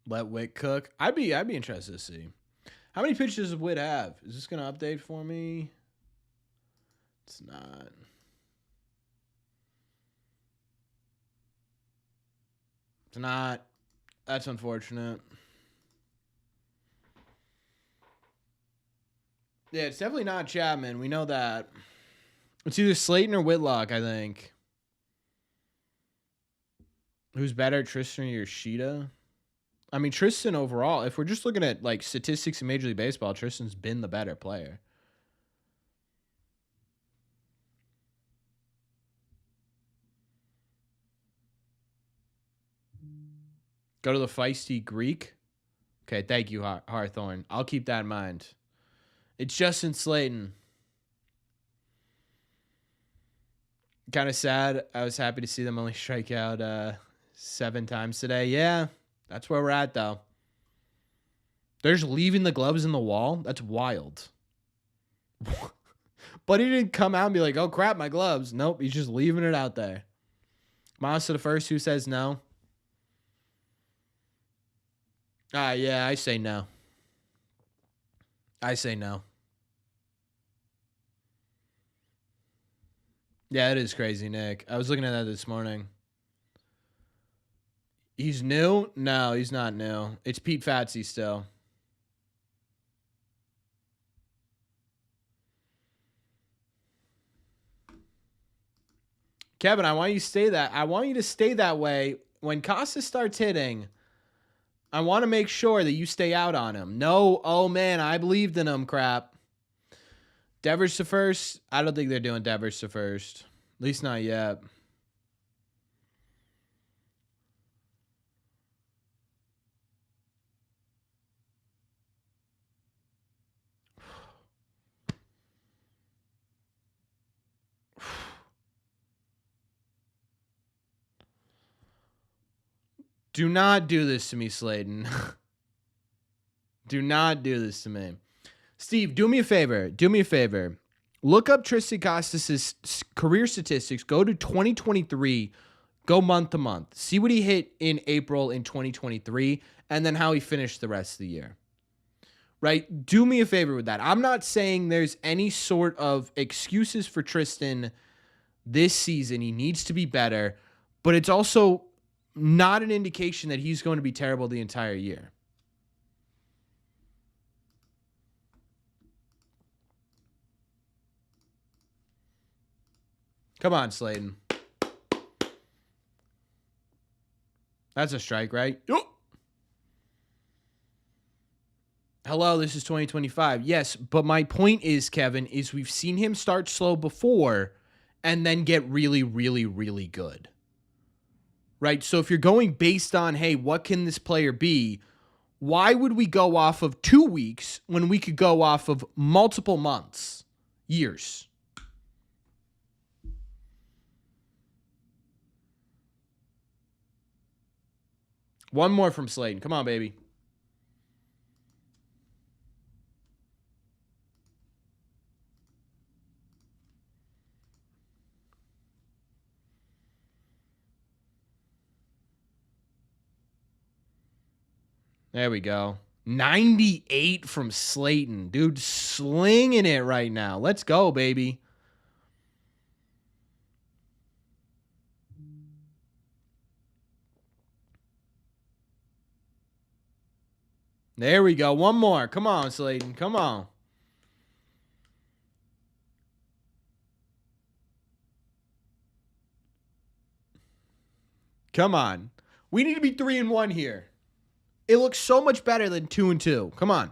Let Witt cook. I'd be interested to see. How many pitches does Witt have? Is this gonna update for me? It's not. It's not. That's unfortunate. Yeah, it's definitely not Chapman. We know that. It's either Slayton or Whitlock, I think. Who's better, Tristan or Yoshida? I mean, Tristan overall, if we're just looking at like statistics in Major League Baseball, Tristan's been the better player. Go to the feisty Greek. Okay, thank you, Hawthorne. I'll keep that in mind. It's Justin Slayton. Kind of sad. I was happy to see them only strike out 7 times today. Yeah, that's where we're at, though. They're just leaving the gloves in the wall. That's wild. But he didn't come out and be like, oh, crap, my gloves. Nope, he's just leaving it out there. Miles to the first. Who says no? Yeah, I say no. I say no. Yeah, it is crazy, Nick. I was looking at that this morning. He's new? No, he's not new. It's Pete Fatsy still. Kevin, I want you to stay that. I want you to stay that way. When Casas starts hitting, I want to make sure that you stay out on him. No, oh man, I believed in him, crap. Devers to first? I don't think they're doing Devers to first. At least not yet. Do not do this to me, Slayton. Do not do this to me. Steve, do me a favor. Do me a favor. Look up Tristan Casas' career statistics. Go to 2023. Go month to month. See what he hit in April in 2023, and then how he finished the rest of the year. Right? Do me a favor with that. I'm not saying there's any sort of excuses for Tristan this season. He needs to be better, but it's also not an indication that he's going to be terrible the entire year. Come on, Slayton. That's a strike, right? Yup. Hello, this is 2025. Yes, but my point is, Kevin, is we've seen him start slow before and then get really, really, really good. Right? So if you're going based on, hey, what can this player be? Why would we go off of 2 weeks when we could go off of multiple months, years? One more from Slayton. Come on, baby. There we go. 98 from Slayton. Dude, slinging it right now. Let's go, baby. There we go. One more. Come on, Slayton. Come on. Come on. We need to be 3-1 here. It looks so much better than 2-2. Come on.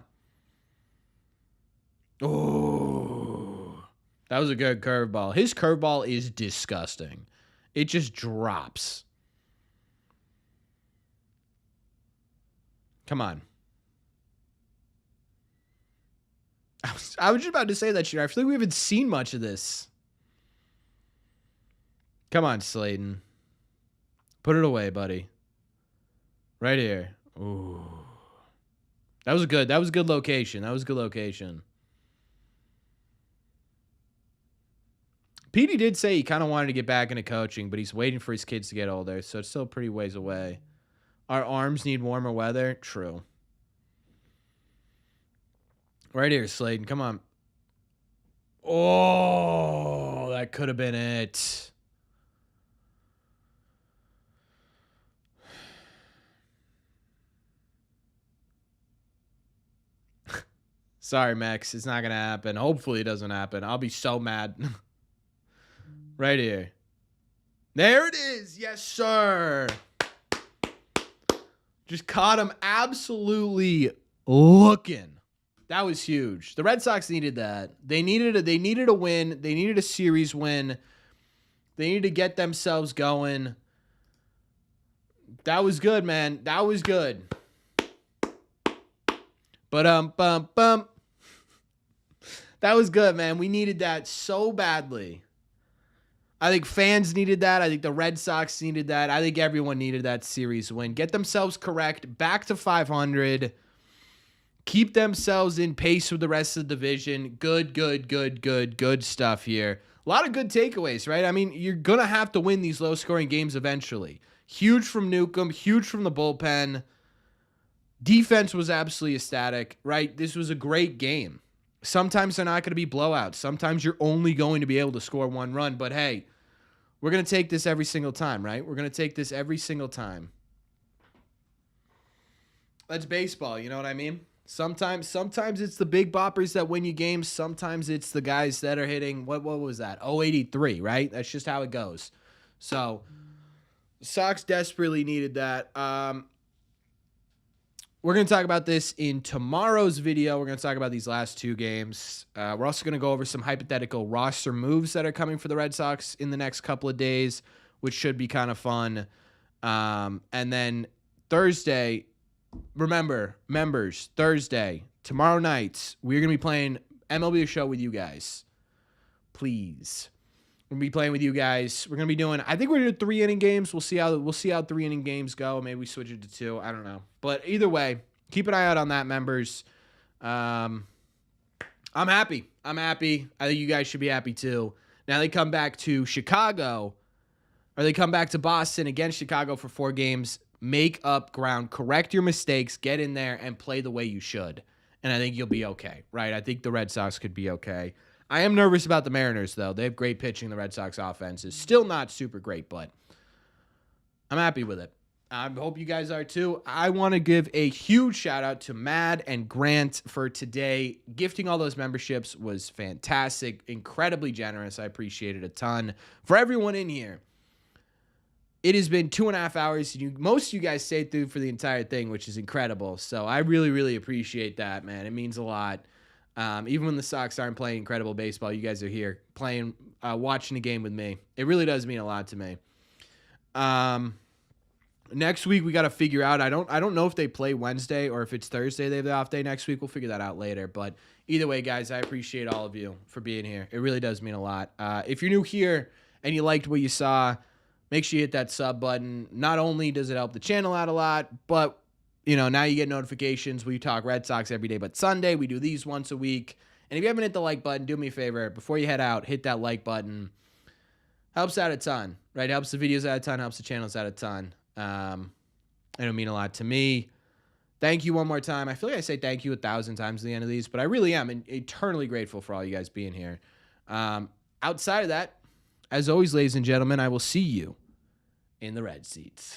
Oh, that was a good curveball. His curveball is disgusting. It just drops. Come on. I was just about to say that shit. I feel like we haven't seen much of this. Come on, Slayton. Put it away, buddy. Right here. Ooh. That was good. That was a good location. That was a good location. Petey did say he kind of wanted to get back into coaching, but he's waiting for his kids to get older, so it's still pretty ways away. Our arms need warmer weather. True. Right here, Slayton. Come on. Oh, that could have been it. Sorry, Max. It's not going to happen. Hopefully it doesn't happen. I'll be so mad. Right here. There it is. Yes, sir. Just caught him absolutely looking. That was huge. The Red Sox needed that. They needed a win. They needed a series win. They needed to get themselves going. That was good, man. That was good. Bum. That was good, man. We needed that so badly. I think fans needed that. I think the Red Sox needed that. I think everyone needed that series win. Get themselves correct, back to 500. Keep themselves in pace with the rest of the division. Good stuff here. A lot of good takeaways, right? I mean, you're going to have to win these low-scoring games eventually. Huge from Newcomb, huge from the bullpen. Defense was absolutely ecstatic, right? This was a great game. Sometimes they're not going to be blowouts. Sometimes you're only going to be able to score one run. But, hey, we're going to take this every single time, right? We're going to take this every single time. That's baseball, you know what I mean? Sometimes it's the big boppers that win you games. Sometimes it's the guys that are hitting, what was that? 083, right? That's just how it goes. So, Sox desperately needed that. We're going to talk about this in tomorrow's video. We're going to talk about these last two games. We're also going to go over some hypothetical roster moves that are coming for the Red Sox in the next couple of days, which should be kind of fun. And then Thursday, remember, members, Thursday, tomorrow night, we're going to be playing MLB The Show with you guys. Please. We're going to be playing with you guys. We're going to be doing, I think we're going to do 3-inning games. We'll see how 3-inning games go. Maybe we switch it to 2. I don't know. But either way, keep an eye out on that, members. I'm happy. I think you guys should be happy too. Now they come back to Chicago, or they come back to Boston against Chicago for 4 games. Make up ground, correct your mistakes, get in there and play the way you should. And I think you'll be okay, right? I think the Red Sox could be okay. I am nervous about the Mariners, though. They have great pitching. The Red Sox offense is still not super great, but I'm happy with it. I hope you guys are too. I want to give a huge shout out to Mad and Grant for today. Gifting all those memberships was fantastic, incredibly generous. I appreciate it a ton. For everyone in here, it has been 2.5 hours. Most of you guys stayed through for the entire thing, which is incredible. So I really, really appreciate that, man. It means a lot. Even when the Sox aren't playing incredible baseball, you guys are here playing, watching the game with me. It really does mean a lot to me. Next week we got to figure out. I don't know if they play Wednesday or if it's Thursday. They have the off day next week. We'll figure that out later. But either way, guys, I appreciate all of you for being here. It really does mean a lot. If you're new here and you liked what you saw, make sure you hit that sub button. Not only does it help the channel out a lot, but now you get notifications. We talk Red Sox every day but Sunday. We do these once a week. And if you haven't hit the like button, do me a favor. Before you head out, hit that like button. Helps out a ton, right? Helps the videos out a ton, helps the channels out a ton. It'll mean a lot to me. Thank you one more time. I feel like I say thank you 1,000 times at the end of these, but I really am eternally grateful for all you guys being here. Outside of that, as always, ladies and gentlemen, I will see you in the red seats.